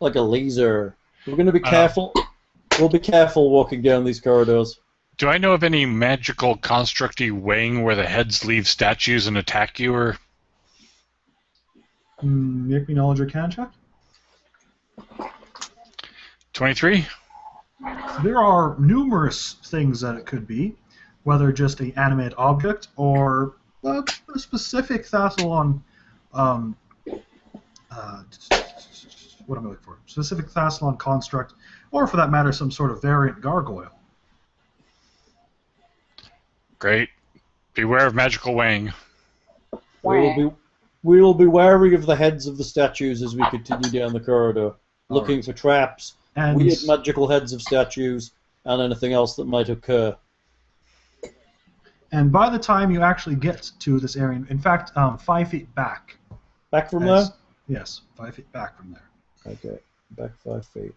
like a laser. We're going to be careful. We'll be careful walking down these corridors. Do I know of any magical constructy weighing where the heads leave statues and attack you, or... Make me knowledge arcana check. 23? There are numerous things that it could be, whether just an animate object or a specific Thassalon. What am I looking for? Specific Thassalon construct, or for that matter, some sort of variant gargoyle. Great. Beware of magical weighing. We'll be wary of the heads of the statues as we continue down the corridor, looking for traps, And weird magical heads of statues, and anything else that might occur. and by the time you actually get to this area, in fact, 5 feet back. Back from as- there? Yes, 5 feet back from there. Okay, back 5 feet.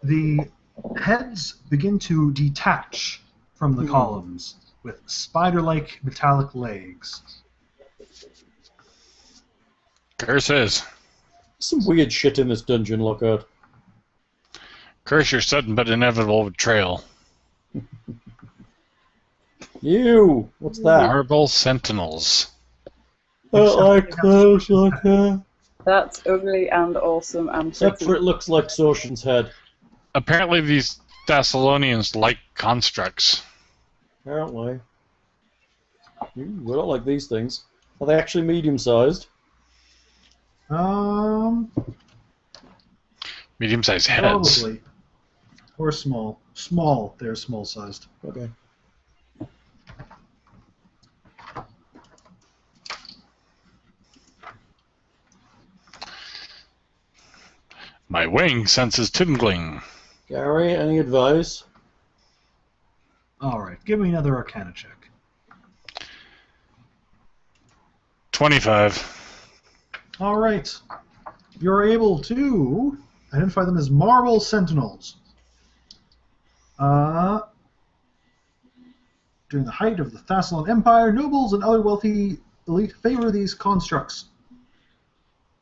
The heads begin to detach from the columns with spider-like metallic legs. Curses. Some weird shit in this dungeon, Lockhart. Curse your sudden but inevitable betrayal. You! What's that? Marble Sentinels. I don't like those, Lockhart. That's ugly and awesome and Except pretty. for it looks like Soshin's head. Apparently these Thessalonians like constructs. Apparently. We don't like these things. Are they actually medium-sized? Medium-sized heads. Probably. Or small. Small. They're small-sized. Okay. My wing senses tingling. Gary, any advice? Alright, give me another arcana check. 25. Alright. You're able to identify them as marble sentinels. During the height of the Thassalon Empire, nobles and other wealthy elite favor these constructs.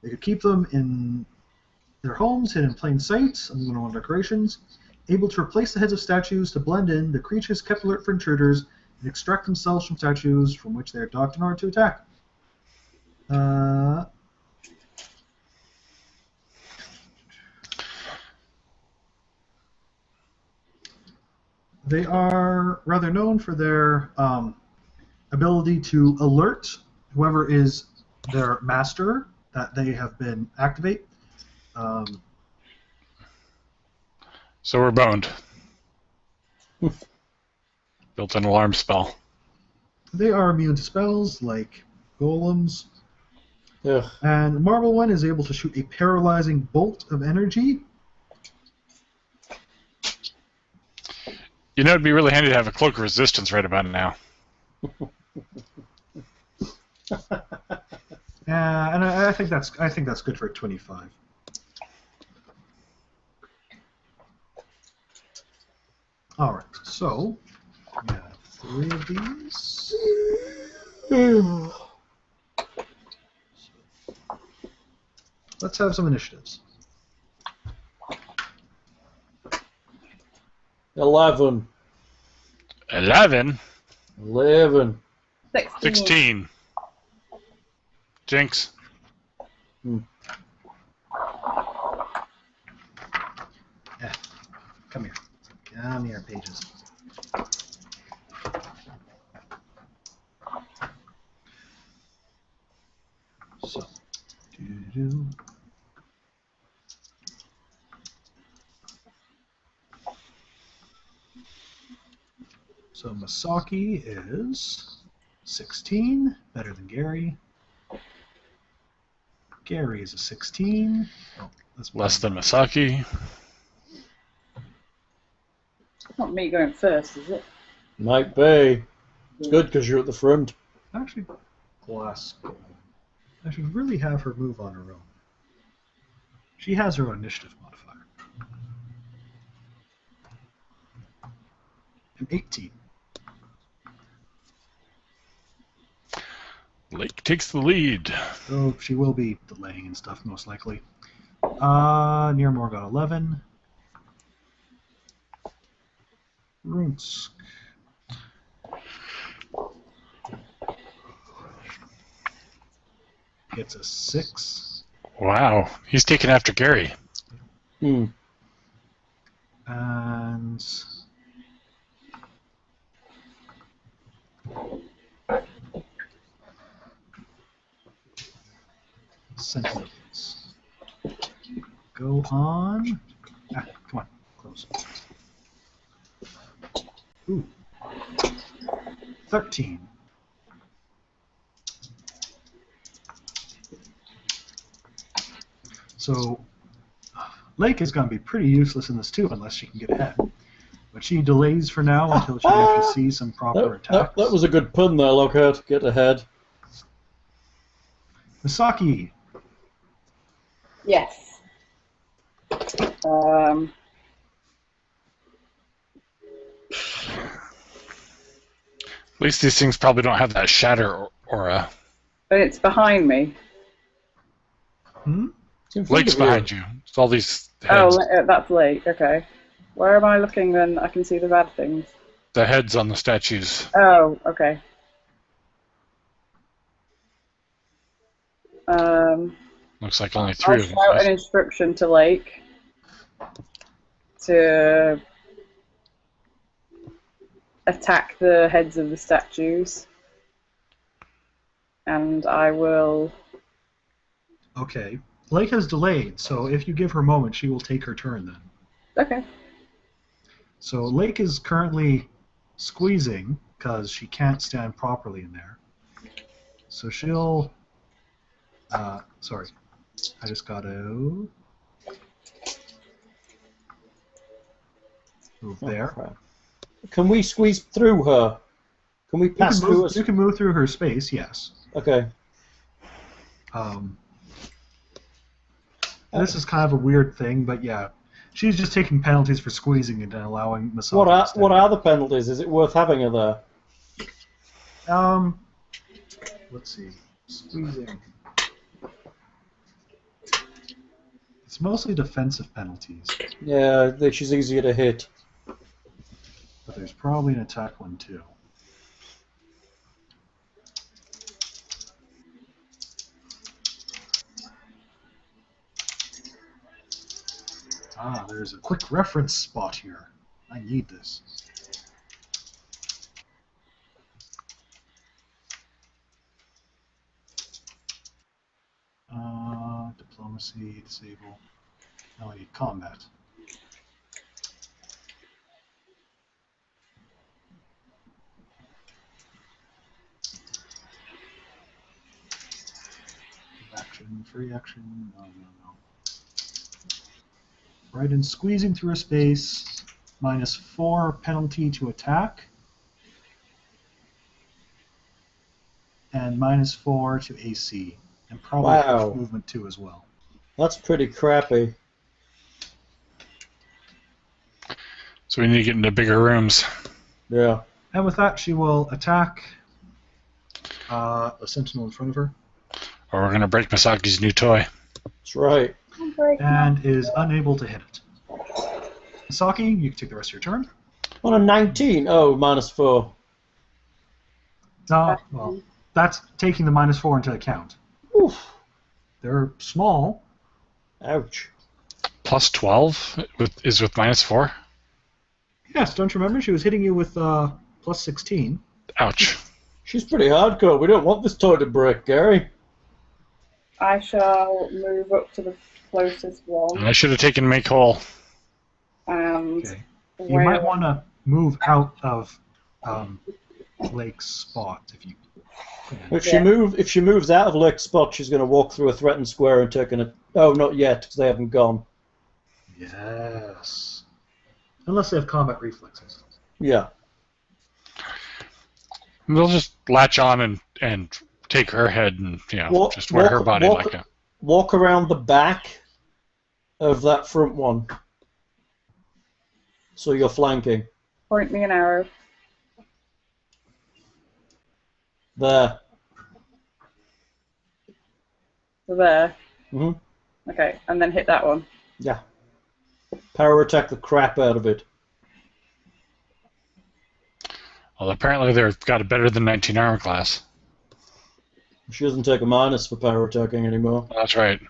They could keep them in their homes, hidden in plain sight, on decorations, able to replace the heads of statues to blend in. The creatures kept alert for intruders and extract themselves from statues from which they are docked in order to attack. They are rather known for their ability to alert whoever is their master that they have been activate. So we're boned. Built-in alarm spell. They are immune to spells like golems. Ugh. And the marble one is able to shoot a paralyzing bolt of energy. You know, it'd be really handy to have a cloak of resistance right about now. And I think that's good for a 25. All right, so we have 3 of these. Let's have some initiatives. 11. 11? 11. 16. Jinx. Come here. Come here, pages. So, doo-doo-doo. So Masaki is 16, better than Gary. Gary is a 16. Oh, that's Less than Masaki. Not me going first, is it? Might be. It's good because you're at the front. Actually, Glasgow. I should really have her move on her own. She has her own initiative modifier. An 18. Lake takes the lead. So she will be delaying and stuff, most likely. Nearmore got 11. Runsk. Gets a 6. Wow, he's taking after Gary. Hmm. And Sentinels. Go on. Ah, come on, close. Ooh. 13. So, Lake is going to be pretty useless in this too, unless she can get ahead. But she delays for now until she actually sees some proper attacks. That was a good pun there, Lockhart. Get ahead. Misaki. Yes. At least these things probably don't have that shatter aura. But it's behind me. Hmm? It's in front Lake's of you. behind you. It's all these Oh, heads. that's Lake. Okay. Where am I looking then? I can see the bad things. The heads on the statues. Oh, okay. Looks like only I'll 3 of them. shout an instruction to Lake to attack the heads of the statues, and I will. Okay. Lake has delayed, so if you give her a moment, she will take her turn then. Okay. So Lake is currently squeezing because she can't stand properly in there. So she'll. Sorry. I just got to move there. Oh, can we squeeze through her? Can we pass through us? You can move through her space, yes. Okay. This is kind of a weird thing, but yeah. She's just taking penalties for squeezing and allowing Masaki to stand. What are the penalties? Is it worth having her there? Let's see. Squeezing. mostly defensive penalties, Yeah, I think she's easier to hit. but there's probably an attack one too. Ah, there's a quick reference spot here. I need this. Diplomacy, disable. Now I need combat. Action, free action, no. Right, and squeezing through a space, -4 penalty to attack, and -4 to AC, and probably Wow. push movement 2 as well. That's pretty crappy. So we need to get into bigger rooms. Yeah. And with that, she will attack a sentinel in front of her, Or we're going to break Misaki's new toy. That's right. and is unable to hit it. Misaki, you can take the rest of your turn. On a 19. Oh, -4. Well, that's taking the -4 into account. Oof. They're small. Ouch. Plus 12 is with -4? Yes, don't you remember? She was hitting you with +16. Ouch. She's pretty hardcore. We don't want this toy to break, Gary. I shall move up to the closest one. I should have taken Make Whole. And Okay. You might want to move out of Lake's spot if you can. If she moves out of Lake's spot, she's going to walk through a threatened square and take an. Oh, not yet, because they haven't gone. Yes. Unless they have combat reflexes. Yeah. We'll just latch on and take her head and just wear her body like a. Walk around the back of that front one. So you're flanking. point me an arrow. There. So there. Mhm. Okay, and then hit that one. Yeah. Power attack the crap out of it. Well, apparently they've got a better than 19 armor class. She doesn't take a minus for power attacking anymore. That's right.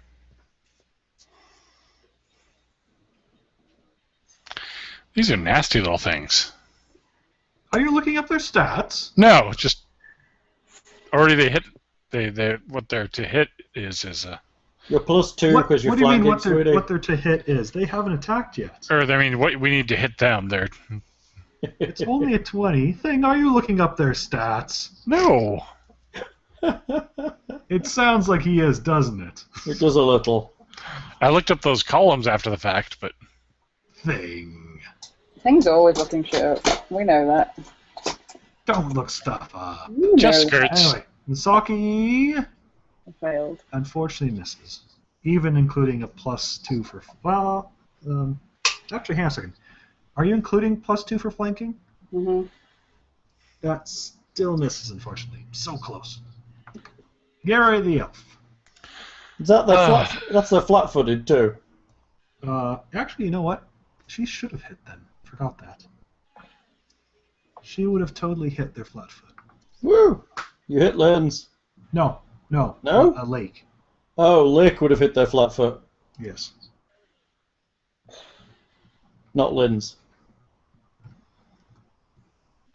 These are nasty little things. Are you looking up their stats? No, just already they hit. They what they're to hit is a. You're +2 What, because you're what do you mean flanking, sweetie. what their to hit is? They haven't attacked yet. Or I mean, what we need to hit them. They're It's only a 20. Thing, are you looking up their stats? no. It sounds like he is, doesn't it? It does a little. I looked up those columns after the fact, but Thing. Things are always looking shit up. We know that. Don't look stuff up. You just know skirts. Anyway, Misaki I failed. unfortunately misses. Even including a +2 for... Well, actually, hang on a second. Are you including +2 for flanking? Mm-hmm. That still misses, unfortunately. So close. Gary the Elf. Is that their flat? That's their flat-footed too. Actually, you know what? She should have hit them. Forgot that. She would have totally hit their flat foot. Woo! You hit Lynn's. No. No? A lake. Oh, Lake would have hit their flat foot, Yes. not Lynn's.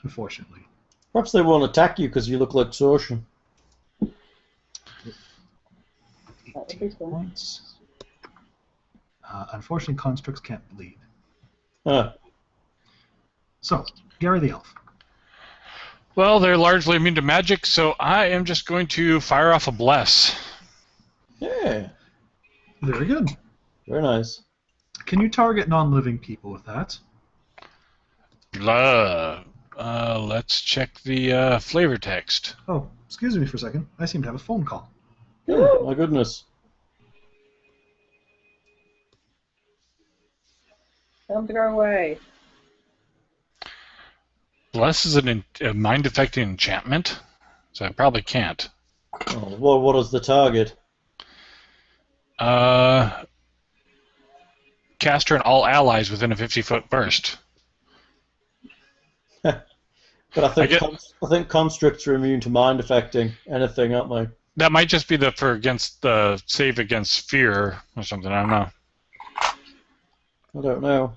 Unfortunately. Perhaps they won't attack you because you look like Sorshan. That would be 18 fun. points. Unfortunately, constructs can't bleed. Huh. So, Gary the Elf. well, they're largely immune to magic, so I am just going to fire off a bless. Yeah. Very good. Very nice. Can you target non-living people with that? Let's check the flavor text. Oh, excuse me for a second. I seem to have a phone call. Oh, my goodness. Tell them to go away. Bless is a mind-affecting enchantment, so I probably can't. Oh, well, what is the target? caster and all allies within a 50-foot burst. But I think I I think conscripts are immune to mind affecting anything, aren't they? That might just be against the save against fear or something. I don't know. I don't know.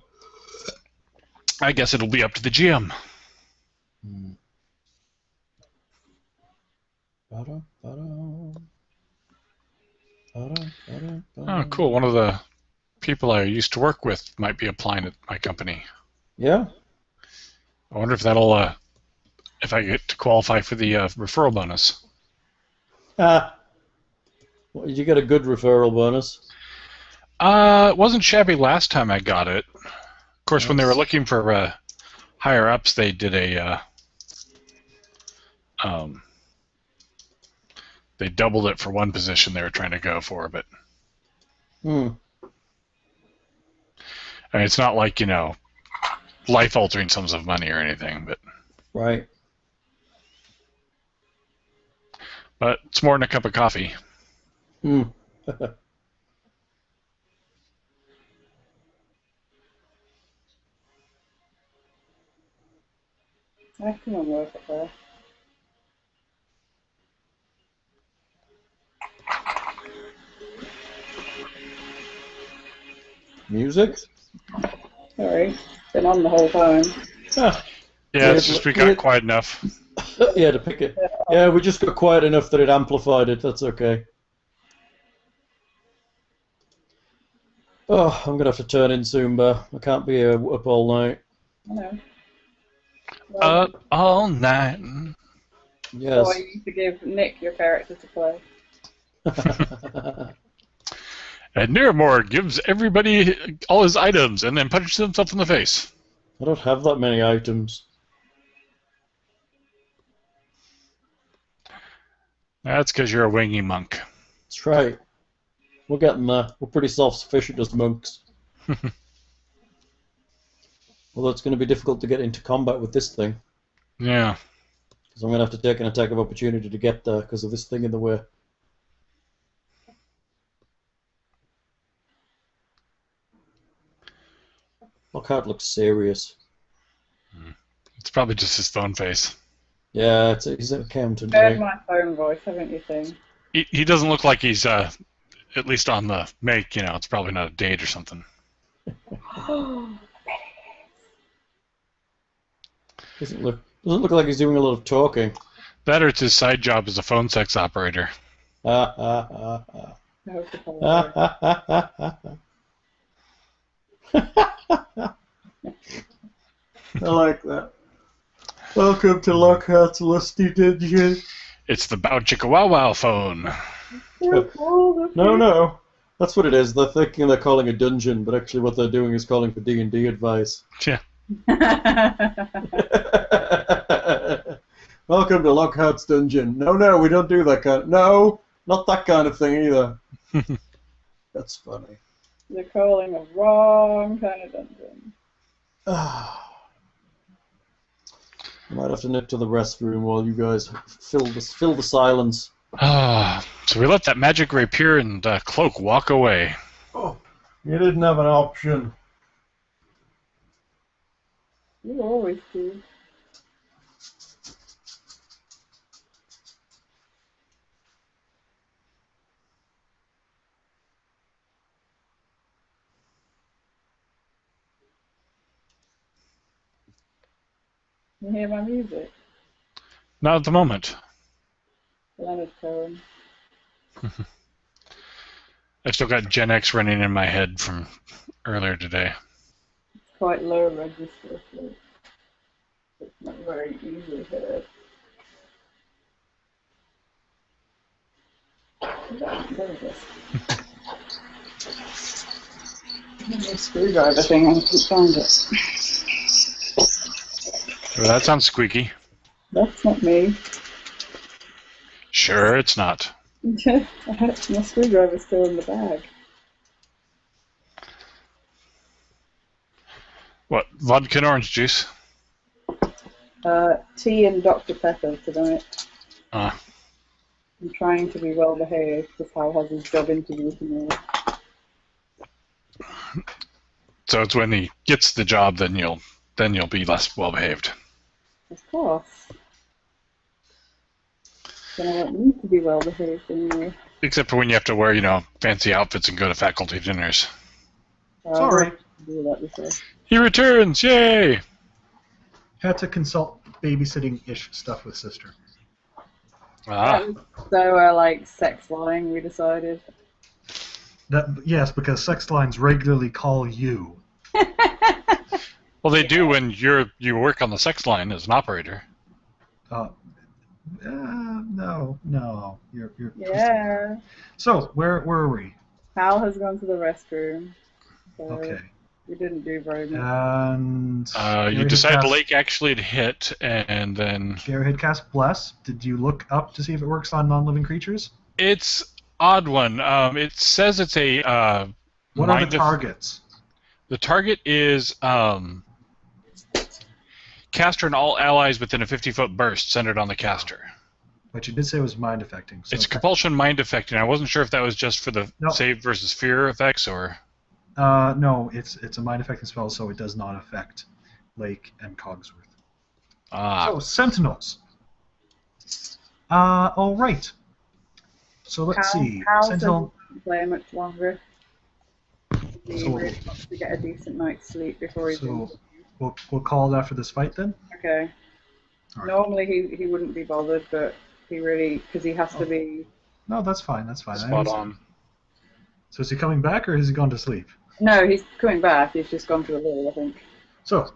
I guess it'll be up to the GM. Oh, cool. One of the people I used to work with might be applying at my company. Yeah. I wonder if if I get to qualify for the referral bonus. Well, did you get a good referral bonus? It wasn't shabby last time I got it. Of course, when they were looking for higher ups, they did they doubled it for one position they were trying to go for, but I mean, it's not like, life-altering sums of money or anything, but Right. it's more than a cup of coffee. I can work up there. Music? Sorry, been on the whole time. Ah, Yeah, it's just we got quiet enough. yeah, to pick it. Yeah, we just got quiet enough that it amplified it. That's okay. Oh, I'm gonna have to turn in soon, but I can't be up all night. I know. Up all night. Yes. So you need to give Nick your character to play. And Niramore gives everybody all his items and then punches himself in the face. I don't have that many items. That's because you're a wingy monk. That's right. We're getting there. We're pretty self-sufficient as monks. Although it's going to be difficult to get into combat with this thing. Yeah. Because I'm going to have to take an attack of opportunity to get there because of this thing in the way. Lockhart looks serious. It's probably just his phone face. Yeah, he's an accountant. Heard Right? my phone voice, haven't you, Thing? He doesn't look like he's, at least on the make, it's probably not a date or something. Doesn't look like he's doing a lot of talking. That or it's his side job as a phone sex operator. Ah, ah, ah, ah. I hope it's all Ah, right. ah, ah, ah, ah, ah. I like that. Welcome to Lockhart's Lusty Dungeon. It's the Bow Chicka Wow Wow phone. No. That's what it is. They're thinking they're calling a dungeon, but actually what they're doing is calling for D&D advice. Yeah. Welcome to Lockhart's Dungeon. No, we don't do that kind. No, not that kind of thing either. That's funny. You're calling a wrong kind of dungeon. I might have to nip to the restroom while you guys fill the silence. So we let that magic rapier and cloak walk away. Oh, you didn't have an option. You always do. You hear my music? Not at the moment. Leonard Cohen. I've still got Gen X running in my head from earlier today. It's quite low register, so it's not very easily heard. There it is. The screwdriver thing, I couldn't find it. Well, that sounds squeaky. That's not me. Sure, it's not. My screwdriver's still in the bag. What, vodka and orange juice? Tea and Dr. Pepper tonight. Ah. I'm trying to be well behaved because Hal has his job interview tomorrow. So it's when he gets the job, then you'll be less well behaved. Of course. Then I won't need to be well behaved anyway. Except for when you have to wear, fancy outfits and go to faculty dinners. Sorry. Do that before. He returns! Yay! Had to consult babysitting-ish stuff with sister. Ah, So, like, sex lying, we decided. Yes, because sex lines regularly call you. well, they do when you work on the sex line as an operator. No. You're. Yeah. So where are we? Hal has gone to the restroom. So Okay. we didn't do very much. And You decide Lake actually had hit, and then Gary had cast Bless. Did you look up to see if it works on non-living creatures? it's odd one. It says it's a What are the targets? The target is caster and all allies within a 50-foot burst centered on the caster. But you did say it was mind affecting. So It's compulsion mind affecting. I wasn't sure if that was just for the save versus fear effects or. No, it's a mind affecting spell, so it does not affect Lake and Cogsworth. So Sentinels. All right. So let's see. Hal Sentinel. doesn't play much longer. He So- really wants to get a decent night's sleep before he So we'll call it after this fight then. Okay. All right. Normally he wouldn't be bothered, but he really, because he has to be. No, that's fine. That's fine. Spot on. So is he coming back or has he gone to sleep? No, he's coming back. He's just gone to a little, I think. So,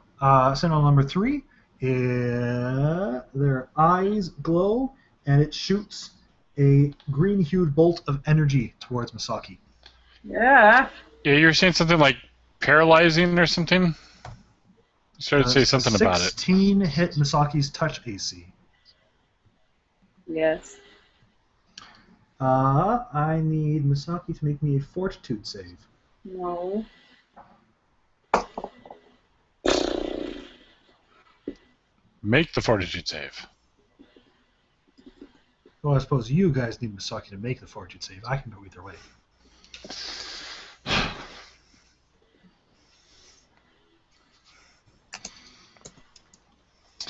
Sentinel number 3, their eyes glow, and it shoots a green-hued bolt of energy towards Misaki. Yeah. Yeah, you were saying something like paralyzing or something? You started to say something about it. 16 hit Misaki's touch AC. Yes. I need Misaki to make me a fortitude save. No. Make the fortitude save. Well, I suppose you guys need Misaki to make the fortitude save. I can go either way.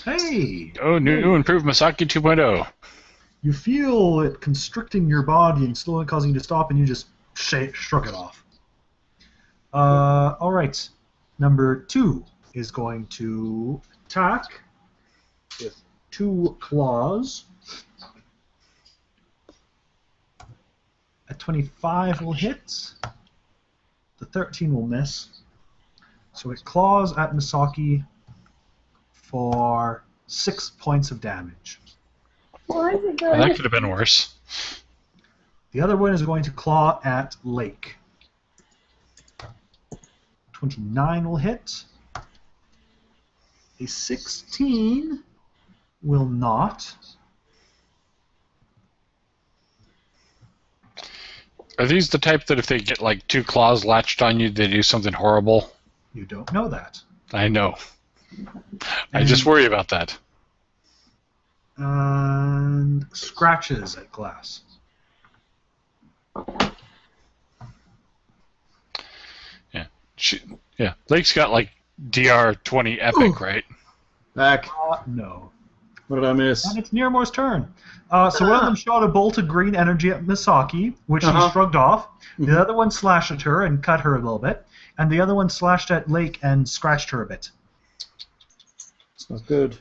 Hey! Oh, new improved Misaki 2.0. You feel it constricting your body and slowly causing you to stop, and you just shrug it off. All right. Number 2 is going to attack with 2 claws. A 25 will hit. The 13 will miss. So it claws at Misaki for 6 points of damage. Why is it Well, going? that could have been worse. The other one is going to claw at Lake. 29 will hit. A 16 will not. Are these the type that if they get like 2 claws latched on you, they do something horrible? You don't know that. I know. I just worry about that. And scratches at Glass. Yeah. Lake's got like DR20 Epic, right? Back. No. What did I miss? And it's Nearmore's turn. So one of them shot a bolt of green energy at Misaki, which she shrugged off. The other one slashed at her and cut her a little bit. And the other one slashed at Lake and scratched her a bit. It's not good.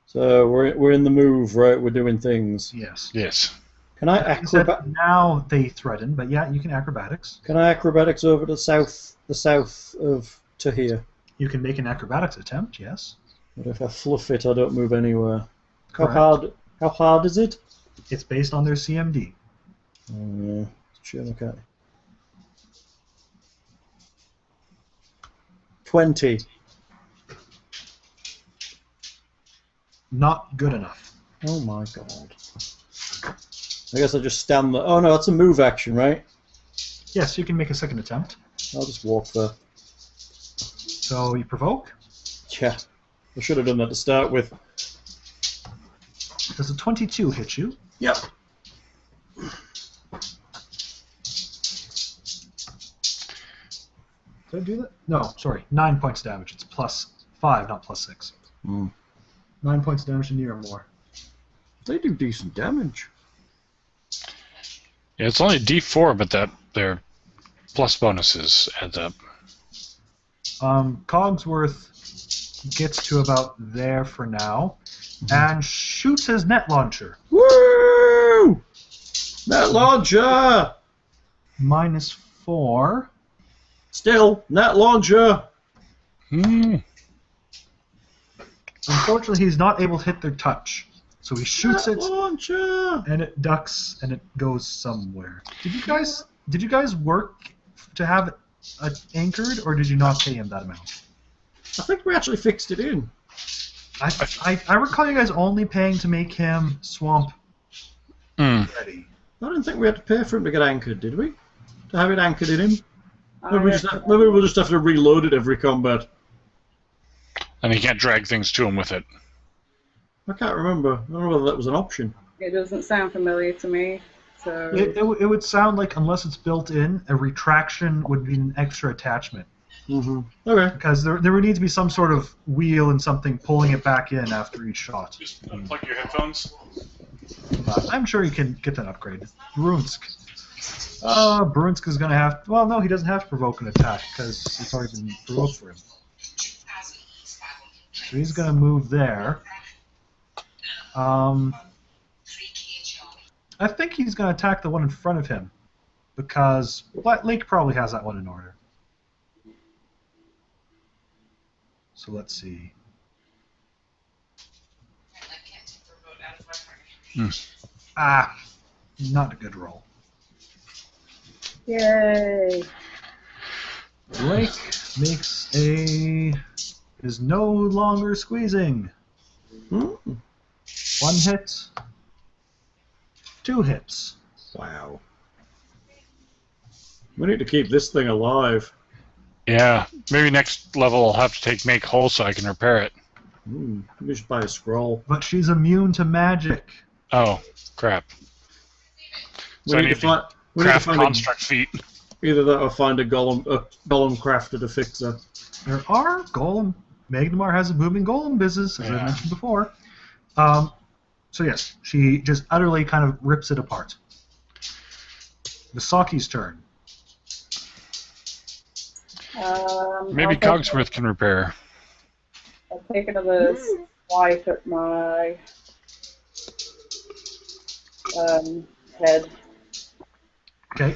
So we're in the move, right? We're doing things. Yes. Yes. Can I You said acrobat? now they threaten, but yeah, you can acrobatics. Can I acrobatics over to the south of to here? You can make an acrobatics attempt, yes. But if I fluff it, I don't move anywhere. Correct. How hard is it? It's based on their CMD. Oh yeah, sure, okay. 20. Not good enough. Oh my god. I guess I'll just stand there. Oh no, that's a move action, right? Yes, you can make a second attempt. I'll just walk there. So you provoke. Yeah. I should have done that to start with. Does a 22 hit you? Yep. Did I do that? No, sorry. 9 points damage. It's +5, not +6. Hmm. 9 points damage to near or more. They do decent damage. Yeah, it's only D4, but their plus bonuses adds up. Cogsworth gets to about there for now and shoots his net launcher. Woo! Net launcher! -4. Still, net launcher! Hmm. Unfortunately, he's not able to hit their touch. So he shoots Net it, launcher! and it ducks, and it goes somewhere. Did you guys work to have it anchored, or did you not pay him that amount? I think we actually fixed it in. I recall you guys only paying to make him swamp Hmm. ready. I didn't think we had to pay for him to get anchored, did we? To have it anchored in him? Maybe, I- maybe we'll just have to reload it every combat. And you can't drag things to him with it. I can't remember. I don't know whether that was an option. It doesn't sound familiar to me. So It would sound like, unless it's built in, a retraction would be an extra attachment. Mm-hmm. Okay. Because there would need to be some sort of wheel and something pulling it back in after each shot. Just unplug your headphones. I'm sure you can get that upgrade. Brunsk. Brunsk is going to have... Well, no, he doesn't have to provoke an attack, because it's already been provoked for him. So he's going to move there. I think he's going to attack the one in front of him, because Lake probably has that one in order. So let's see. Not a good roll. yay! Lake makes is no longer squeezing. Hmm. 1 hit. 2 hits. Wow. We need to keep this thing alive. Yeah, maybe next level I'll have to make whole so I can repair it. We should buy a scroll. But she's immune to magic. Oh, crap. We So I need need to to find. We need to craft find construct feet. either that or find a golem crafter to fix her. There are golem. Magnemar has a booming golem business, as I Yeah. mentioned before. So yes, she just utterly kind of rips it apart. Misaki's turn. Maybe I'll Cogsworth can repair. I'll take another swipe at my head. Okay.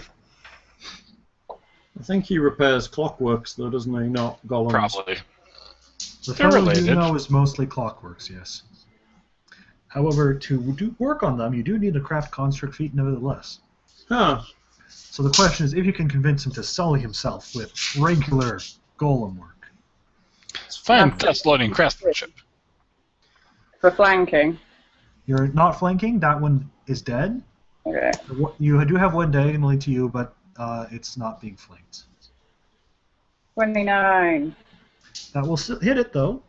I think he repairs clockworks, though, doesn't he? Not golems. Probably. The They're fellow you related. know is mostly clockworks, yes. However, to work on them, you do need to craft construct feet nevertheless. Huh. So the question is if you can convince him to sully himself with regular golem work. It's fine. Test loading craftsmanship. For flanking. You're not flanking, that one is dead. Okay. You do have one diagonally to you, but it's not being flanked. 29. That will still hit it, though.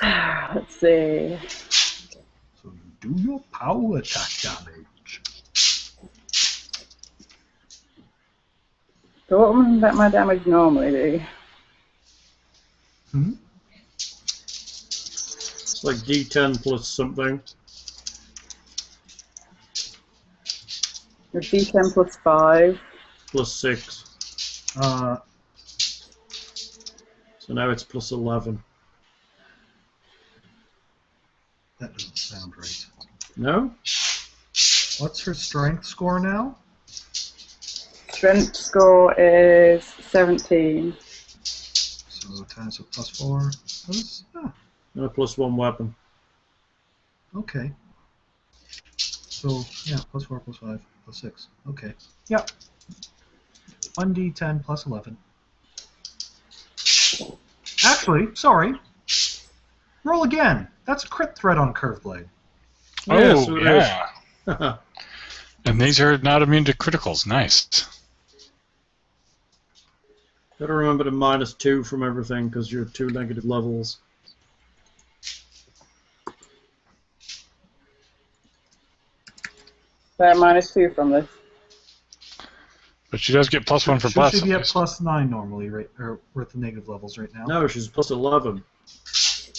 Let's see. So you do your power attack damage. So what would that my damage normally be? It's like D10 plus something. The D10 plus 5. Plus 6. So now it's plus 11. That doesn't sound right. No? What's her strength score now? Strength score is 17. So times with +4. And a plus 1 weapon. Okay. So, yeah, +4, +5, +6. Okay. Yep. 1d10 plus 11. Actually, sorry. Roll again. That's a crit threat on Curve Blade. Yes, Oh, it yeah. is. And these are not immune to criticals. Nice. Gotta remember to -2 from everything because you're 2 negative levels. So -2 from this. But she does get +1 for Should bless. she be at at least. +9 normally, right? Or with the negative levels right now? No, she's +11.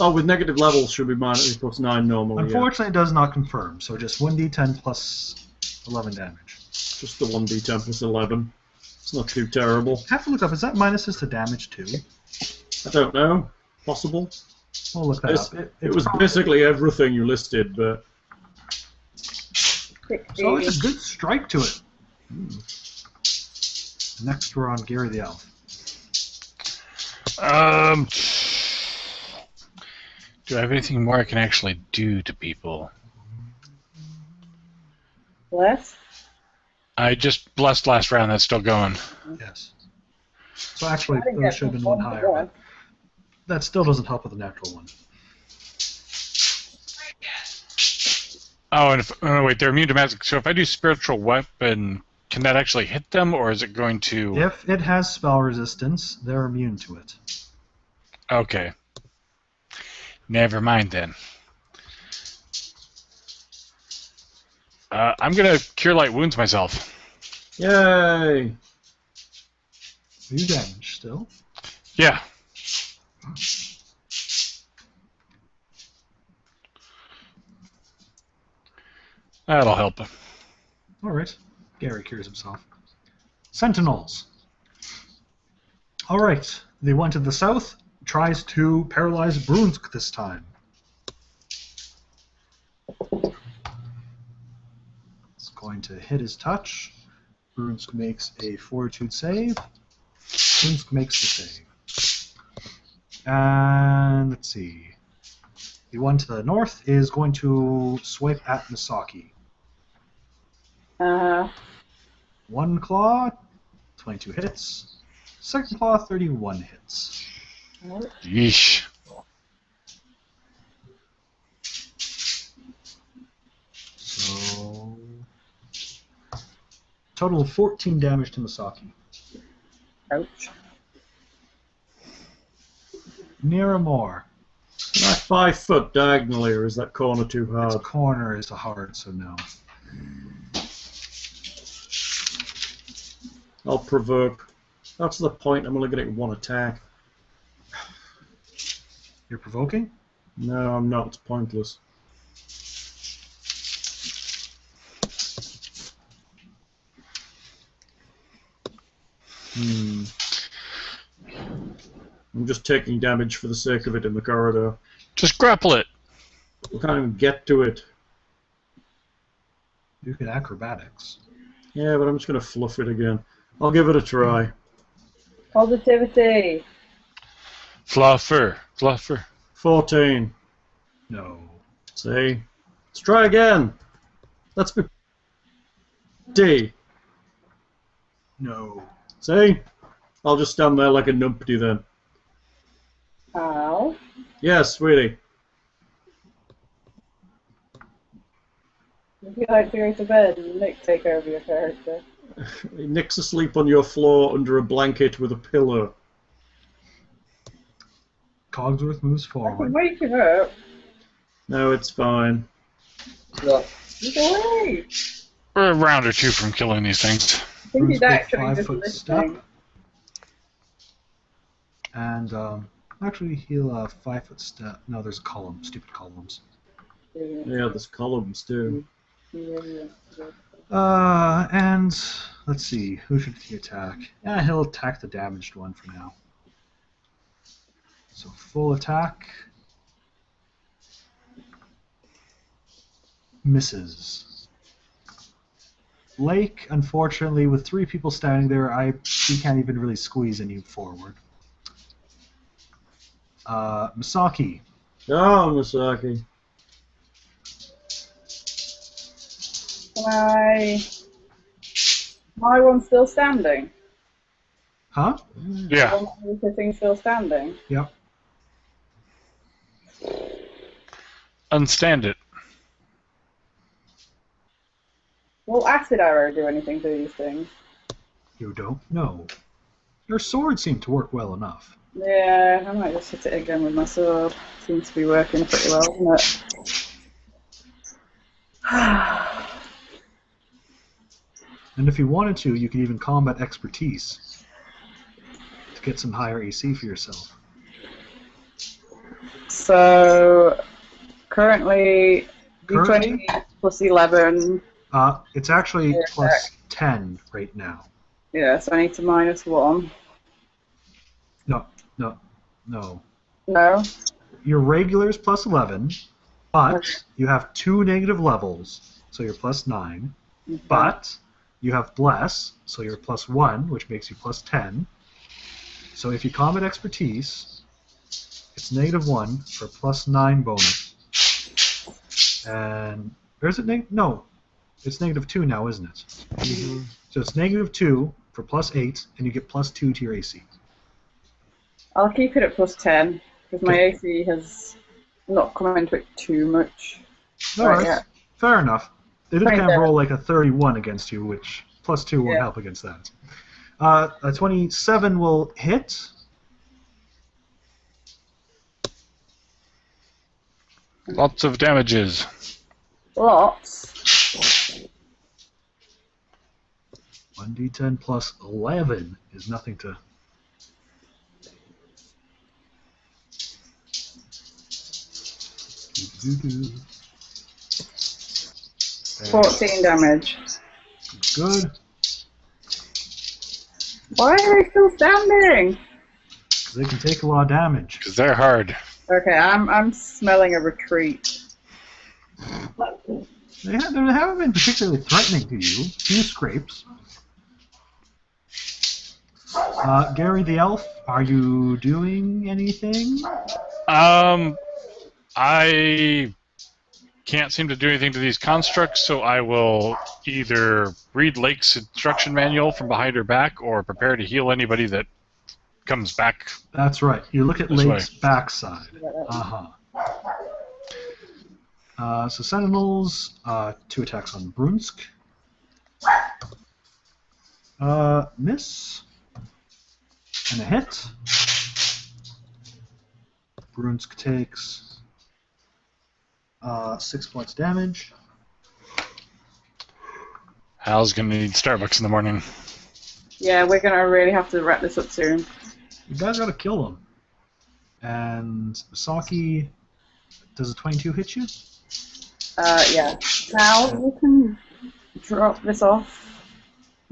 Oh, with negative levels, she'll be +9 normally. Unfortunately, it does not confirm. So just 1d10 plus 11 damage. Yeah. Just the 1d10 plus 11. It's not too terrible. I have to look up. Is that minuses to damage too? I don't know. Possible. We'll look that It's- up. It was basically everything you listed, but Quick So it's feed. a good strike to it. Next, we're on Gary the Elf. Do I have anything more I can actually do to people? Bless. I just blessed last round. That's still going. Yes. So actually, I didn't there get should have been one +1 higher, for but that still doesn't help with the natural one. Oh, and wait, they're immune to magic. So if I do spiritual weapon, can that actually hit them, or is it going to? If it has spell resistance, they're immune to it. Okay. Never mind then. I'm gonna cure light wounds myself. yay! Are you damaged still? Yeah. That'll help. All right. Gary cures himself. Sentinels. All right. The one to the south tries to paralyze Brunsk this time. It's going to hit his touch. Brunsk makes a fortitude save. Brunsk makes the save. And let's see. The one to the north is going to swipe at Misaki. One claw, 22 hits. Second claw, 31 hits. Yeesh. So, total of 14 damage to Misaki. Ouch. Miramore. Can I 5 foot diagonally, or is that corner too Its hard? corner is hard, so no. I'll provoke. That's the point. I'm only going to get 1 attack. You're provoking? No, I'm not. It's pointless. I'm just taking damage for the sake of it in the corridor. Just grapple it. We can't even get to it. You can acrobatics. Yeah, but I'm just going to fluff it again. I'll give it a try. Positivity. Fluffer. Fluffer. 14. No. See? Let's try again. Let's be D. No. See? I'll just stand there like a numpty then. Ow. Yes, sweetie. Would you like to go to bed and Nick take over your character? Nick's asleep on your floor under a blanket with a pillow. Cogsworth moves I can forward. wake him up. No, it's fine. Look, He's awake. We're a round or two from killing these things. I think he's Bruce, actually big just 5-foot step. listening. And, actually, he'll 5-foot step. No, there's a column. Stupid columns. Yeah, there's columns too. And let's see, who should he attack? Yeah, he'll attack the damaged one for now. So full attack. Misses. Lake, unfortunately, with 3 people standing there, he can't even really squeeze any forward. Misaki. Oh, Misaki. My one's still standing. Huh? Yeah. The one who's sitting still standing. Yep. Unstand it. Will acid arrow do anything to these things? You don't know. Your sword seemed to work well enough. Yeah, I might just hit it again with my sword. Seems to be working pretty well, doesn't it? And if you wanted to, you could even combat expertise to get some higher AC for yourself. So currently Currently? D20 plus 11. It's actually Yeah. plus 10 right now. Yeah, so I need to minus 1. No. No? Your regular is plus 11, but Okay. you have 2 negative levels, so you're plus 9. Okay. But you have Bless, so you're plus 1, which makes you plus 10. So if you combat expertise, it's negative 1 for plus 9 bonus. And, or is it no, it's negative 2 now, isn't it? Mhm. So it's negative 2 for plus 8, and you get plus 2 to your AC. I'll keep it at plus 10, because my Okay. AC has not come into it too much. Alright, yeah. fair enough. They did kind of 27. roll like a 31 against you, which plus 2 won't Yeah. help against that. A 27 will hit. Lots of damages. Lots. 1d10 plus 11 is nothing to... Doo-doo-doo. 14 damage. Good. Why are they still standing? 'Cause they can take a lot of damage. Because they're hard. Okay, I'm smelling a retreat. They haven't been particularly threatening to you. A few scrapes. Gary the Elf, are you doing anything? I can't seem to do anything to these constructs, so I will either read Lake's instruction manual from behind her back or prepare to heal anybody that comes back. That's right. You look at This Lake's backside. So Sentinels, 2 attacks on Brunsk. Miss. And a hit. Brunsk takes 6 points damage. Hal's gonna need Starbucks in the morning. Yeah, we're gonna really have to wrap this up soon. You guys gotta kill him. And Misaki, does a 22 hit you? Yeah. Now we can drop this off.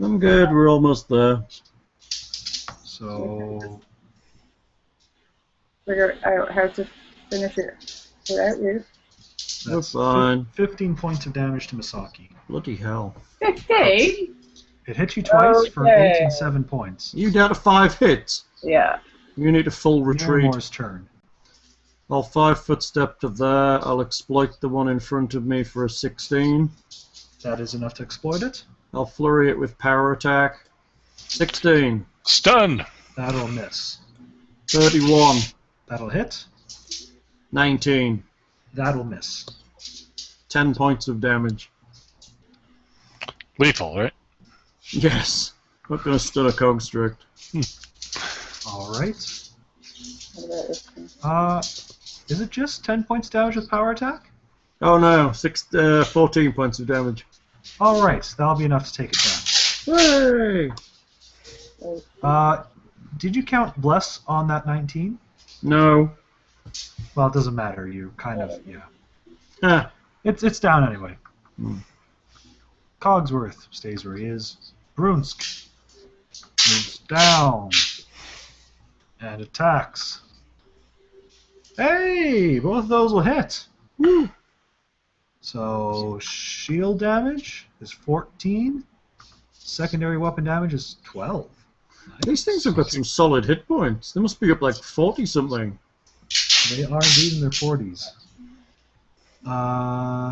I'm good. We're almost there. So Figure out how to finish it without you. We're that's fine. 15 points of damage to Misaki. Bloody hell. 15? It hit you twice for Okay. 8 and 7 points. You down to 5 hits. Yeah. You need a full retreat. Miramor's turn. I'll 5-foot step to there. I'll exploit the one in front of me for a 16. That is enough to exploit it. I'll flurry it with power attack. 16. Stunned! That'll miss. 31. That'll hit. 19. That'll miss. 10 points of damage. Lethal, right? Yes. Not gonna stun a construct. Alright. What about this one? Is it just 10 points damage with power attack? Oh no, 14 points of damage. Alright, that'll be enough to take it Hooray! down. Did you count Bless on that 19? No. Well, it doesn't matter. You kind of, yeah. Ah, It's down anyway. Hmm. Cogsworth stays where he is. Brunsk moves down and attacks. Hey, both of those will hit. woo. So shield damage is 14. Secondary weapon damage is 12. These things have got some solid hit points. They must be up like 40 something. They are indeed in their 40s.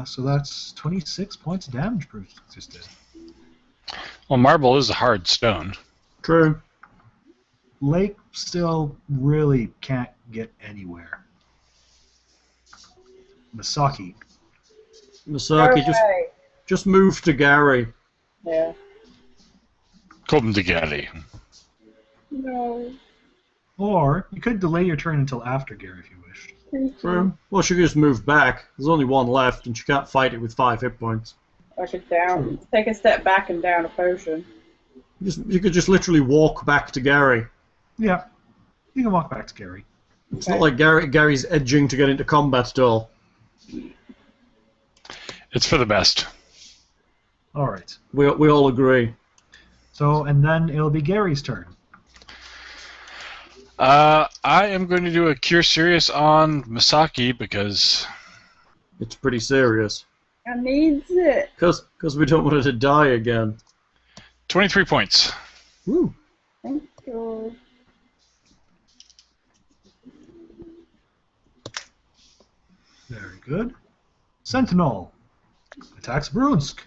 So that's 26 points of damage Bruce just did. Well, marble is a hard stone. True. Lake still really can't get anywhere. Misaki. Misaki, Okay. just move to Gary. Yeah. Come to Gary. No. Or you could delay your turn until after Gary if you wished. True. Well, she could just move back. There's only one left, and she can't fight it with 5 hit points. I could take a step back and down a potion. You could just literally walk back to Gary. Yeah. You can walk back to Gary. It's not like Gary's edging to get into combat at all. It's for the best. All right. We all agree. So, and then it'll be Gary's turn. I am going to do a Cure Serious on Misaki because It's pretty serious. I needs it. Because we don't want her to die again. 23 points. Woo. Thank you. Very good. Sentinel attacks Brunsk.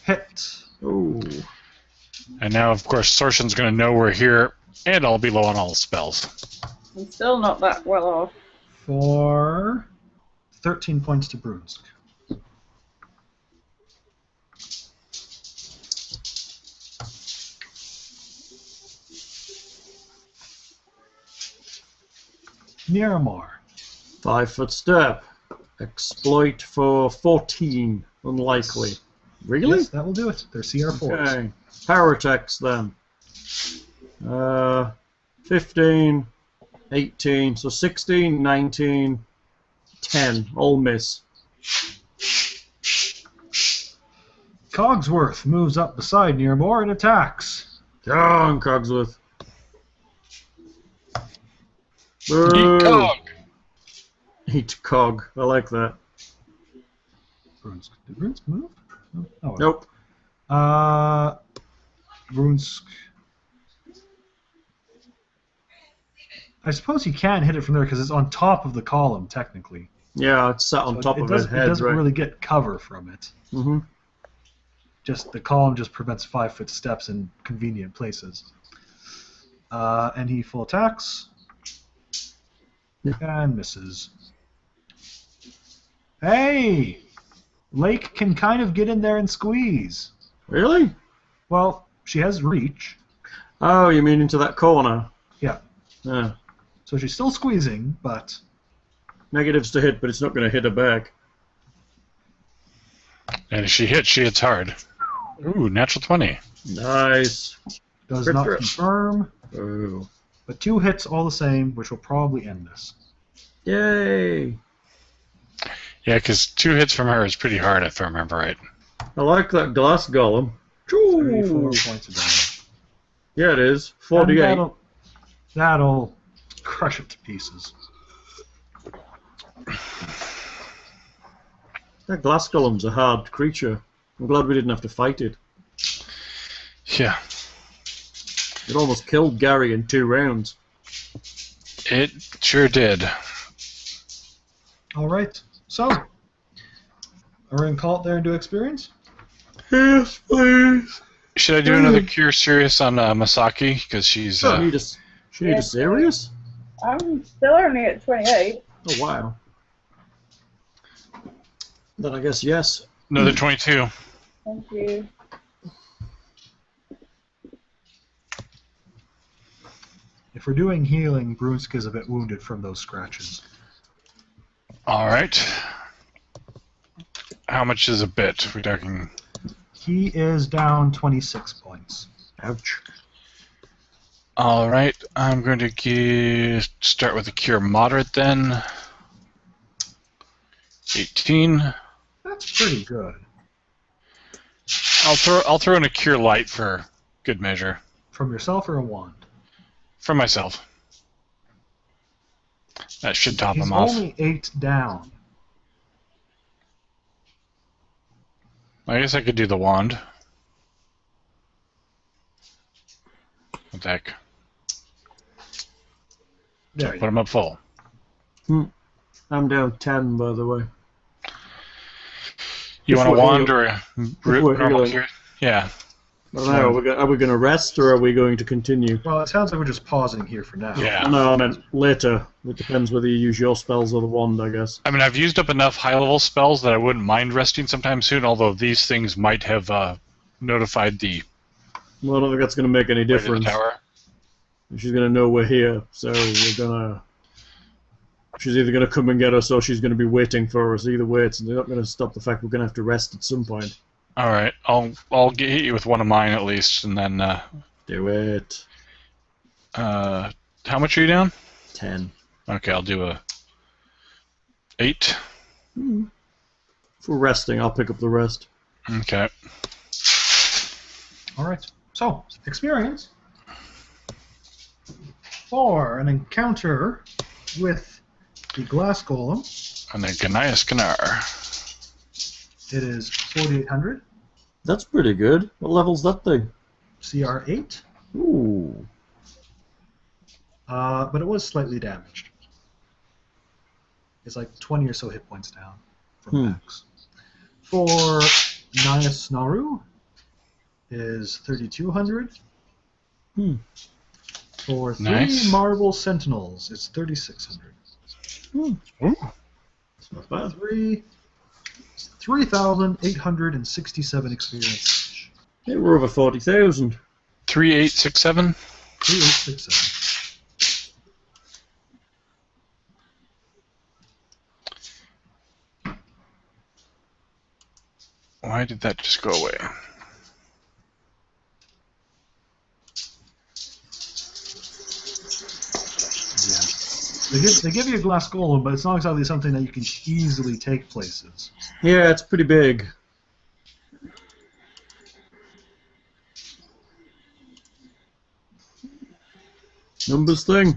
Hit. Oh. And now, of course, Sorshin's going to know we're here, and I'll be low on all spells. I'm still not that well off. For 13 points to Brunsk. Miramar. 5-foot step. Exploit for 14. Unlikely. Really? Yes, that will do it. They're CR4s. Okay. Power attacks then. 15, 18, so 16, 19, 10. All miss. Cogsworth moves up beside Miramar and attacks. Down, Cogsworth. Yeet cog. Eat cog. I like that. Brunsk. Did Brunsk move? Oh, Nope. Brunsk. I suppose you can hit it from there because it's on top of the column, technically. Yeah, it's sat on So top it of does, his head, it doesn't right? really get cover from it. Mm-hmm. Just the column just prevents 5-foot steps in convenient places. And he full attacks. Yeah. And misses. Hey! Lake can kind of get in there and squeeze. Really? Well, she has reach. Oh, you mean into that corner? Yeah. Yeah. So she's still squeezing, but Negatives to hit, but it's not going to hit her back. And if she hits hard. Ooh, natural 20. Nice. does Crit not threat. confirm. Oh. But 2 hits all the same, which will probably end this. Yay. Yeah, because 2 hits from her is pretty hard, if I remember right. I like that glass golem. 34 Ooh. points of damage. Yeah, it is. And 48. that'll crush it to pieces. That glass golem's a hard creature. I'm glad we didn't have to fight it. Yeah, It almost killed Gary in 2 rounds. it sure did. All right. So, are we going to call it there and do experience? Yes, please. Should I do another Cure Serious on Masaki? Because she's... She need a serious? I'm still only at 28. Oh, wow. Then I guess yes. another 22. Thank you. If we're doing healing, Brunsk is a bit wounded from those scratches. All right. How much is a bit? We're talking... He is down 26 points. Ouch. All right, I'm going to start with a Cure Moderate then. 18. That's pretty good. I'll throw in a Cure Light for good measure. From yourself or a wand? For myself. That should top He's him off. only 8 down. I guess I could do the wand. What the heck? There you Put him up full. I'm down 10, by the way. You If want a we're wand heal- or a we're normal healing. cure? Yeah. I don't know, are we going to rest or are we going to continue? Well, it sounds like we're just pausing here for now. Yeah. No, I meant later. It depends whether you use your spells or the wand, I guess. I mean, I've used up enough high-level spells that I wouldn't mind resting sometime soon, although these things might have notified the Well, I don't think that's going to make any right of the difference. tower. She's going to know we're here, so we're going to She's either going to come and get us or she's going to be waiting for us. Either way, they're not going to stop the fact we're going to have to rest at some point. All right, I'll hit you with one of mine at least, and then. Do it. How much are you down? 10. Okay, I'll do a 8. If we're resting, I'll pick up the rest. Okay. All right. So, experience for an encounter with the glass golem. And then Gnias Gnar. It is 4,800. That's pretty good. What level's that thing? CR 8. Ooh. But it was slightly damaged. It's like 20 or so hit points down from max. For Gnias Naru is 3,200. For 3 Marble Sentinels, it's 3,600. Ooh. That's not bad. 3,867 experience. Hey, we're over 40,000. 3867. 3,867. Why did that just go away? They give you a glass golem, but it's not exactly something that you can easily take places. Yeah, it's pretty big. Numbers thing.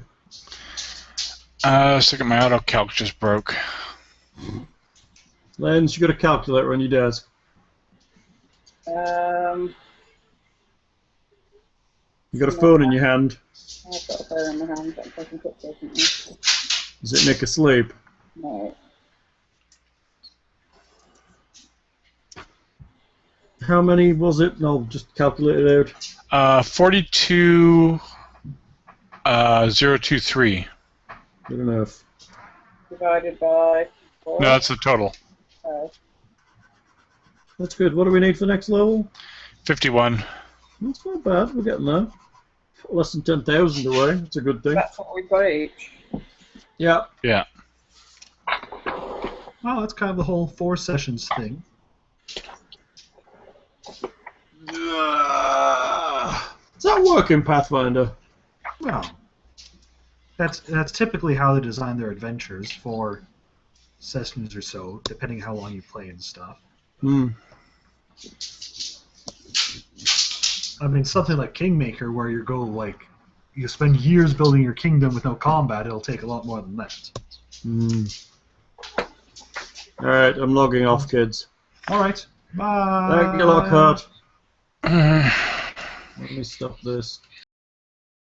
Second, my auto calc just broke. Lens, you got a calculator on your desk. Um, You got a phone in your hand. I've got a phone in my hand, but I'm taking pictures, isn't it? Is it Nick asleep? No. How many was it? No, just calculate it out. 42,023. Good enough. Divided by 4. No, that's the total. That's good. What do we need for next level? 51. That's not bad. We're getting there. Less than 10,000 away. That's a good thing. That's what we've got each. Yeah. Yeah. Well, that's kind of the whole 4 sessions thing. Does that work in Pathfinder? Well, that's typically how they design their adventures, 4 sessions or so, depending how long you play and stuff. I mean, something like Kingmaker, where you spend years building your kingdom with no combat, it'll take a lot more than that. Alright, I'm logging off, kids. Alright, bye! Thank you, Lockhart. Let me stop this.